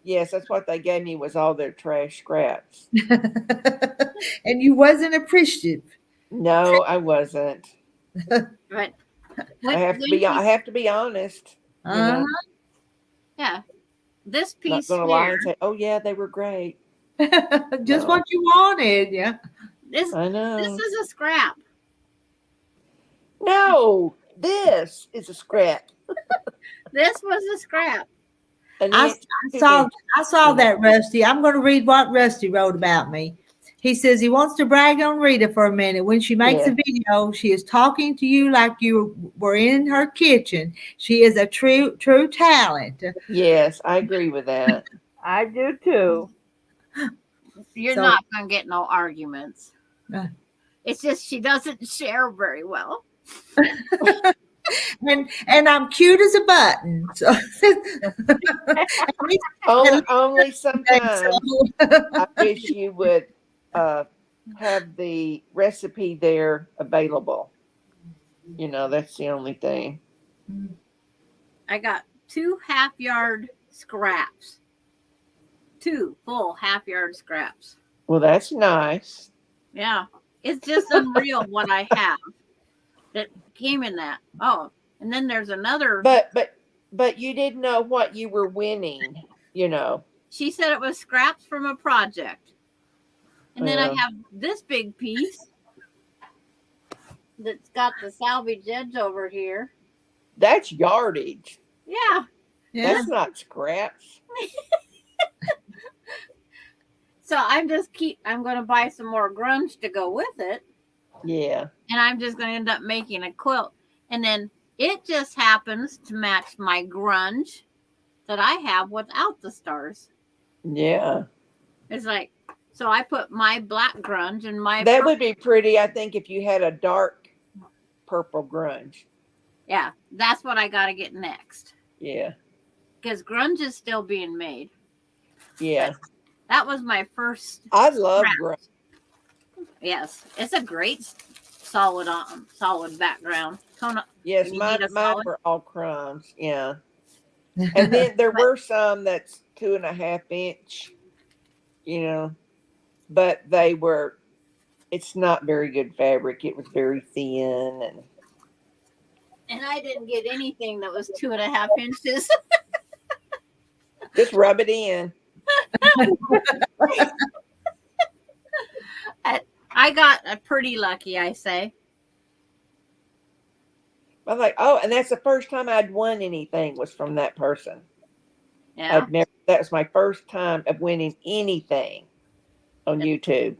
Yes, that's what they gave me was all their trash scraps. And you wasn't appreciative. No, I wasn't. But I have to be honest. You Uh-huh. know, yeah, this not piece gonna lie here, and say, oh yeah, they were great. Just No. what you wanted, yeah. this I know. is a scrap. No, this is a scrap. This was a scrap. An I, inch, I 2 saw inches. I saw you know. that, Rusty. I'm going to read what Rusty wrote about me. He says he wants to brag on Rita for a minute. When she makes Yeah. a video, she is talking to you like you were in her kitchen. She is a true talent. Yes, I agree with that. I do too. You're So- not gonna get no arguments. Uh. It's just she doesn't share very well. And I'm cute as a button. So Only sometimes I wish you would have the recipe there available. You know, that's the only thing. I got 2 half-yard scraps. 2 full half-yard scraps. Well, that's nice. Yeah. It's just unreal what I have that came in that. Oh, and then there's another. But you didn't know what you were winning, you know. She said it was scraps from a project. And then I Yeah. have this big piece that's got the salvage edge over here. That's yardage. Yeah. yeah. That's not scraps. So I'm going to buy some more grunge to go with it. Yeah. And I'm just going to end up making a quilt. And then it just happens to match my grunge that I have without the stars. Yeah. It's like, so I put my black grunge and my. That would be pretty, I think, if you had a dark purple grunge. Yeah, that's what I got to get next. Yeah. Because grunge is still being made. Yeah. That was my first. I love scrap. grunge. Yes, it's a great solid background. Yes, You mine need a solid? were all crumbs. Yeah. And then there were some that's 2.5 inch, you know, but it's not very good fabric. It was very thin And I didn't get anything that was 2.5 inches. just rub it in. I got pretty lucky, I say. I'm like, oh, and that's the first time I'd won anything was from that person. Yeah. That was my first time of winning anything on YouTube.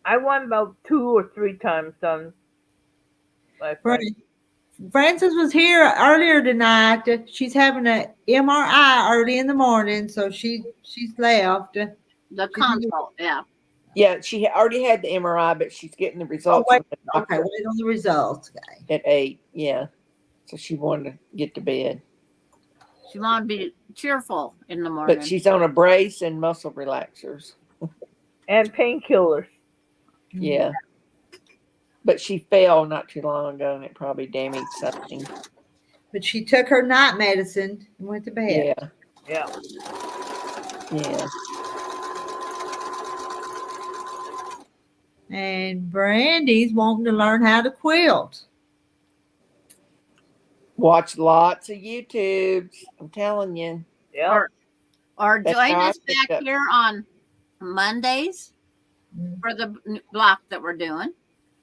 I won about 2 or 3 times on my friend. Frances was here earlier tonight. She's having a MRI early in the morning, so she's left. The consult, yeah. Yeah, she already had the MRI, but she's getting the results wait, from the doctor Okay, wait on the results. Okay. at 8. Yeah. So she wanted to get to bed. She wanted to be cheerful in the morning. But she's on a brace and muscle relaxers. And painkillers. Yeah. But she fell not too long ago and it probably damaged something. But she took her night medicine and went to bed. Yeah. Yeah. Yeah. And Brandy's wanting to learn how to quilt. Watch lots of YouTubes. I'm telling you. Yeah. Or That's join how I us picked back up. here on Mondays for the block that we're doing.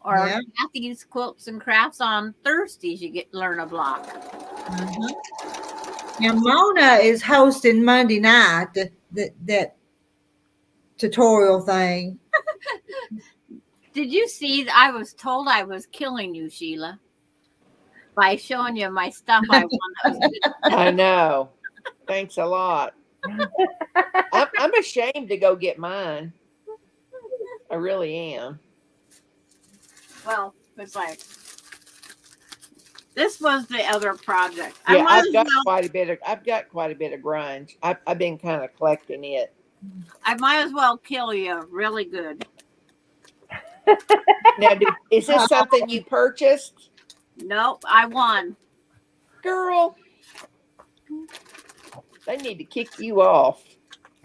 Or Yeah. Matthew's Quilts and Crafts on Thursdays. You learn a block. Now Mona is hosting Monday night that tutorial thing. Did you see? I was told I was killing you, Sheila, by showing you my stuff I won. That was good. I know. Thanks a lot. I'm ashamed to go get mine. I really am. Well, it's like This was the other project. Yeah, might I've as got well, quite a bit of grunge. I've been kind of collecting it. I might as well kill you really good. Now, is this something you purchased, Nope, I won. girl? They need to kick you off.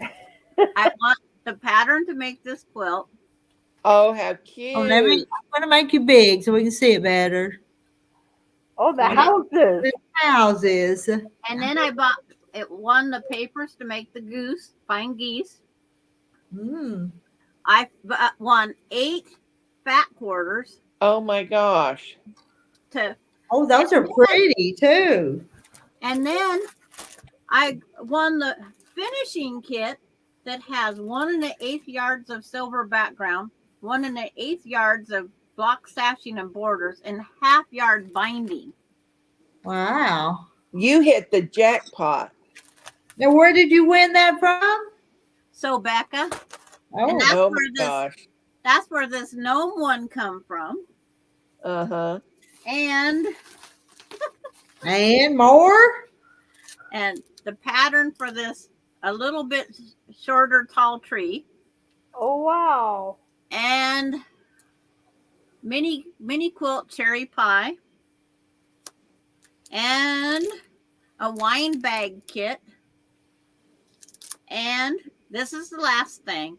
I want the pattern to make this quilt. Oh, how Oh, cute! I'm going to make you big so we can see it better. Oh, the Okay. houses. The houses. And then I won the papers to make the goose, fine geese. Mm. I won 8 fat quarters Oh my gosh! to, Oh, those are pretty too. and then I won the finishing kit that has 1 1/8 yards of silver background, 1 1/8 yards of block sashing and borders, and ½ yard binding. Wow. You hit the jackpot. Now, where did you win that from? So Becca, Oh, and that's Oh my where this gosh! that's where this gnome one come from. and And more? and the pattern for this a little bit shorter tall tree, Oh, wow. and mini quilt cherry pie, and a wine bag kit, and this is the last thing,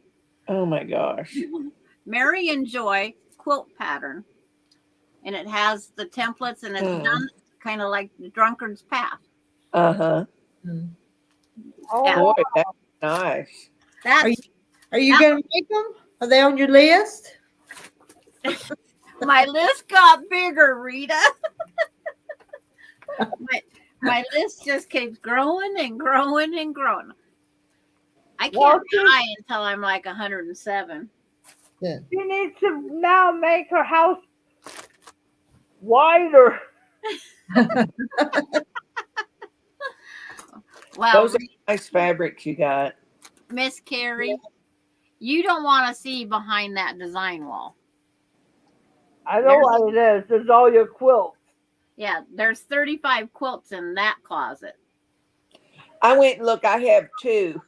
Oh my gosh! Mary and Joy quilt pattern, and it has the templates, and it's done kind of like the drunkard's path. Oh, Yeah. Boy, wow. that's nice. That's Are you going to make them? Are they on your list? my list got bigger, Rita. my list just keeps growing and growing and growing. I can't die until I'm like 107. Yeah. She needs to now make her house wider. Well, Those are nice fabrics you got. Miss Carrie, you don't want to see behind that design wall. I know what it is. There's all your quilts. Yeah, there's 35 quilts in that closet. I went and look. I have 2,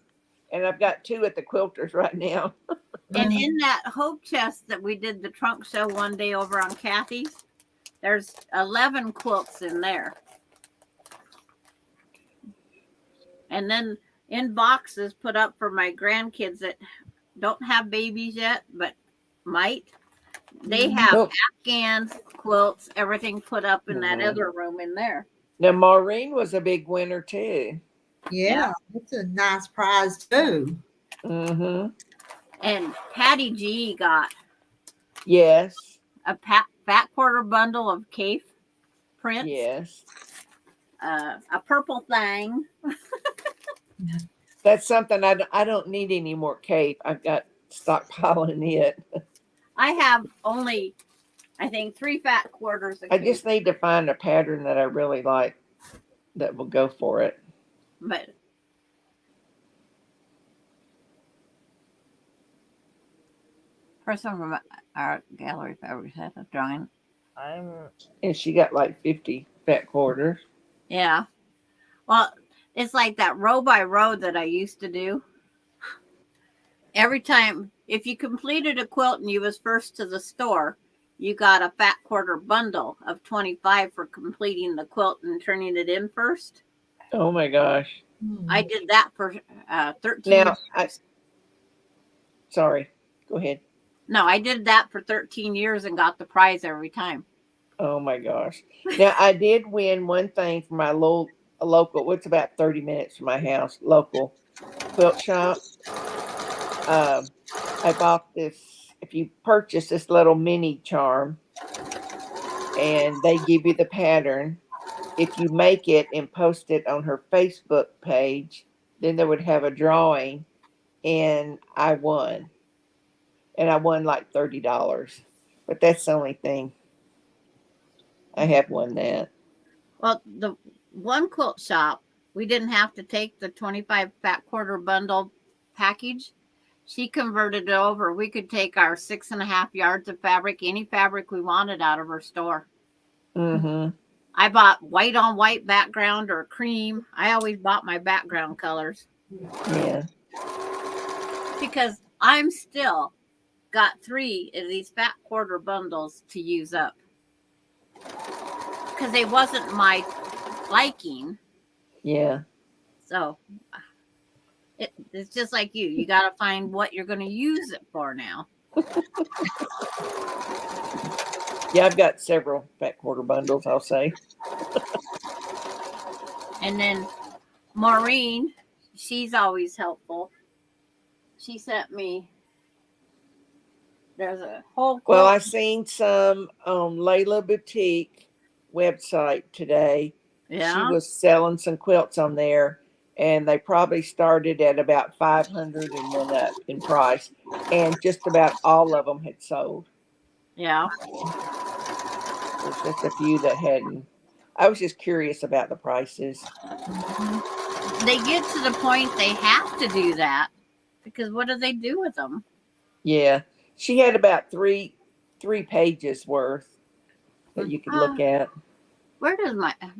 and I've got 2 at the quilters right now. And in that hope chest that we did the trunk show one day over on Kathy's, there's 11 quilts in there. And then in boxes put up for my grandkids that don't have babies yet, but might. They have Afghan quilts, everything put up in that other room in there. Now, Maureen was a big winner too. Yeah, that's a nice prize too. Mm-hmm. And Patty G got Yes. a fat quarter bundle of Cafe prints. Yes. A purple thing. That's something I don't need any more cape. I've got stockpiling it. I have only, I think, 3 fat quarters of I Cape. just need to find a pattern that I really like that will go for it. But person from our gallery fabrics had a drawing. And she got like 50 fat quarters. Yeah. Well, it's like that row by row that I used to do. Every time, if you completed a quilt and you was first to the store, you got a fat quarter bundle of 25 for completing the quilt and turning it in first. Oh my gosh. I did that for 13 Now, years. Sorry, go ahead. No, I did that for 13 years and got the prize every time. Oh my gosh. Now, I did win one thing for my local, what's about 30 minutes from my house, local quilt shop. I bought this, if you purchase this little mini charm and they give you the pattern, if you make it and post it on her Facebook page, then they would have a drawing, and I won. And I won like $30. But that's the only thing. I have won that. Well, the one quilt shop, we didn't have to take the 25 fat quarter bundle package. She converted it over. We could take our 6.5 yards of fabric, any fabric we wanted out of her store. Mm-hmm. I bought white on white background or cream. I always bought my background colors Yeah. because I'm still got 3 of these fat quarter bundles to use up because they wasn't my liking. Yeah. So it's just like you. You got to find what you're going to use it for now. Yeah, I've got several fat quarter bundles, I'll say. And then Maureen, she's always helpful. She sent me, there's a whole quilt. Well, I seen some on Layla Boutique website today. Yeah. She was selling some quilts on there, and they probably started at about 500 and went up in price. And just about all of them had sold. Yeah. There's just a few that hadn't. I was just curious about the prices. They get to the point they have to do that because what do they do with them? Yeah, she had about three pages worth that you could look at. Where does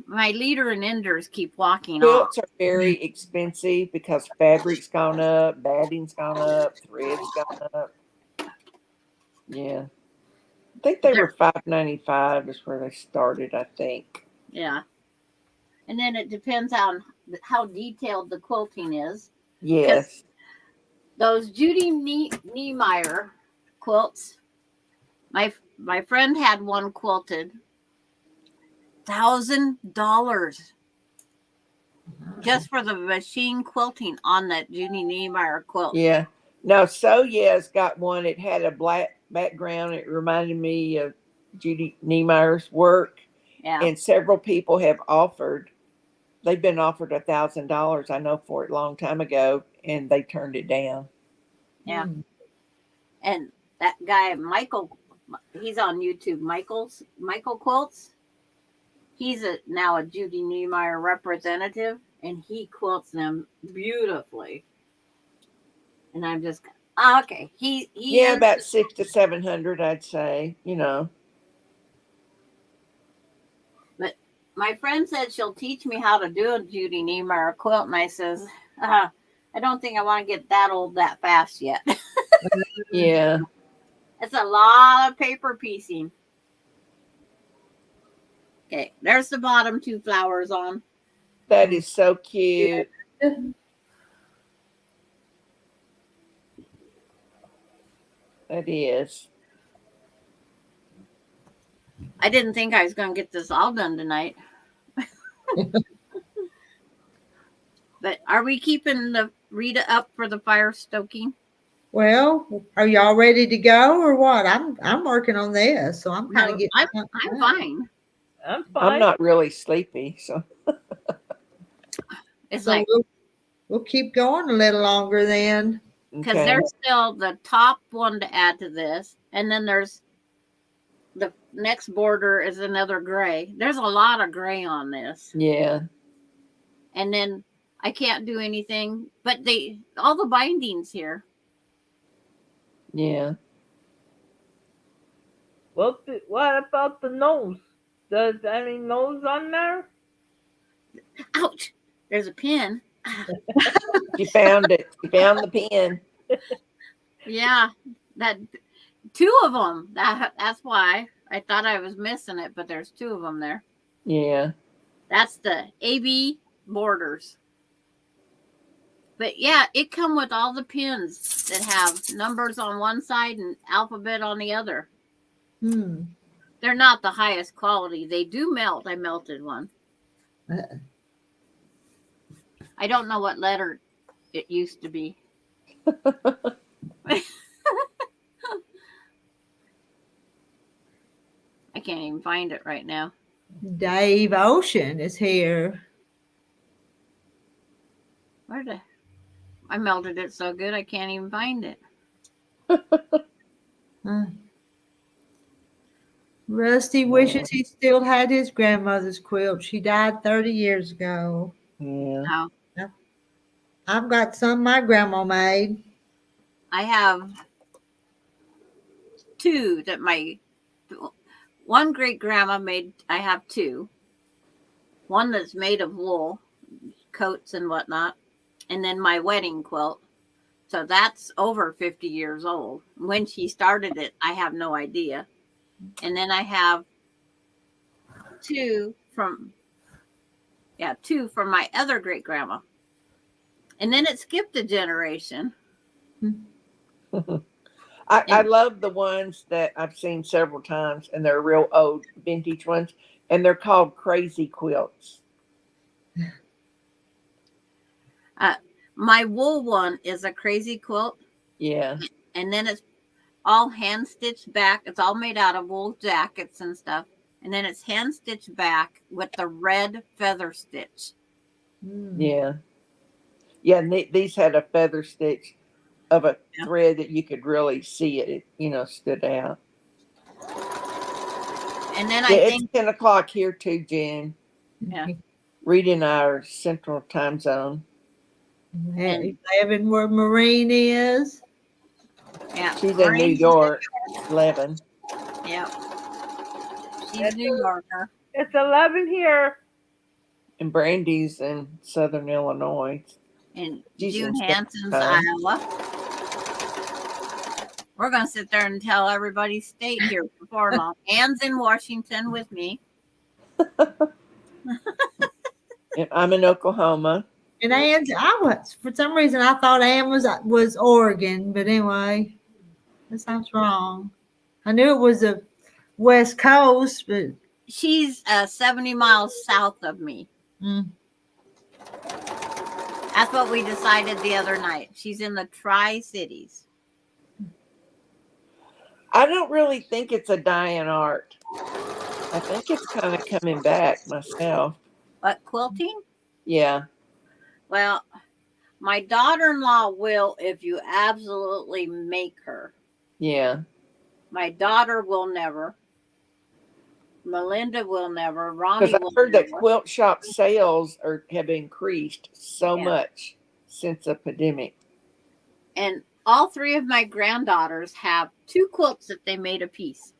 my leader and enders keep walking Quilts off? are very expensive because fabric's gone up, batting's gone up, thread's gone up. Yeah, I think they were $5.95 is where they started. I think. Yeah, and then it depends on how detailed the quilting is. Yes. Those Judy Niemeyer quilts. My friend had one quilted. $1,000 just for the machine quilting on that Judy Niemeyer quilt. Yeah. Now, Soya's got one. It had a black background. It reminded me of Judy Niemeyer's work. Yeah. And several people have offered. They've been offered $1,000. I know for it a long time ago, and they turned it down. Yeah. And that guy Michael, he's on YouTube. Michael Quilts. He's now a Judy Niemeyer representative, and he quilts them beautifully. And I'm just okay. He Yeah, is, about 600 to 700, I'd say. You know. But my friend said she'll teach me how to do a Judy Niemeyer quilt, and I says, I don't think I want to get that old that fast yet. Yeah. It's a lot of paper piecing. Okay, there's the bottom 2 flowers on. That is so cute. That is. I didn't think I was going to get this all done tonight. But are we keeping the Rita up for the fire stoking? Well, are y'all ready to go or what? I'm working on this, so I'm kind of getting. I'm fine. I'm fine. I'm not really sleepy, so. It's So like we'll keep going a little longer then. because Okay. there's still the top one to add to this, and then there's the next border is another gray. There's a lot of gray on this, Yeah. and then I can't do anything. But all the bindings here. Yeah. What about the nose? Does any nose on there? Ouch! There's a pin. She found it. She found the pin. Yeah, that 2 of them. That's why I thought I was missing it, but there's 2 of them there. Yeah. That's the AB borders. But yeah, it come with all the pins that have numbers on one side and alphabet on the other. They're not the highest quality. They do melt. I melted one. I don't know what letter it used to be. I can't even find it right now. Dave Ocean is here. I melted it so good I can't even find it. Rusty wishes he still had his grandmother's quilt. She died 30 years ago. Yeah. Oh, I've got some my grandma made. I have 2 that one great grandma made. I have 2. one that's made of wool, coats and whatnot, and then my wedding quilt. So that's over 50 years old. When she started it, I have no idea. And then I have two from my other great grandma. And then it skipped a generation. I love the ones that I've seen several times, and they're real old vintage ones, and they're called crazy quilts. My wool one is a crazy quilt. Yeah. And then it's all hand stitched back. It's all made out of wool jackets and stuff. And then it's hand stitched back with the red feather stitch. Yeah. Yeah. And these had a feather stitch of a thread that you could really see it, stood out. And then it's 10 o'clock here too, Jen. Yeah. Reading our central time zone. And 11 where Marine is. Yeah. She's in New York. 11. Yep. She's a New Yorker. It's 11 here. And Brandy's in Southern Illinois. And She's June in Hanson's Central Iowa. We're going to sit there and tell everybody's state here before long. Anne's in Washington with me. And I'm in Oklahoma. And Anne's, for some reason, I thought Anne was Oregon, but anyway, that sounds wrong. I knew it was a West Coast, but she's 70 miles south of me. That's what we decided the other night. She's in the Tri-Cities. I don't really think it's a dying art. I think it's kind of coming back myself. What, quilting? Yeah. Well, my daughter-in-law will if you absolutely make her. Yeah. My daughter will never. Melinda will never. Ronnie Because will I've heard never. that quilt shop sales have increased so much since the pandemic. And all three of my granddaughters have 2 quilts that they made a piece.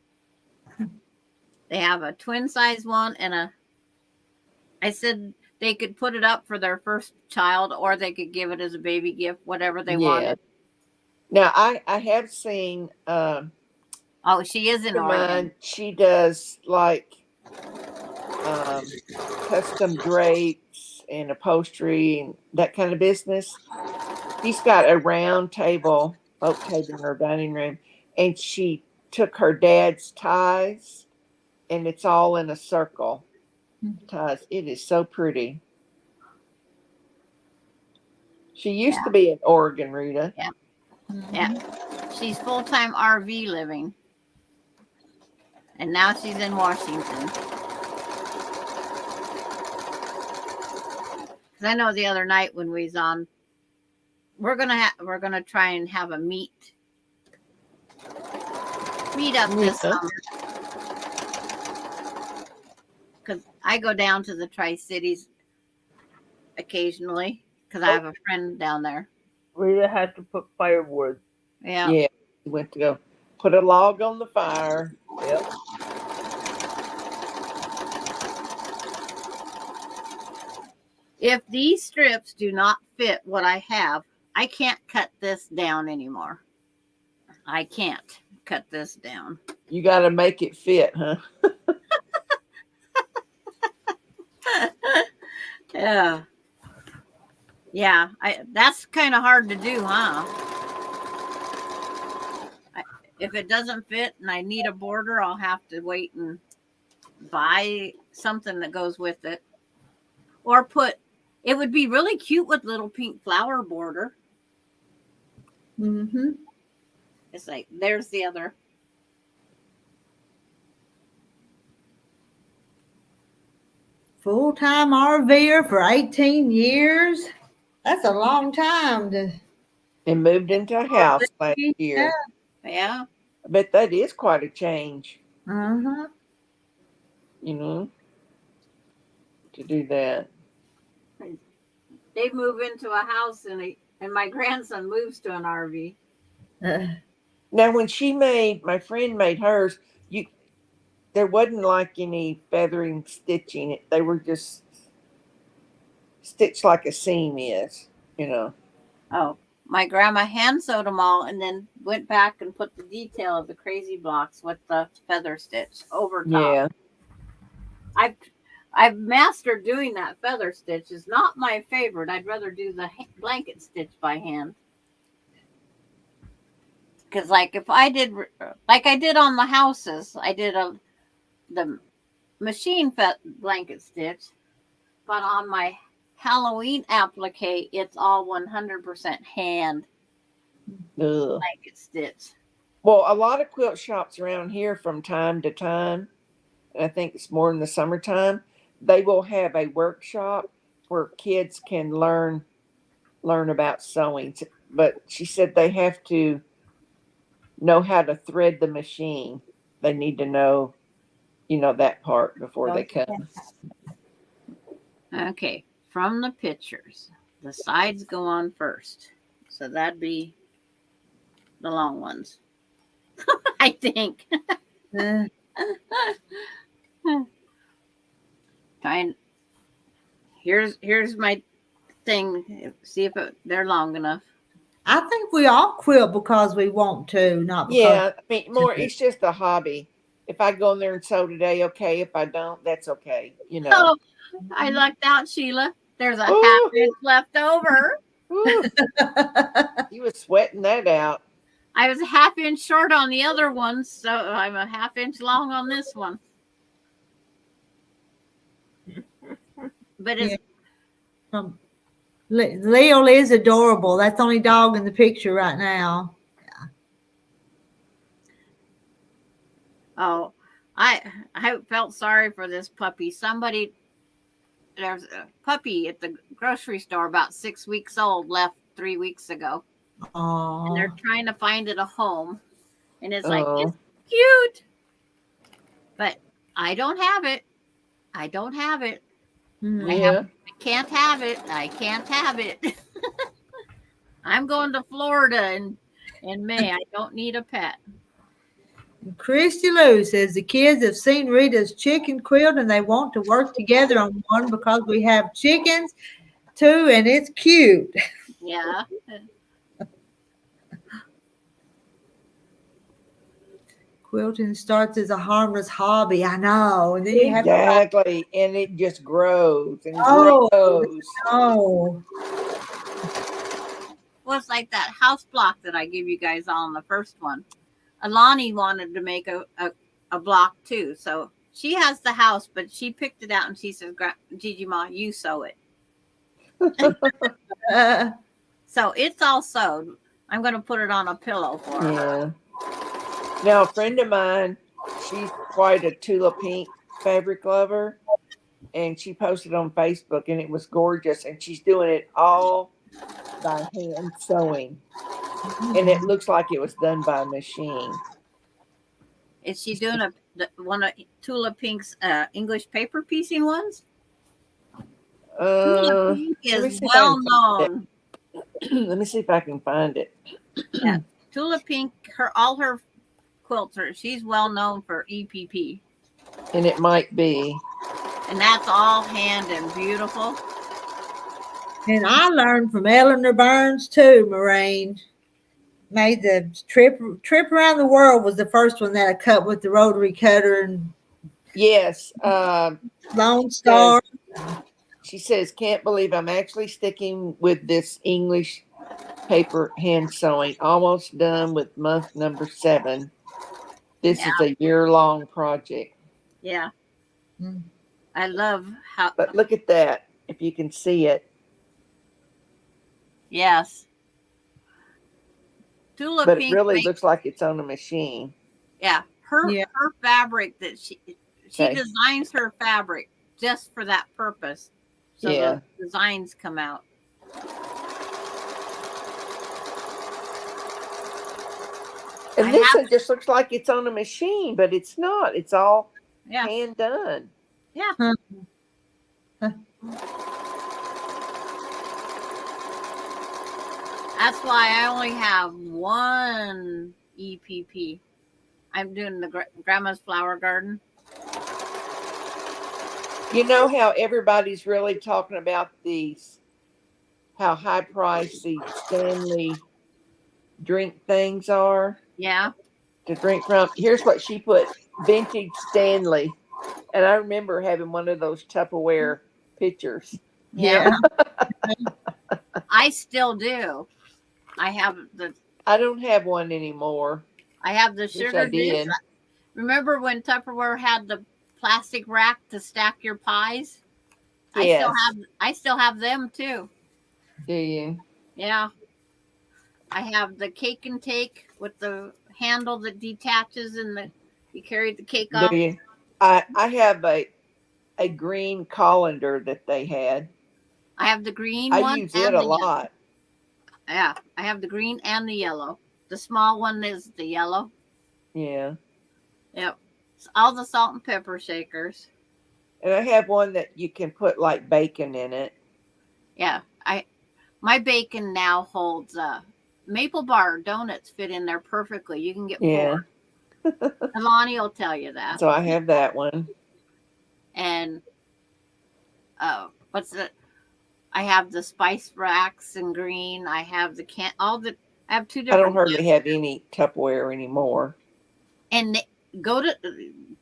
They have a twin size one and I said they could put it up for their first child or they could give it as a baby gift, whatever they wanted. Now, I have seen... oh, she is in Oregon. She does like custom drapes and upholstery and that kind of business. She's got a round table, oak table in her dining room, and she took her dad's ties, and it's all in a circle. Ties. It is so pretty. She used to be in Oregon, Rita. Yeah. Yeah. She's full-time RV living. And now she's in Washington. Because I know the other night when we was on, we're gonna try and have a meet up this summer. Because I go down to the Tri-Cities occasionally because I have a friend down there. Rita had to put firewood. Yeah. Yeah. We went to go put a log on the fire. Yep. If these strips do not fit what I have, I can't cut this down anymore. I can't cut this down. You got to make it fit, huh? Yeah. Yeah. That's kind of hard to do, huh? If it doesn't fit and I need a border, I'll have to wait and buy something that goes with it. Or it would be really cute with little pink flower border. Mm-hmm. It's like, there's the other. Full-time RVer for 18 years. That's a long time to. And moved into a house last year. Yeah. I bet that is quite a change. Uh-huh. To do that. They move into a house and my grandson moves to an RV. Now, when my friend made hers, there wasn't like any feathering stitching. They were just stitch like a seam is, you know. Oh, my grandma hand sewed them all and then went back and put the detail of the crazy blocks with the feather stitch over top. Yeah. I've mastered doing that feather stitch. It's not my favorite. I'd rather do the blanket stitch by hand. Because like if I did like I did on the houses, I did the machine blanket stitch, but on my Halloween applique, it's all 100% hand Ugh. blanket stitch. Well, a lot of quilt shops around here from time to time, and I think it's more in the summertime, they will have a workshop where kids can learn about sewing. But she said they have to know how to thread the machine. They need to know, that part before they come. Okay, from the pictures, the sides go on first. So that'd be the long ones. I think. Trying. Here's my thing. See if they're long enough. I think we all quilt because we want to, not because. Yeah, I mean, more. It's just a hobby. If I go in there and sew today, okay. If I don't, that's okay. Oh, I lucked out, Sheila. There's a half inch left over. You was sweating that out. I was a half inch short on the other one, so I'm a half inch long on this one. But it's Leo is adorable. That's the only dog in the picture right now. Yeah. Oh, I felt sorry for this puppy. There's a puppy at the grocery store about 6 weeks old, left 3 weeks ago. Aww. And they're trying to find it a home. And it's like, Oh. it's cute. But I don't have it. I don't have it. Yeah. I can't have it. I can't have it. I'm going to Florida in May. I don't need a pet. Christy Lou says the kids have seen Rita's chicken quilt and they want to work together on one because we have chickens too and it's cute. Yeah. Quilting starts as a harmless hobby. I know. And then you have Exactly. And it just grows and Oh. grows. Oh. Well, it's like that house block that I gave you guys on the first one. Alani wanted to make a block too. So she has the house, but she picked it out and she says, Gigi Ma, you sew it. So it's all sewed. I'm going to put it on a pillow for her. Yeah. Now, a friend of mine, she's quite a Tula Pink fabric lover, and she posted on Facebook, and it was gorgeous, and she's doing it all by hand sewing, and it looks like it was done by a machine. Is she doing one of Tula Pink's English paper piecing ones? Tula Pink is well known. Let me see if I can find it. Yeah. Tula Pink, all her quilts she's well known for EPP. And it might be. And that's all hand and beautiful. And I learned from Eleanor Burns too, Maureen. Made the trip around the world was the first one that I cut with the rotary cutter and yes, Lone Star. She says, can't believe I'm actually sticking with this English paper hand sewing. Almost done with month number 7. This is a year-long project. Yeah. I love how. But look at that, if you can see it. Yes. Tula But Pink it really looks like it's on a machine. Yeah. Her fabric that she designs her fabric just for that purpose. So the designs come out. And this one just looks like it's on a machine, but it's not. It's all hand done. Yeah. That's why I only have one EPP. I'm doing the Grandma's Flower Garden. You know how everybody's really talking about these, how high priced these Stanley drink things are Yeah. to drink from? Here's what she put: vintage Stanley. And I remember having one of those Tupperware pitchers. Yeah. Yeah. I still do. I have the I don't have one anymore. the Wish I sugar dish. did. Remember when Tupperware had the plastic rack to stack your pies? Yes. I still have them too. Do you? Yeah. I have the cake and take with the handle that detaches and you carry the cake Do off. you? I have a green colander that they had. I have the green I one use and it a the yellow. lot. Yeah, I have the green and the yellow. The small one is the yellow. Yeah. Yep. It's all the salt and pepper shakers. And I have one that you can put like bacon in it. Yeah, my bacon now holds maple bar donuts fit in there perfectly. You can get Yeah. 4. Alani will tell you that. So I have that one. And what's the? I have the spice racks in green. I have I have 2 I different. don't hardly have any Tupperware anymore. And go to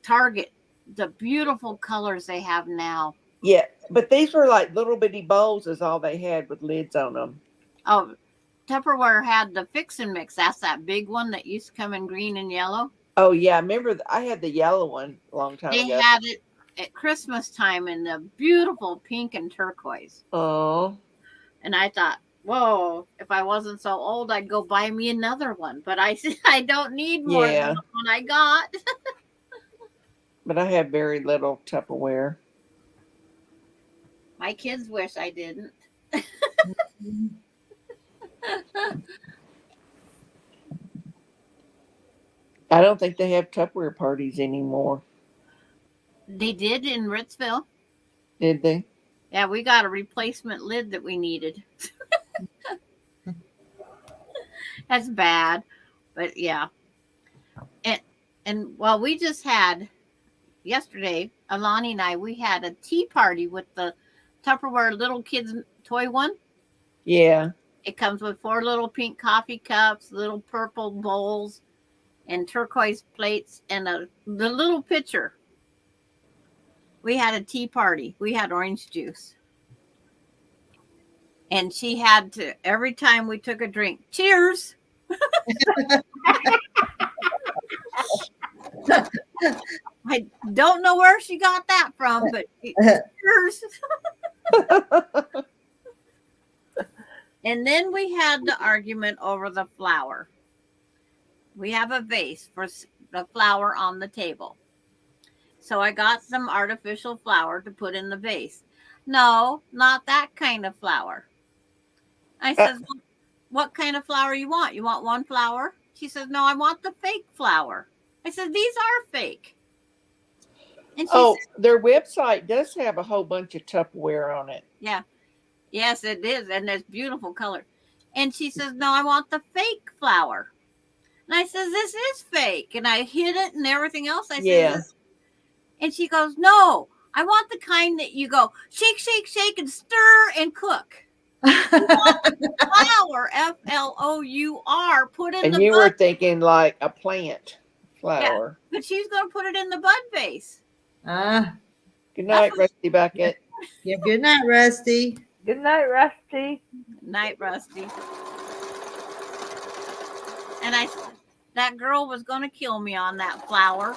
Target. The beautiful colors they have now. Yeah, but these were like little bitty bowls is all they had with lids on them. Oh, Tupperware had the fix and mix. That's that big one that used to come in green and yellow. Oh yeah, I remember I had the yellow one a long time They ago. had it at Christmas time in the beautiful pink and turquoise. Oh. And I thought, whoa, if I wasn't so old, I'd go buy me another one. But I said, I don't need more than the one I got. But I have very little Tupperware. My kids wish I didn't. I don't think they have Tupperware parties anymore. They did in Ritzville. Did they? Yeah, we got a replacement lid that we needed. That's bad. But yeah. And well, we just had yesterday, Alani and I, we had a tea party with the Tupperware little kids toy one. Yeah. It comes with 4 little pink coffee cups, little purple bowls, and turquoise plates, and the little pitcher. We had a tea party. We had orange juice. And she had to, every time we took a drink, cheers. I don't know where she got that from, but cheers. And then we had the argument over the flower. We have a vase for the flower on the table. So I got some artificial flower to put in the vase. No, not that kind of flower. I said, what kind of flower you want? You want one flower? She says, no, I want the fake flower. I said, these are fake. And she said, their website does have a whole bunch of Tupperware on it. Yeah. Yes, it is. And there's beautiful color. And she says, no, I want the fake flower. And I says, this is fake. And I hid it and everything else. I said, and she goes, no, I want the kind that you go shake, shake, shake, and stir and cook. Flour, Flour, put in and the you bud. were thinking like a plant flower. Yeah, but she's going to put it in the bud vase. Good night, Rusty Bucket. Yeah, good night, Rusty. Good night, Rusty. Night, Rusty. And that girl was going to kill me on that flower.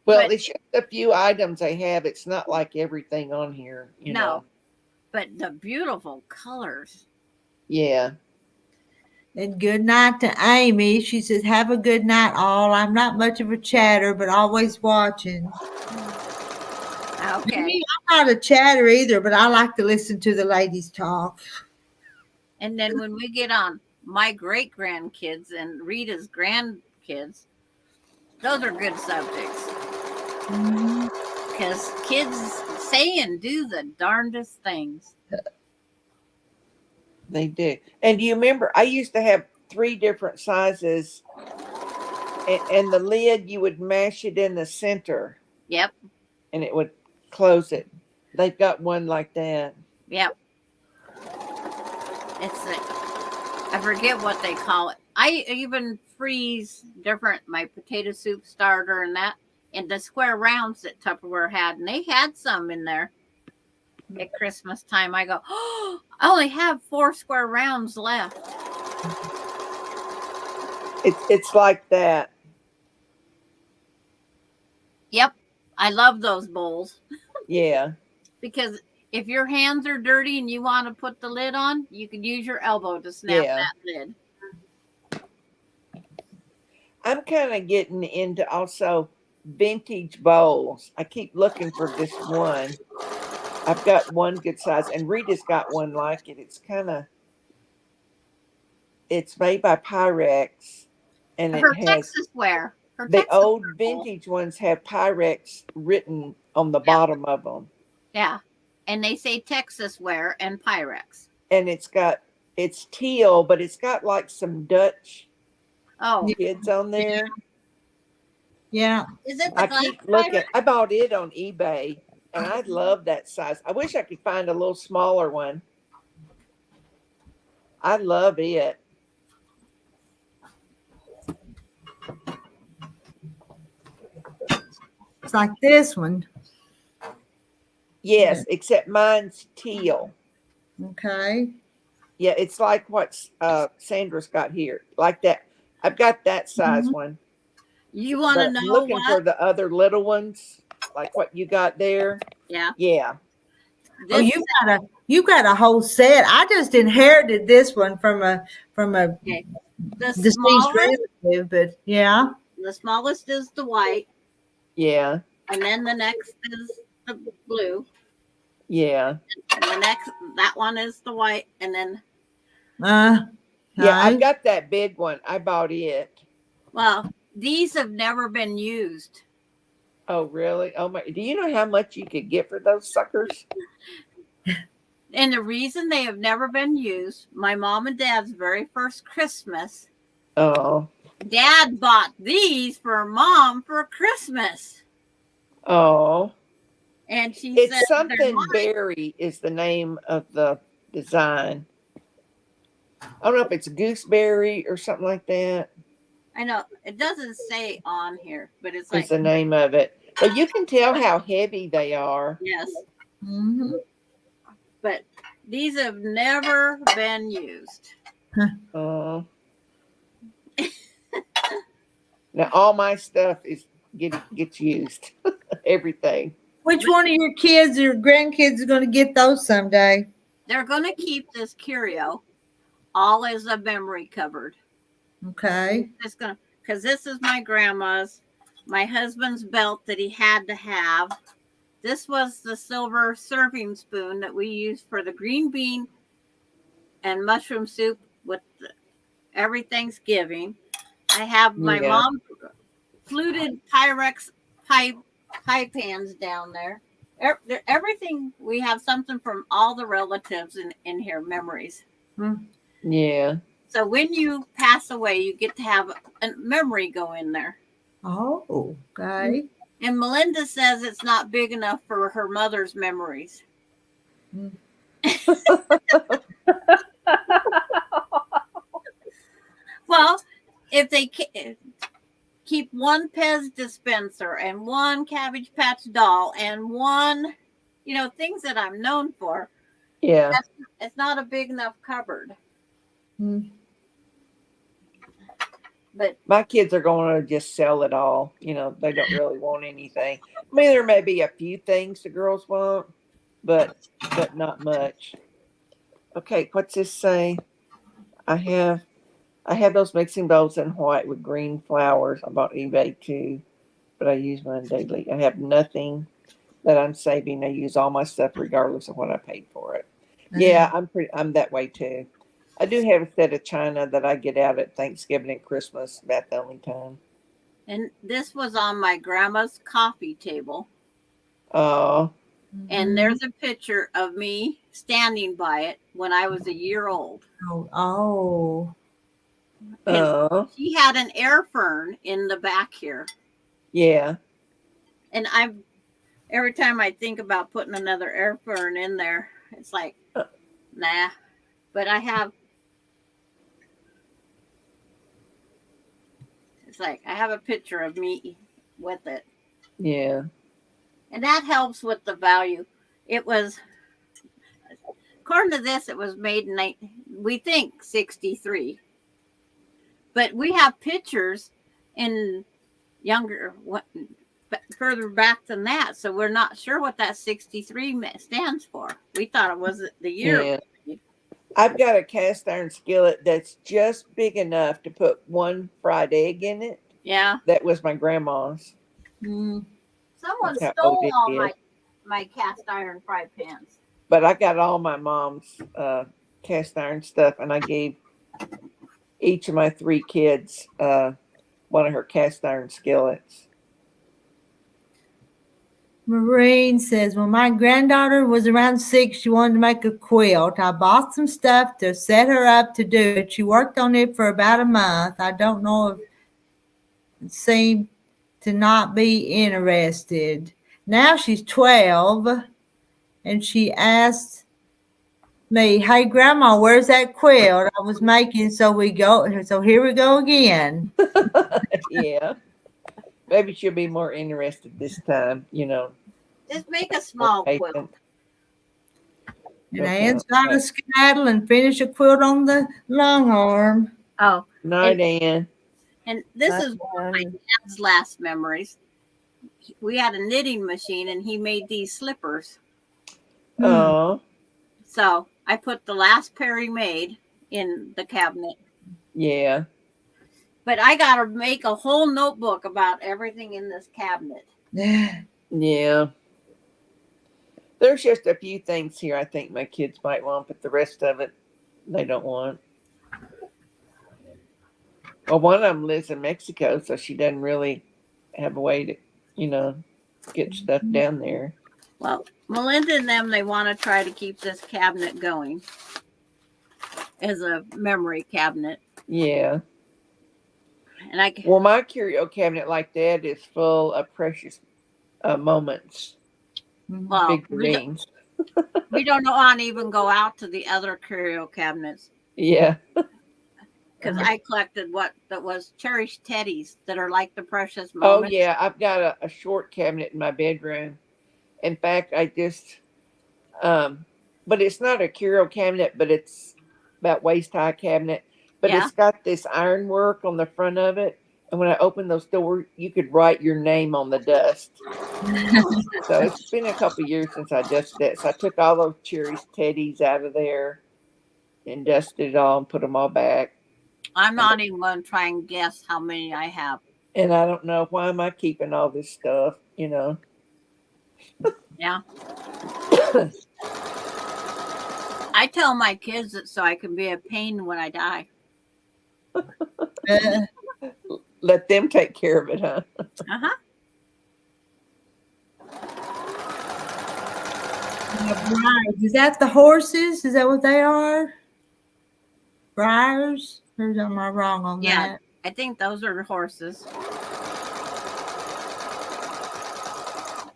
Well, it's just a few items they have. It's not like everything on here, you know. But the beautiful colors. Yeah. And good night to Amy. She says, have a good night, all. I'm not much of a chatter, but always watching. Okay. I'm not a chatter either, but I like to listen to the ladies talk. And then when we get on my great-grandkids and Rita's grandkids, those are good subjects. Because kids say and do the darndest things. They do. And do you remember, I used to have 3 different sizes, and the lid, you would mash it in the center. Yep. and it would close it. They've got one like that. Yep. I forget what they call it. I even freeze my potato soup starter and that in the square rounds that Tupperware had, and they had some in there at Christmas time. I go, oh, I only have 4 square rounds left. It's like that. Yep. I love those bowls. Yeah. Because if your hands are dirty and you want to put the lid on, you can use your elbow to snap that lid. I'm kind of getting into also vintage bowls. I keep looking for this one. I've got one good size, and Rita's got one like it. It's made by Pyrex, and Her it has Texas ware. the old vintage ones have Pyrex written on the bottom of them. Yeah, and they say Texas ware and Pyrex. And it's teal, but it's got like some Dutch kids on there. Yeah. Is it I keep looking. I bought it on eBay, and I love that size. I wish I could find a little smaller one. I love it. It's like this one. Yes, except mine's teal. Okay. Yeah, it's like what Sandra's got here, like that. I've got that size one. You want to know I'm looking for the other little ones, like what you got there. Yeah. Yeah. Oh, you got a whole set. I just inherited this one from a deceased relative, but yeah. The smallest is the white. Yeah. And then the next is the blue. Yeah. And that one is the white, and then yeah, I've got that big one. I bought it. Well, these have never been used. Oh, really? Oh my! Do you know how much you could get for those suckers? And the reason they have never been used, my mom and dad's very first Christmas. Oh. Dad bought these for Mom for Christmas. Oh. And she it's said something berry is the name of the design. I don't know if it's gooseberry or something like that. I know it doesn't say on here, but it's the name of it. But you can tell how heavy they are. Yes. Mm-hmm. But these have never been used. Now all my stuff gets used. Everything. Which one of your kids or grandkids are going to get those someday? They're going to keep this curio all as a memory cupboard. Okay. It's gonna, because this is my grandma's, my husband's belt that he had to have. This was the silver serving spoon that we used for the green bean and mushroom soup with every Thanksgiving. I have my mom fluted Pyrex pie pans down there. Everything, we have something from all the relatives in here, memories. Yeah. So when you pass away, you get to have a memory go in there. Oh, okay. And Melinda says it's not big enough for her mother's memories. Well, if they keep one Pez dispenser and one Cabbage Patch doll and one, things that I'm known for. Yeah. It's not a big enough cupboard. But my kids are going to just sell it all. They don't really want anything. I mean, there may be a few things the girls want, but not much. Okay, what's this say? I have those mixing bowls in white with green flowers. I bought eBay too, but I use mine daily. I have nothing that I'm saving. I use all my stuff regardless of what I paid for it. Yeah, I'm that way too. I do have a set of china that I get out at Thanksgiving and Christmas, about the only time. And this was on my grandma's coffee table. Oh. And there's a picture of me standing by it when I was a year old. Oh. She had an air fern in the back here. Yeah. And every time I think about putting another air fern in there, it's like, nah. But it's like I have a picture of me with it. Yeah. And that helps with the value. It was, according to this, it was made in, we think 63. But we have pictures in younger, further back than that. So we're not sure what that 63 stands for. We thought it was the year. Yeah. I've got a cast iron skillet that's just big enough to put one fried egg in it. Yeah. That was my grandma's. Someone That's how stole old it all is. my cast iron fry pans. But I got all my mom's cast iron stuff, and I gave each of my 3 kids one of her cast iron skillets. Maureen says, when my granddaughter was around 6, she wanted to make a quilt. I bought some stuff to set her up to do it. She worked on it for about a month. I don't know if it seemed to not be interested. Now she's 12, and she asked me, hey, Grandma, where's that quilt I was making? So here we go again. Yeah. Maybe she'll be more interested this time, Just make a small quilt. And Ann's got to skedaddle and finish a quilt on the long arm. Oh. Night, Ann. And this is one of my dad's last memories. We had a knitting machine, and he made these slippers. Oh. So I put the last pair he made in the cabinet. Yeah. But I got to make a whole notebook about everything in this cabinet. Yeah. There's just a few things here I think my kids might want, but the rest of it they don't want. Well, one of them lives in Mexico, so she doesn't really have a way to, get stuff down there. Well, Melinda and them, they want to try to keep this cabinet going as a memory cabinet. Yeah. And well, my curio cabinet like that is full of precious moments. Well, figurines. We don't want to even go out to the other curio cabinets. Yeah. Because I collected that was cherished teddies that are like the precious moments. Oh, yeah. I've got a short cabinet in my bedroom. In fact, I just, but it's not a curio cabinet, but it's about waist high cabinet. But It's got this ironwork on the front of it. And when I open those doors, you could write your name on the dust. So it's been a couple of years since I dusted it. So I took all those cherished teddies out of there and dusted it all and put them all back. I'm not even going to try and guess how many I have. And I don't know, why am I keeping all this stuff, Yeah. I tell my kids that so I can be a pain when I die. Let them take care of it, huh? Uh-huh. Is that the horses? Is that what they are? Briars? Or am I wrong on that? I think those are horses.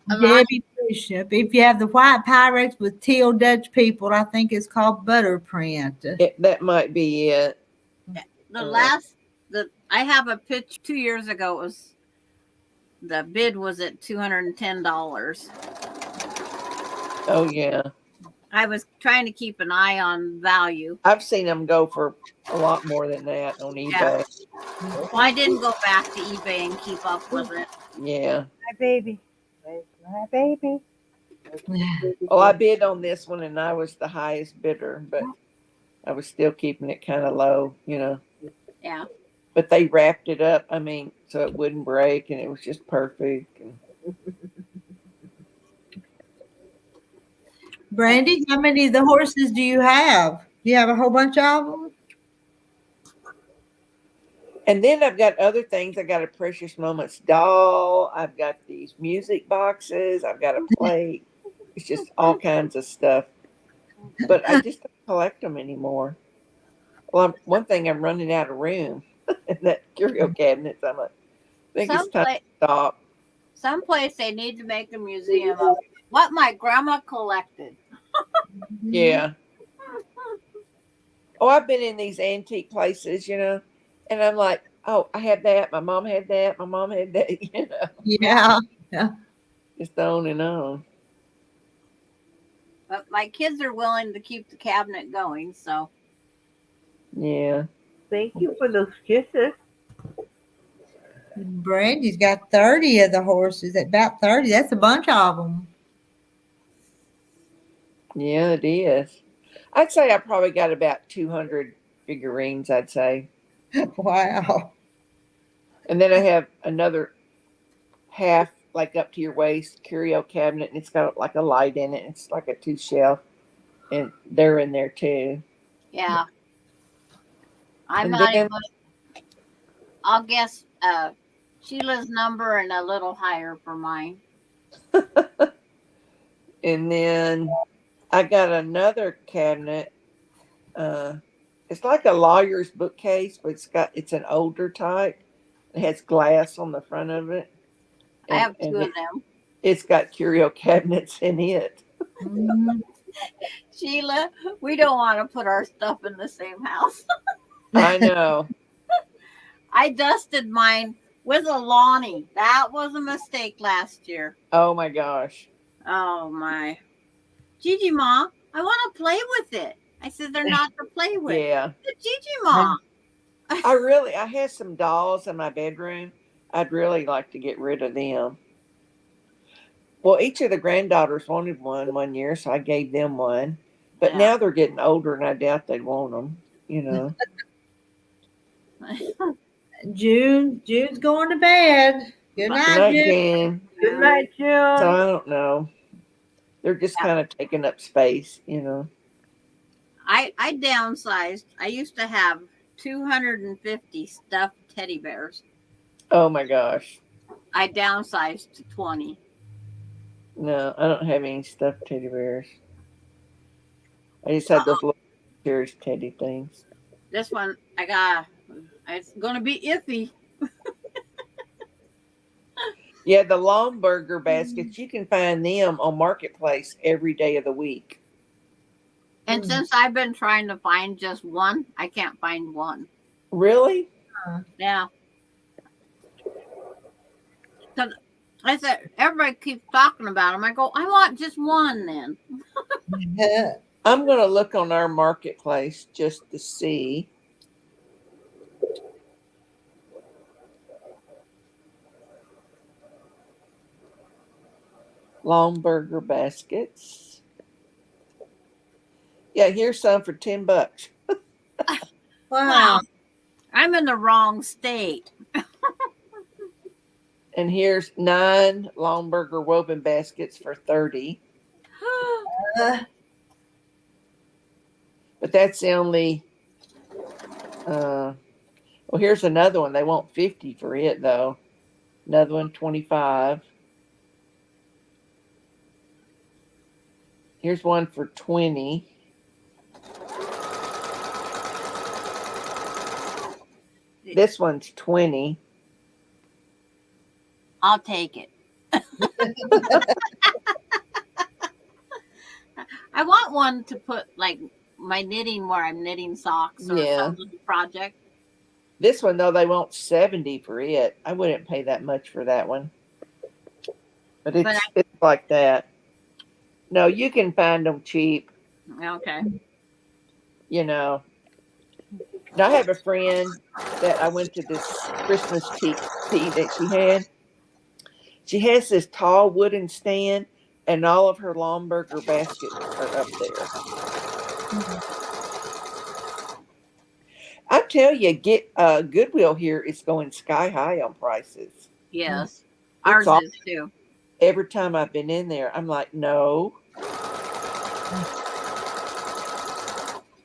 Debbie Bishop. If you have the white Pyrex with teal Dutch people, I think it's called butterprint. That might be it. I have a pitch 2 years ago. The bid was at $210. Oh, yeah. I was trying to keep an eye on value. I've seen them go for a lot more than that on eBay. Yeah. Well, I didn't go back to eBay and keep up with it. Yeah. My baby. Where's my baby? Well, I bid on this one and I was the highest bidder, but I was still keeping it kind of low, Yeah. But they wrapped it up, so it wouldn't break, and it was just perfect. Brandy, how many of the horses do you have? Do you have a whole bunch of them? And then I've got other things. I got a Precious Moments doll. I've got these music boxes. I've got a plate. It's just all kinds of stuff. But I just don't collect them anymore. Well, one thing, I'm running out of room in that curio cabinet. So I think it's time to stop. Someplace they need to make a museum of what my grandma collected. Yeah. Oh, I've been in these antique places, and I'm like, oh, I had that. My mom had that. My mom had that, Yeah. Yeah. just on and on. But my kids are willing to keep the cabinet going, so Yeah. Thank you for those kisses. Brandy's got 30 of the horses. About 30. That's a bunch of them. Yeah, it is. I'd say I probably got about 200 figurines, I'd say. Wow. And then I have another half, like up to your waist, curio cabinet, and it's got like a light in it. It's like a 2 shelf, and they're in there too. yeah. I'm And not then, even. I'll guess Sheila's number and a little higher for mine. and then I got another cabinet. It's like a lawyer's bookcase, but it's an older type. It has glass on the front of it. I have two and of them. it's got curio cabinets in it. Mhm. Sheila, we don't want to put our stuff in the same house. I know. I dusted mine with a Lonnie. That was a mistake last year. Oh my gosh. Oh my. Gigi Ma, I want to play with it. I said they're not to play with. Yeah. Gigi Ma. I had some dolls in my bedroom. I'd really like to get rid of them. Well, each of the granddaughters wanted one year, so I gave them one. But Yeah. now they're getting older, and I doubt they'd want them. June's going to bed. Good Good night, night, June. Jen. Good night, So June. I don't know. They're just kind of taking up space. I downsized. I used to have 250 stuffed teddy bears. Oh my gosh. I downsized to 20. No, I don't have any stuffed teddy bears. I just had those little serious teddy things. This one it's gonna be iffy. Yeah, the Lomburger baskets, you can find them on Marketplace every day of the week. And since I've been trying to find just one, I can't find one. Really? Yeah. Because I said, everybody keeps talking about them. I go, I want just one then. I'm going to look on our Marketplace just to see. Lomburger baskets. Yeah, here's some for $10. Wow. I'm in the wrong state. And here's 9 Lomburger woven baskets for $30. But that's the only. Well, here's another one. They want $50 for it though. Another one, $25. Here's one for $20. This one's $20. I'll take it. I want one to put like my knitting where I'm knitting socks or some little project. This one though, they want $70 for it. I wouldn't pay that much for that one. But it's like that. No, you can find them cheap. Okay. Now I have a friend that I went to this Christmas tea that she had. She has this tall wooden stand, and all of her Lomburger baskets are up there. I tell you, Goodwill here is going sky high on prices. Yes. Ours is too. Every time I've been in there, I'm like, no.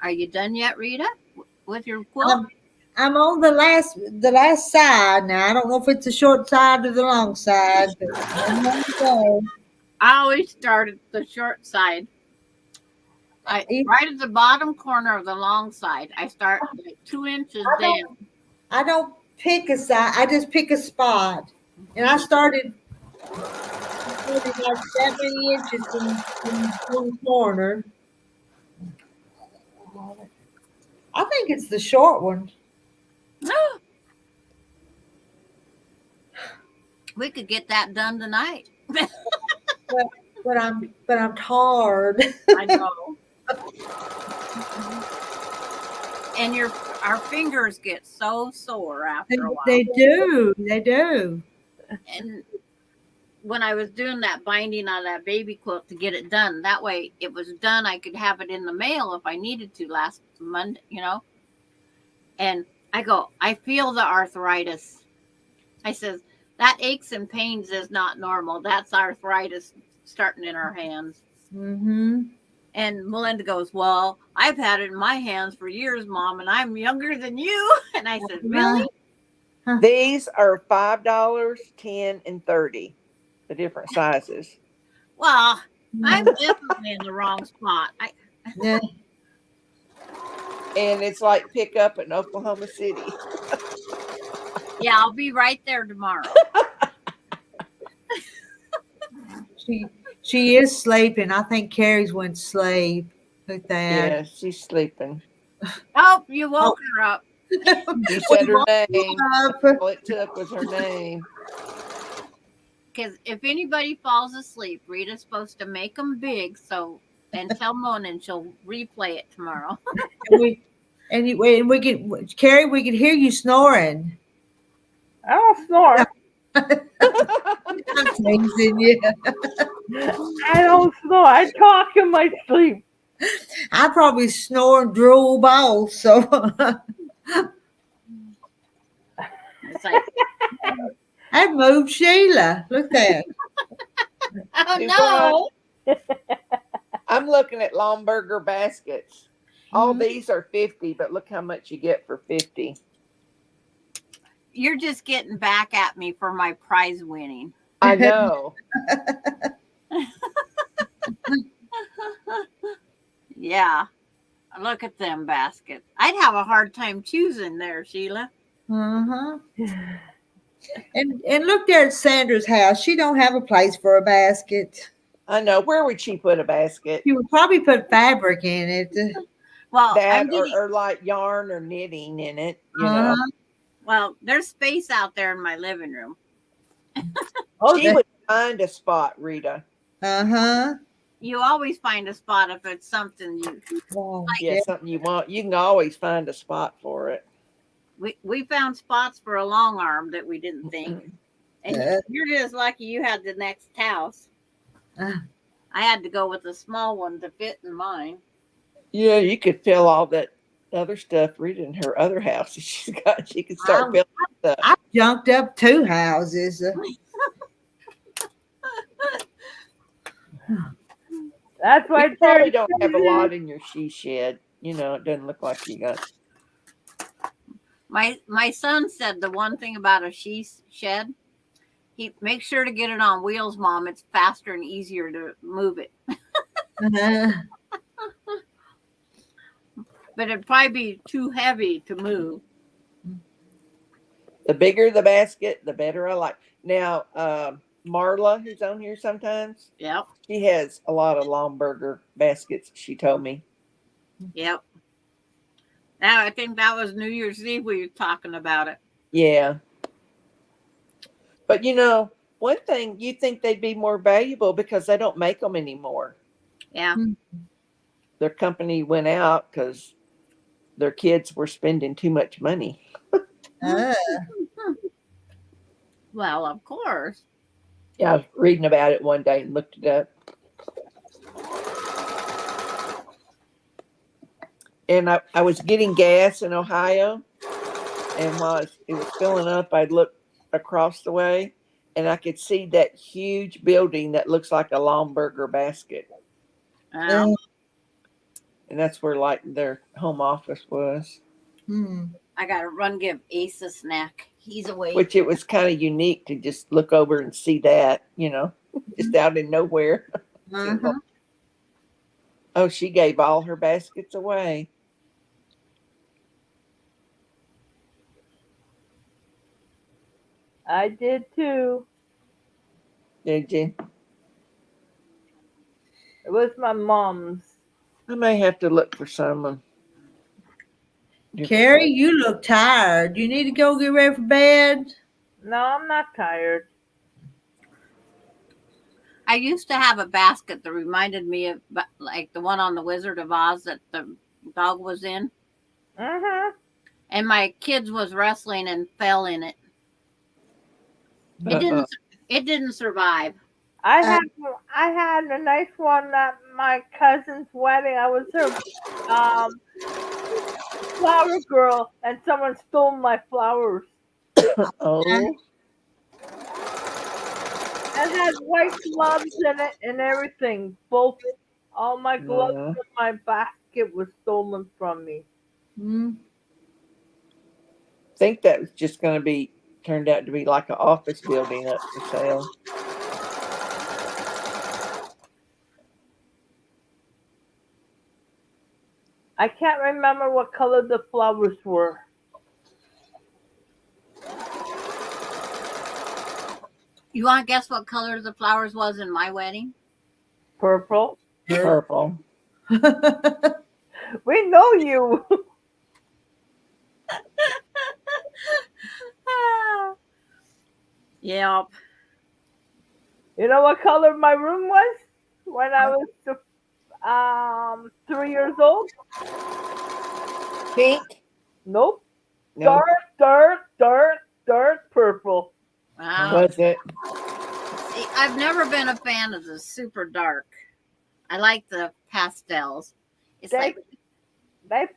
Are you done yet, Rita? With your quilt? I'm on the last side now. I don't know if it's the short side or the long side, but I'm on the go. I always start at the short side. Right at the bottom corner of the long side. I start like 2 inches down. I don't pick a side. I just pick a spot. And I started Maybe about that many inches in one corner. I think it's the short one. We could get that done tonight. But I'm tired. I know. And our fingers get so sore after a while. They do. They do. And when I was doing that binding on that baby quilt to get it done, that way it was done. I could have it in the mail if I needed to last Monday, And I feel the arthritis. I says, that aches and pains is not normal. That's arthritis starting in our hands. Mm-hmm. And Melinda goes, well, I've had it in my hands for years, Mom, and I'm younger than you. And I said, really? These are $5, 10, and 30. The different sizes. Well, I'm definitely in the wrong spot. Yeah. And it's like pick up in Oklahoma City. Yeah, I'll be right there tomorrow. She is sleeping. I think Carrie's went to sleep. Look at that. Yeah, she's sleeping. Oh, you woke her up. You said her name. All it took was her name. Because if anybody falls asleep, Rita's supposed to make them big. And tell Mona, and she'll replay it tomorrow. we can, Carrie, we can hear you snoring. I don't snore. I'm teasing you. I don't snore. I talk in my sleep. I probably snore and drool both. So It's like, I moved Sheila. Look at that. oh no. I'm looking at Lomberger baskets. All these are 50, but look how much you get for 50. You're just getting back at me for my prize winning. I know. Yeah. Look at them baskets. I'd have a hard time choosing there, Sheila. Uh-huh. And look there at Sandra's house. She don't have a place for a basket. I know. Where would she put a basket? You would probably put fabric in it. Well, that or like yarn or knitting in it, you know. Well, there's space out there in my living room. She would find a spot, Rita. Uh-huh. You always find a spot if it's something you like. Something you want. You can always find a spot for it. We found spots for a long arm that we didn't think. And you're just lucky you had the next house. I had to go with a small one to fit in mine. Yeah, you could fill all that other stuff Rita in her other house. She could start filling stuff. I junked up 2 houses. That's why you probably don't have a lot in your she shed. You know, it doesn't look like you got. My son said the one thing about a she shed, he make sure to get it on wheels, Mom. It's faster and easier to move it. But it'd probably be too heavy to move. The bigger the basket, the better I like. Now, Marla, who's on here sometimes, yep, she has a lot of Lomberger baskets. She told me. Yep. Now I think that was New Year's Eve we were talking about it. Yeah. But you know, one thing, you think they'd be more valuable because they don't make them anymore. Yeah. Their company went out because their kids were spending too much money. Well, of course. Yeah, I was reading about it one day and looked it up. And I was getting gas in Ohio. And while it was filling up, I'd look across the way and I could see that huge building that looks like a Lomberger basket. And that's where like their home office was. I got to run give Ace a snack. He's awake. Which it was kind of unique to just look over and see that, you know, just out in nowhere. Oh, she gave all her baskets away. I did too. Did you? It was my mom's. I may have to look for some. Carrie, you look tired. You need to go get ready for bed. No, I'm not tired. I used to have a basket that reminded me of like the one on the Wizard of Oz that the dog was in. And my kids was wrestling and fell in it. It didn't survive. I had a nice one at my cousin's wedding. I was her flower girl, and someone stole my flowers. Oh. It had white gloves in it and everything. All my gloves and my basket was stolen from me. I think that was just going to be turned out to be like an office building up for sale. I can't remember what color the flowers were. You want to guess what color the flowers was in my wedding? Purple. Purple. We know you. Yep. You know what color my room was when I was 3 years old? Pink? Nope. No. Dark purple. Wow. Was it? See, I've never been a fan of the super dark. I like the pastels. They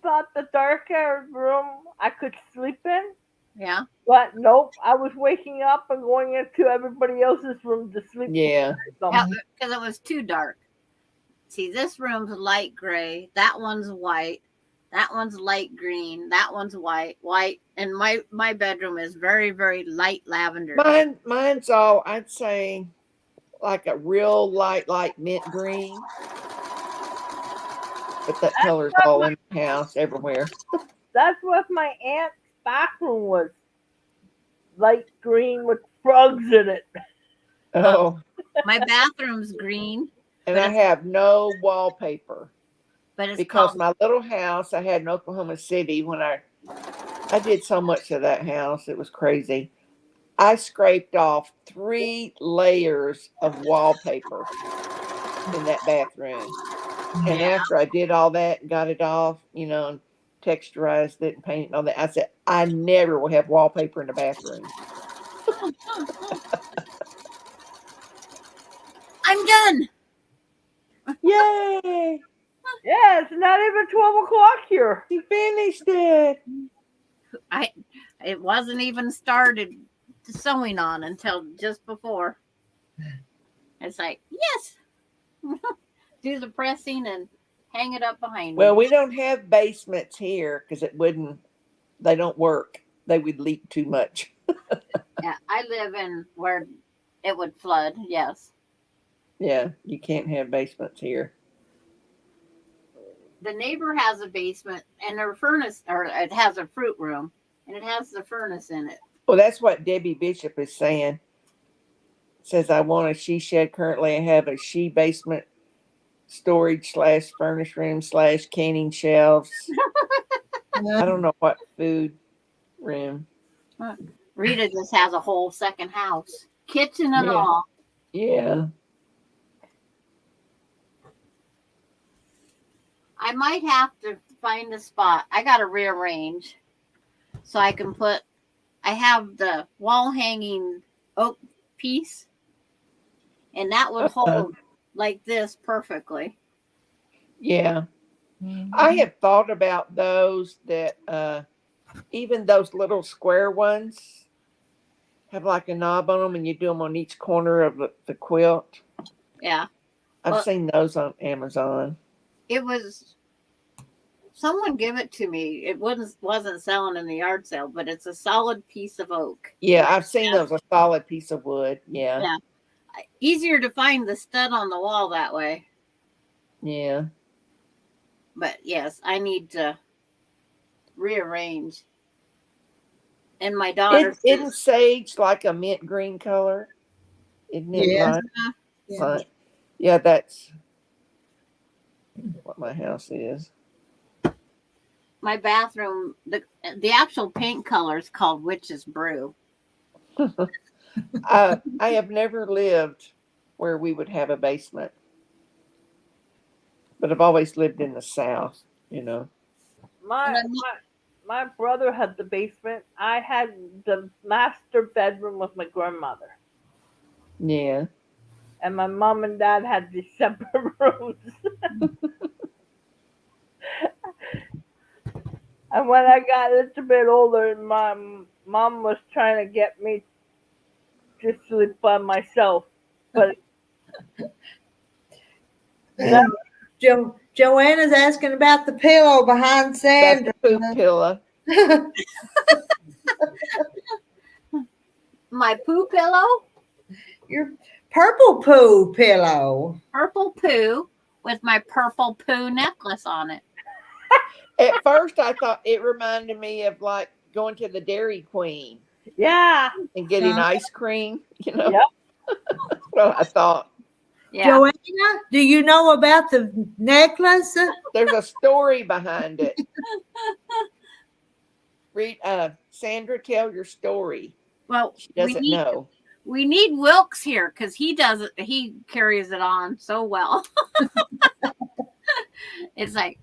thought the darker room I could sleep in. Yeah. But nope, I was waking up and going into everybody else's room to sleep. Yeah. Because it was too dark. See, this room's light gray. That one's white. That one's light green. That one's white. And my bedroom is very, very light lavender. Mine's all, I'd say, like a real light mint green. But that color's all in the house everywhere. That's what my aunt's bathroom was. Light green with frogs in it. Oh. My bathroom's green. And I have no wallpaper. But it's because my little house I had in Oklahoma City, when I did so much of that house, it was crazy. I scraped off 3 layers of wallpaper in that bathroom. And after I did all that and got it off, and texturized it and painted and all that, I said, I never will have wallpaper in the bathroom. I'm done. Yay! Yeah, it's not even 12 o'clock here. You finished it. It wasn't even started sewing on until just before. It's like, yes. Do the pressing and hang it up behind me. Well, we don't have basements here because they don't work. They would leak too much. Yeah, I live in where it would flood. Yes. Yeah, you can't have basements here. The neighbor has a basement and their furnace, or it has a fruit room, and it has the furnace in it. Well, that's what Debbie Bishop is saying. Says, I want a she shed. Currently, I have a she basement storage / furnace room / canning shelves. I don't know what food room. Rita just has a whole second house, kitchen and all. Yeah. I might have to find a spot. I got to rearrange so I can I have the wall hanging oak piece, and that would hold like this perfectly. Yeah. I have thought about those that, even those little square ones have like a knob on them, and you do them on each corner of the quilt. Yeah. I've seen those on Amazon. It was someone give it to me. It wasn't selling in the yard sale, but it's a solid piece of oak. Yeah, I've seen those, a solid piece of wood. Yeah. Yeah. Easier to find the stud on the wall that way. Yeah. But yes, I need to rearrange. And my daughter Isn't sage like a mint green color? Isn't it Yes. right? Yeah. Right. Yeah, that's what my house is. My bathroom, the actual paint color is called Witch's Brew. I have never lived where we would have a basement, but I've always lived in the South, you know. And My I'm not, my brother had the basement. I had the master bedroom with my grandmother, Yeah. and my mom and dad had the separate rooms. And when I got a little bit older, my mom was trying to get me to sleep by myself, but that, Joanna's asking about the pillow behind That's Sandra. the poop pillow. my poo pillow, Your purple poo pillow. purple poo with my purple poo necklace on it. At first, I thought it reminded me of like going to the Dairy Queen yeah, and getting ice cream, you know. yep. That's what I thought. Yeah. Joanna, do you know about the necklace? There's a story behind it. Read, Sandra, tell your story. Well, She doesn't know. we need Wilkes here because he does it. He carries it on so well. It's like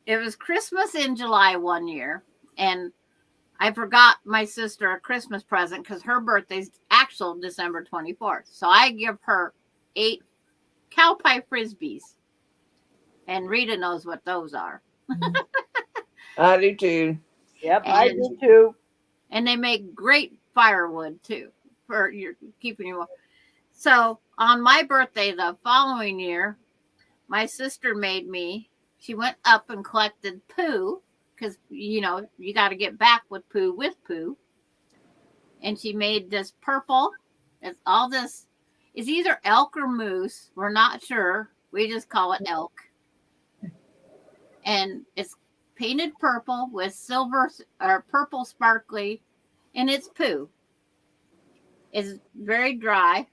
it was Christmas in July one year, and I forgot my sister a Christmas present because her birthday's actual December 24th. So I give her 8 cow pie frisbees, and Rita knows what those are. I do too. Yep, I And- do too. And they make great firewood too for your keeping you warm. So on my birthday the following year, my sister made me. She went up and collected poo because you got to get back with poo, and she made this purple. It's all this is either elk or moose. We're not sure. We just call it elk, and it's painted purple with silver or purple sparkly, and it's poo. It's very dry.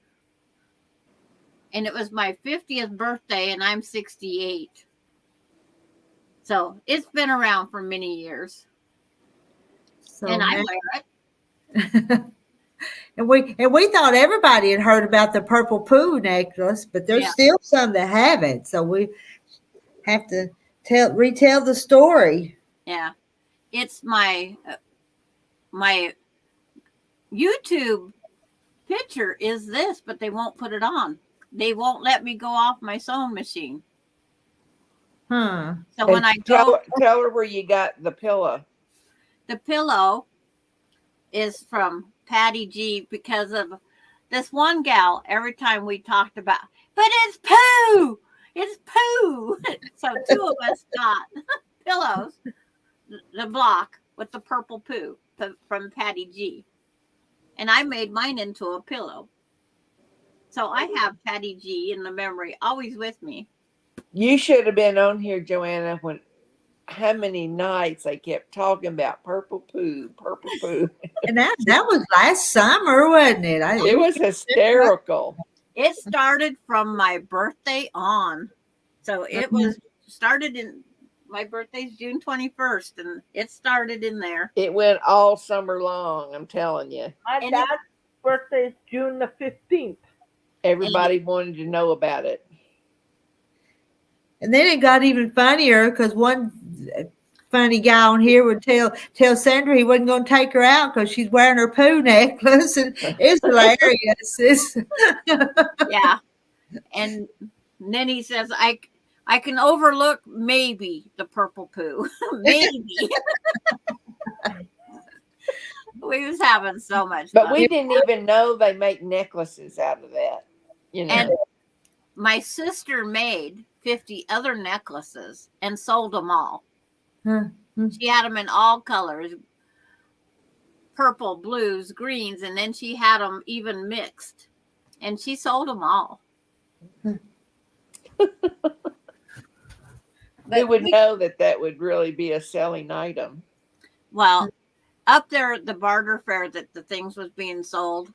And it was my 50th birthday, and I'm 68. So it's been around for many years. So And I now- wear it. and we thought everybody had heard about the purple poo necklace, but there's Yeah. still some that haven't. So we have to retell the story. Yeah. It's my YouTube picture is this, but they won't put it on. They won't let me go off my sewing machine. Huh. So when I go, tell her where you got the pillow. the pillow is from Patty G because of this one gal. Every time we talked about, but it's poo, it's poo. So 2 of us got pillows, the block with the purple poo from Patty G, and I made mine into a pillow. So I have Patty G in the memory always with me. You should have been on here, Joanna, when how many nights they kept talking about purple poo, purple poo. And that was last summer, wasn't it? It was hysterical. It started from my birthday on. So it was started in my birthday's June 21st, and it started in there. It went all summer long, I'm telling you. My And dad's birthday is June the 15th. Everybody wanted to know about it. And then it got even funnier because one funny guy on here would tell Sandra he wasn't going to take her out because she's wearing her poo necklace, and it's hilarious. Yeah. And then he says, I can overlook maybe the purple poo. Maybe. We was having so much But fun. we didn't even know they make necklaces out of that. You know. And my sister made 50 other necklaces and sold them all. She had them in all colors, purple, blues, greens, and then she had them even mixed, and she sold them all. Who would know that would really be a selling item? Well, up there at the barter fair that the things was being sold,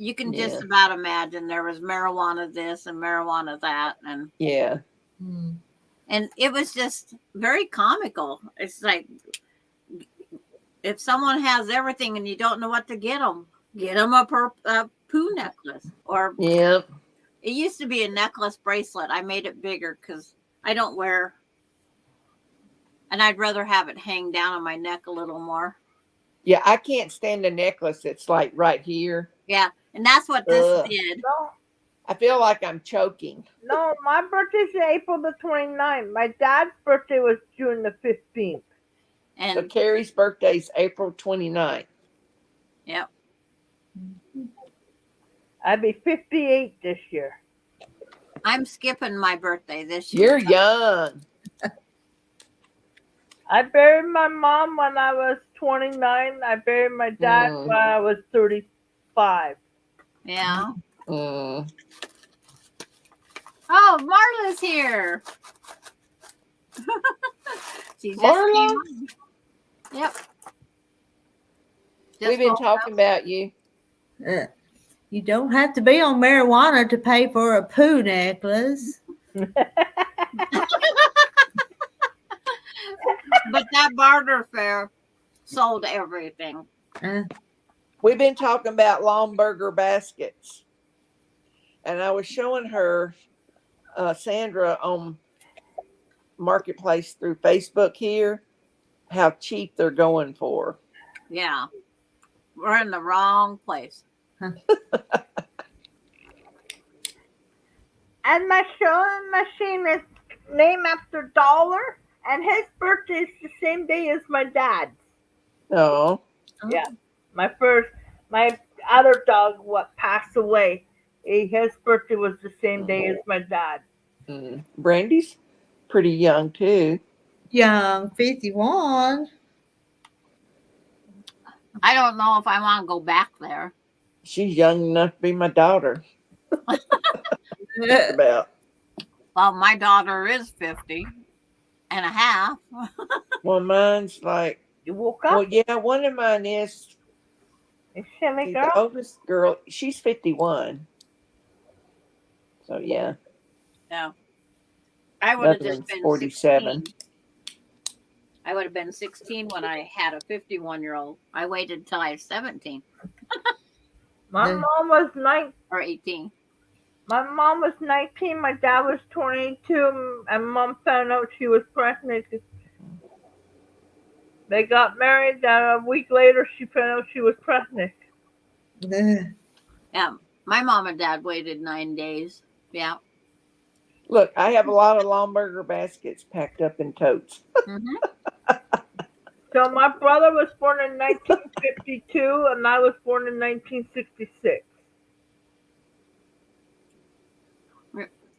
you can Yeah. just about imagine there was marijuana this and marijuana that, and Yeah. it was just very comical. It's like if someone has everything and you don't know what to get them a poo necklace, or Yeah. it used to be a necklace bracelet. I made it bigger because I don't wear, and I'd rather have it hang down on my neck a little more. Yeah. I can't stand a necklace that's like right here. Yeah, and that's what this Ugh. did. No, I feel like I'm choking. no, my birthday's April the 29th. My dad's birthday was June the 15th. So And Carrie's birthday's April 29th. yep, I'd be 58 this year. I'm skipping my birthday this year. You're young. I buried my mom when I was 29. I buried my dad when I was 35. Yeah. Mm. Oh, Marla's here. She just Marla? came on. Yep. We've been talking about you. You don't have to be on marijuana to pay for a poo necklace. But that barter fair sold everything. We've been talking about Lomburger baskets. And I was showing her, Sandra, on Marketplace through Facebook here, how cheap they're going for. Yeah. We're in the wrong place. And my sewing machine is named after Dollar, and his birthday is the same day as my dad's. Oh. Yeah. My other dog, what passed away, his birthday was the same day as my dad. Brandy's pretty young too. Young, 51. I don't know if I want to go back there. She's young enough to be my daughter. Just about. Well, my daughter is 50 and a half. Well, mine's like, You woke up? well, yeah, one of mine is Is Shelly the girl? oldest girl. She's 51. So yeah, No. I would have another just one's been 47. 16. I would have been 16 when I had a 51-year-old. I waited till I was 17 My mom was 19. or 18. My mom was 19. My dad was 22, and mom found out she was pregnant. They got married. A week later, she found out she was pregnant. Yeah. My mom and dad waited 9 days. Yeah. Look, I have a lot of Lomburger baskets packed up in totes. So my brother was born in 1952, and I was born in 1966.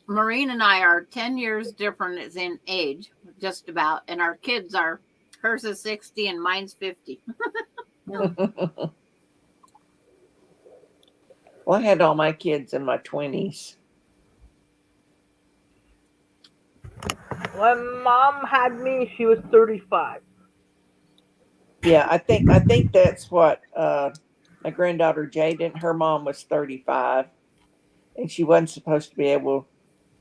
Maureen and I are 10 years different as in age, just about. And our kids are, hers is 60 and mine's 50. Well, I had all my kids in my 20s. When mom had me, she was 35. Yeah, I think that's what my granddaughter Jaden, her mom was 35, and she wasn't supposed to be able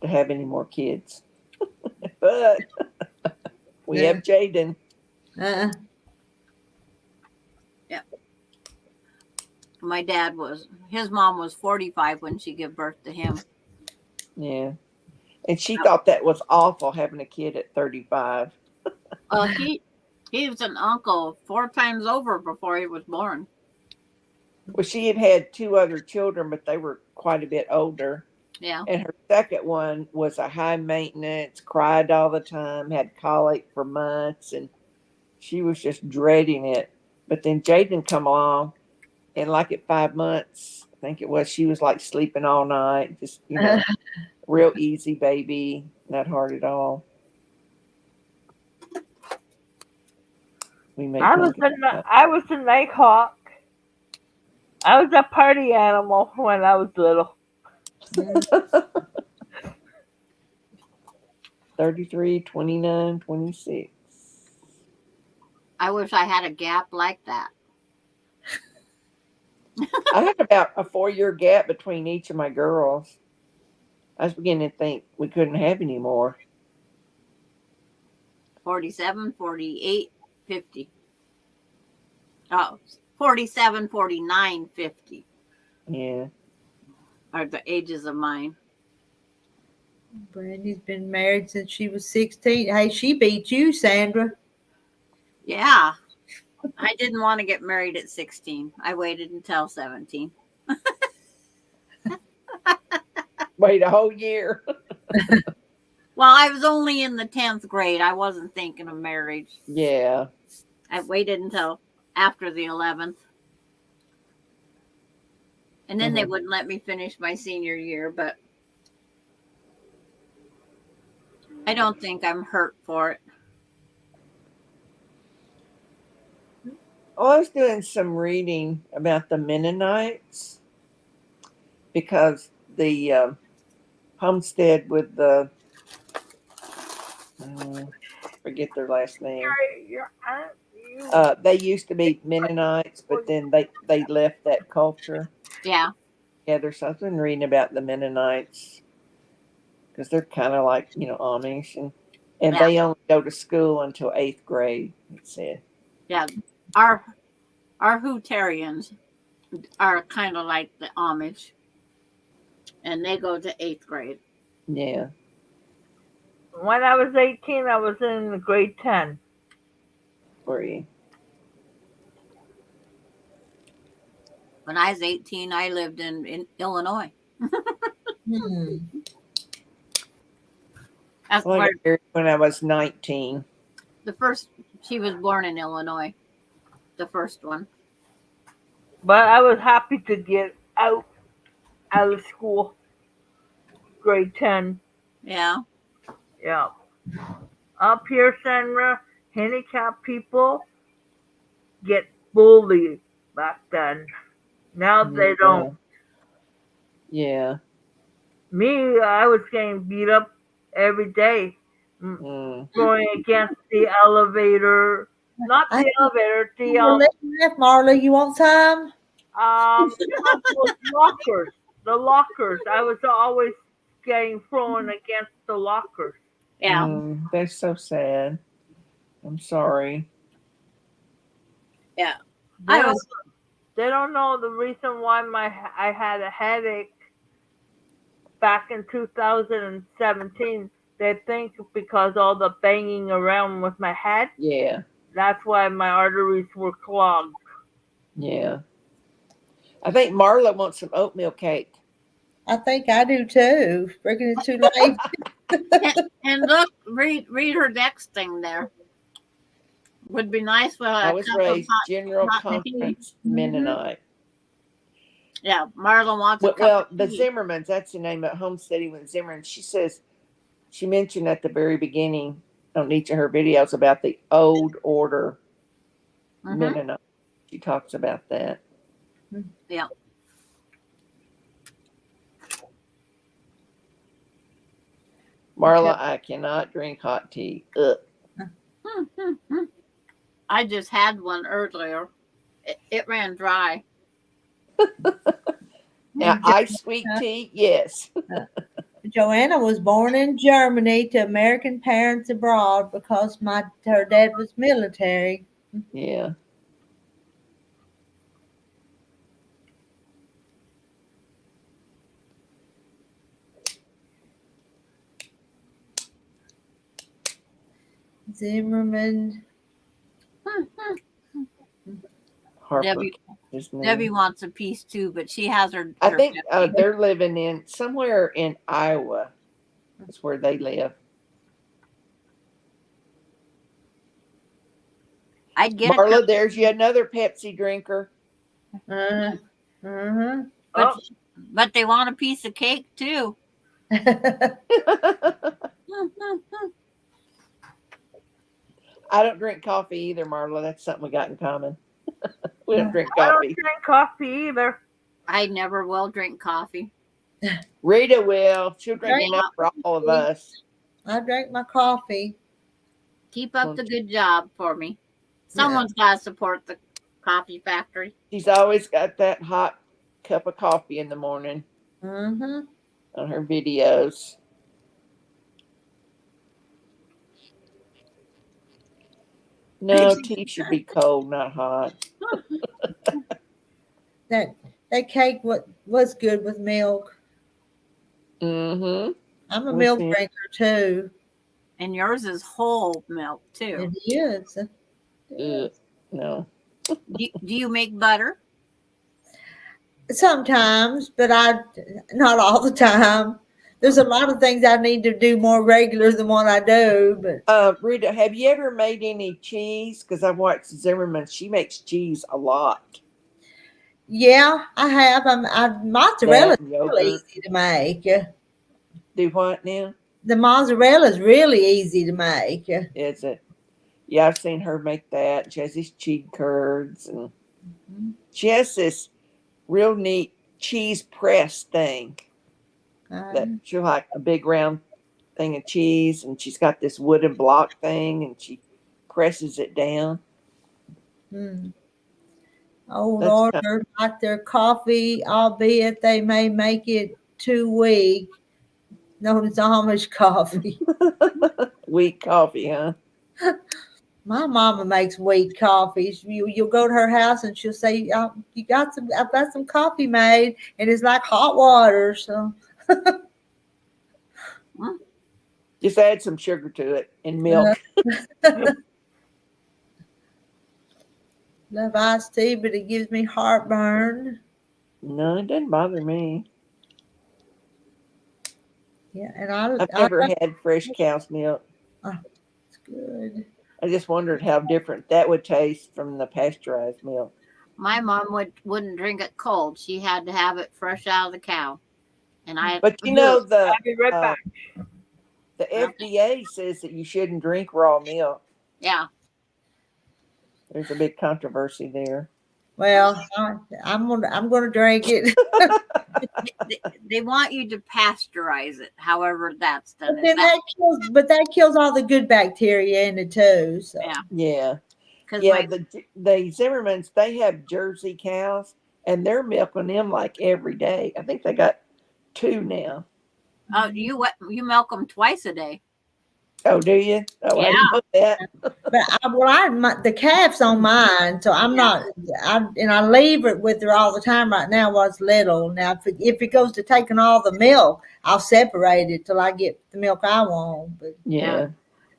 to have any more kids. But we have Jaden. Yeah. My dad his mom was 45 when she gave birth to him. Yeah. And she thought that was awful having a kid at 35. He was an uncle 4 times over before he was born. Well, she had 2 other children, but they were quite a bit older. Yeah. And her second one was a high maintenance, cried all the time, had colic for months, and she was just dreading it. But then Jaden come along, and like at 5 months, I think it was, she was like sleeping all night, just, real easy baby, not hard at all. I was a nighthawk. I was a party animal when I was little. 33, 29, 26. I wish I had a gap like that. I had about a 4-year gap between each of my girls. I was beginning to think we couldn't have any more. 47, 48, 50. Oh, 47, 49, 50 Yeah. are the ages of mine. Brandy's been married since she was 16. Hey, she beat you, Sandra. Yeah. I didn't want to get married at 16. I waited until 17. Wait a whole year. Well, I was only in the 10th grade. I wasn't thinking of marriage. Yeah. I waited until after the 11th. And then they wouldn't let me finish my senior year, but I don't think I'm hurt for it. I was doing some reading about the Mennonites because the homestead with the forget their last name. They used to be Mennonites, but then they left that culture. Yeah. Yeah, there's something reading about the Mennonites because they're kind of like Amish, and they only go to school until 8th grade. It said. Yeah. Our Hootarians are kind of like the Amish, and they go to 8th grade. Yeah. When I was 18, I was in grade 10. Were you? When I was 18, I lived in Illinois. That's Well, I got married when I was 19. She was born in Illinois, the first one. But I was happy to get out of school. Grade 10. Yeah. Yeah. Up here, Sandra, handicapped people get bullied back then. Now they don't. Yeah. Me, I was getting beat up every day. Going against the elevator. Not the elevator, left, Marla. You want some? those lockers. The lockers. I was always getting thrown against the lockers. Yeah. That's so sad. I'm sorry. Yeah. They don't know the reason why I had a headache back in 2017. They think because all the banging around with my head. Yeah. That's why my arteries were clogged. Yeah. I think Marla wants some oatmeal cake. I think I do too. Freaking it's too late. and look, read her next thing there. Would be nice for I was raised General Conference Mennonite. Yeah, Marla wants well, the Zimmermans, that's the name of Homesteading with Zimmerman. She mentioned at the very beginning on each of her videos about the old order Mennonite. She talks about that. Yeah. Marla, I cannot drink hot tea. Ugh. I just had one earlier. It ran dry. Now, ice sweet tea, yes. Joanna was born in Germany to American parents abroad because her dad was military. Yeah. Zimmerman. Debbie wants a piece too, but she has her. I think they're living in somewhere in Iowa. That's where they live. I'd get Marla, there's yet another Pepsi drinker. But they want a piece of cake too. I don't drink coffee either, Marla. That's something we got in common. We don't drink coffee. I don't drink coffee either. I never will drink coffee. Rita will. She'll drink enough for all of us. I drank my coffee. Keep up the good job for me. Someone's got to support Coffee factory. She's always got that hot cup of coffee in the morning Mm-hmm. on her videos. No, tea should be cold, not hot. That cake was good with milk. Mm-hmm. I'm a With milk milk. drinker too. And yours is whole milk too. It is. Ugh, no. Do you make butter? Sometimes, but not all the time. There's a lot of things I need to do more regular than what I do, but Rita, have you ever made any cheese? Because I've watched Zimmerman. She makes cheese a lot. yeah, I have. Mozzarella is That really yogurt. easy to make. Do what now? The mozzarella is really easy to make. Is it? Yeah, I've seen her make that. She has these cheese curds, and she has this real neat cheese press thing that she'll like a big round thing of cheese, and she's got this wooden block thing, and she presses it down. Old That's order, like their coffee, albeit they may make it too weak. Known as Amish coffee. Weak coffee, huh? My mama makes weak coffees. You'll go to her house and she'll say, "You got some? I've got some coffee made, and it's like hot water." So Just add some sugar to it and milk. love iced tea, but it gives me heartburn. No, it doesn't bother me. Yeah, and I've never had fresh cow's milk. It's good. I just wondered how different that would taste from the pasteurized milk. My mom wouldn't drink it cold. She had to have it fresh out of the cow. And But you know I'll be right back. the FDA says that you shouldn't drink raw milk. Yeah. There's a big controversy there. Well, I'm gonna drink it. They want you to pasteurize it. However, that's done. But then that kills all the good bacteria in it too. So Yeah. Yeah. 'Cause Yeah, the Zimmermans, they have Jersey cows, and they're milking them like every day. I think they got 2 now. you milk them twice a day. Oh, do you? Oh, I Yeah. didn't know that. but the calf's on mine, so I'm not. I leave it with her all the time right now while it's little. Now, if it goes to taking all the milk, I'll separate it till I get the milk I want. But Yeah.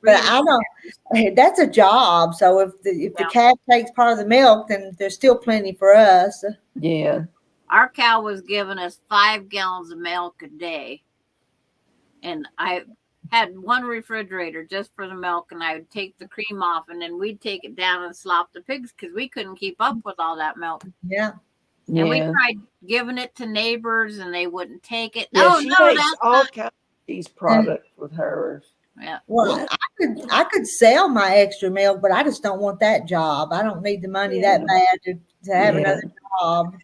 I don't. That's a job. So if the calf takes part of the milk, then there's still plenty for us. Yeah. Our cow was giving us 5 gallons of milk a day, and I had one refrigerator just for the milk, and I would take the cream off, and then we'd take it down and slop the pigs because we couldn't keep up with all that milk. Yeah. And we tried giving it to neighbors, and they wouldn't take it. Yeah, Oh she no, makes that's all not. kinds of these products with hers. Yeah. Well, I could sell my extra milk, but I just don't want that job. I don't need the money that bad to have another job.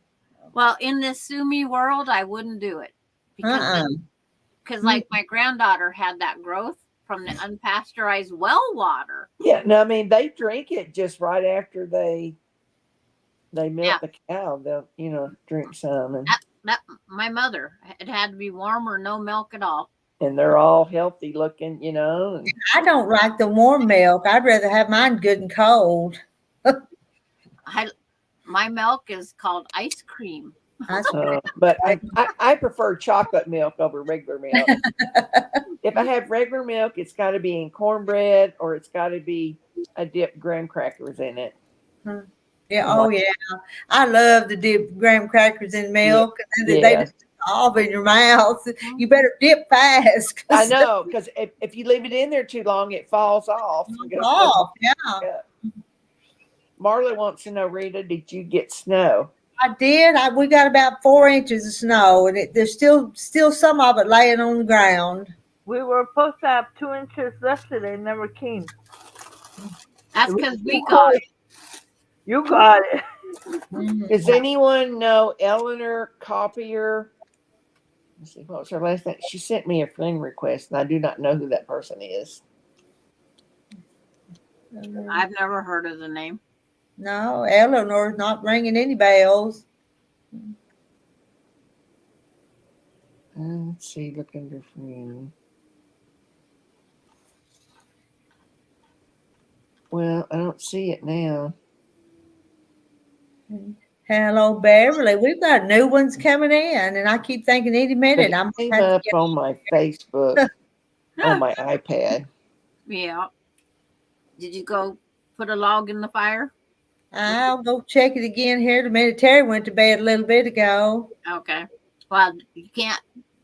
Well, in this sue me world, I wouldn't do it because like my granddaughter had that growth from the unpasteurized well water. Yeah, no, I mean they drink it just right after they milk the cow. They'll drink some, and That my mother, it had to be warm or no milk at all. and they're all healthy looking, And I don't like the warm milk. I'd rather have mine good and cold. My milk is called ice cream. But I prefer chocolate milk over regular milk. If I have regular milk, it's got to be in cornbread or it's got to be a dipped graham crackers in it. Yeah. Oh, yeah. I love to dip graham crackers in milk, and then they just dissolve in your mouth. You better dip fast. I know, because if you leave it in there too long, it falls off. Yeah. Marla wants to know, Rita, did you get snow? I did. We got about 4 inches of snow, and there's still some of it laying on the ground. We were supposed to have 2 inches yesterday, never came. That's because we got it. You got it. Does anyone know Eleanor Copier? Let's see, what was her last name? She sent me a friend request, and I do not know who that person is. I've never heard of the name. No, Eleanor's not ringing any bells. Let's see, look under friend. Well, I don't see it now. Hello, Beverly. We've got new ones coming in, and I keep thinking any But minute it I'm came gonna have up to on my Facebook on my iPad. Yeah. Did you go put a log in the fire? I'll go check it again here in a minute. Terry went to bed a little bit ago. Okay. Well, you can't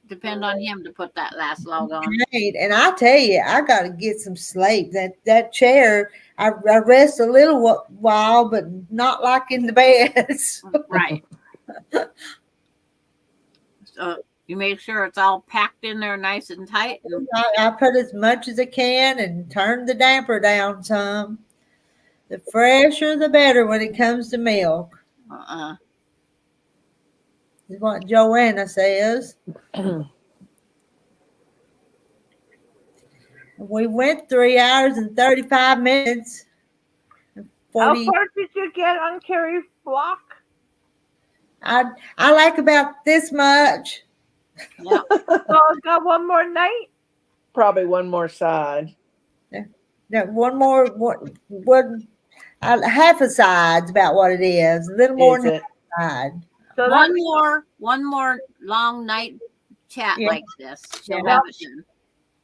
depend on him to put that last log on. Right, and I tell you, I got to get some sleep. That chair, I rest a little while, but not like in the beds. Right. So you make sure it's all packed in there nice and tight. I put as much as I can and turn the damper down some. The fresher, the better when it comes to milk. Is what Joanna says. We went 3 hours and 35 minutes. How far did you get on Carrie's block? I like about this much. Yeah. So I got one more night. Probably one more side. That one more, half a side's about what it is. A little more than half a side. So one more long night chat Yeah. like this. She'll Yeah. have it done.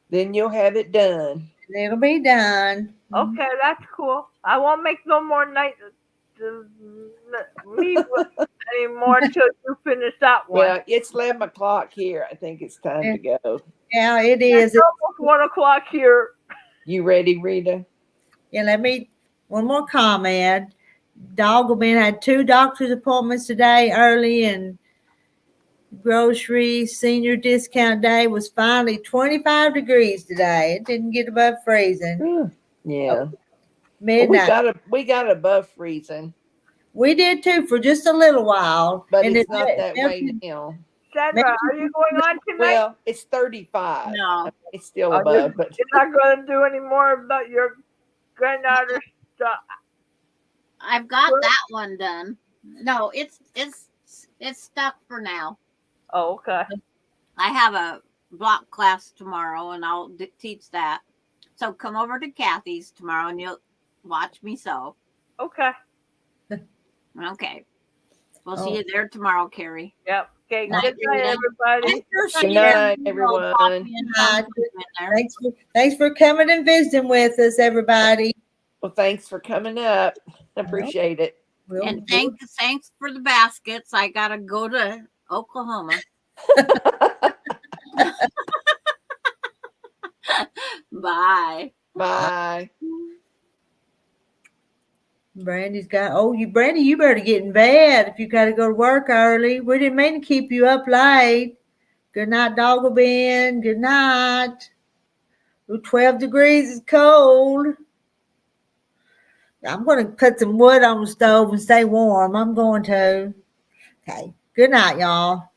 Then you'll have it done. It'll be done. Okay, that's cool. I won't make no more night meet anymore till you finish that one. Well, it's 11 o'clock here. I think it's time to go. Yeah, it is. It's almost 1 o'clock here. You ready, Rita? Yeah, one more comment. Dogglebin had 2 doctor's appointments today early, and grocery senior discount day was finally 25 degrees today. It didn't get above freezing. Yeah. Midnight. Well, we got above freezing. We did too for just a little while. But and it's not that way now. Sandra, are you going on tonight? Well, it's 35. No. It's still above, but you're not going to do any more about your granddaughter's stuff. I've got that one done. No, it's stuck for now. Oh, okay. I have a block class tomorrow, and I'll teach that. So come over to Kathy's tomorrow, and you'll watch me sew. Okay. Okay. We'll see you there tomorrow, Carrie. Yep. Okay. Night, Good night, Rita. everybody. good night, everyone. Thanks for coming and visiting with us, everybody. Well, thanks for coming up. Appreciate it. And thanks for the baskets. I gotta go to Oklahoma. Bye. Bye. Brandy's got, Brandy, you better get in bed if you got to go to work early. We didn't mean to keep you up late. Good night, Dogglebin. Good night. 12 degrees is cold. I'm going to put some wood on the stove and stay warm. I'm going to. Okay. Good night, y'all.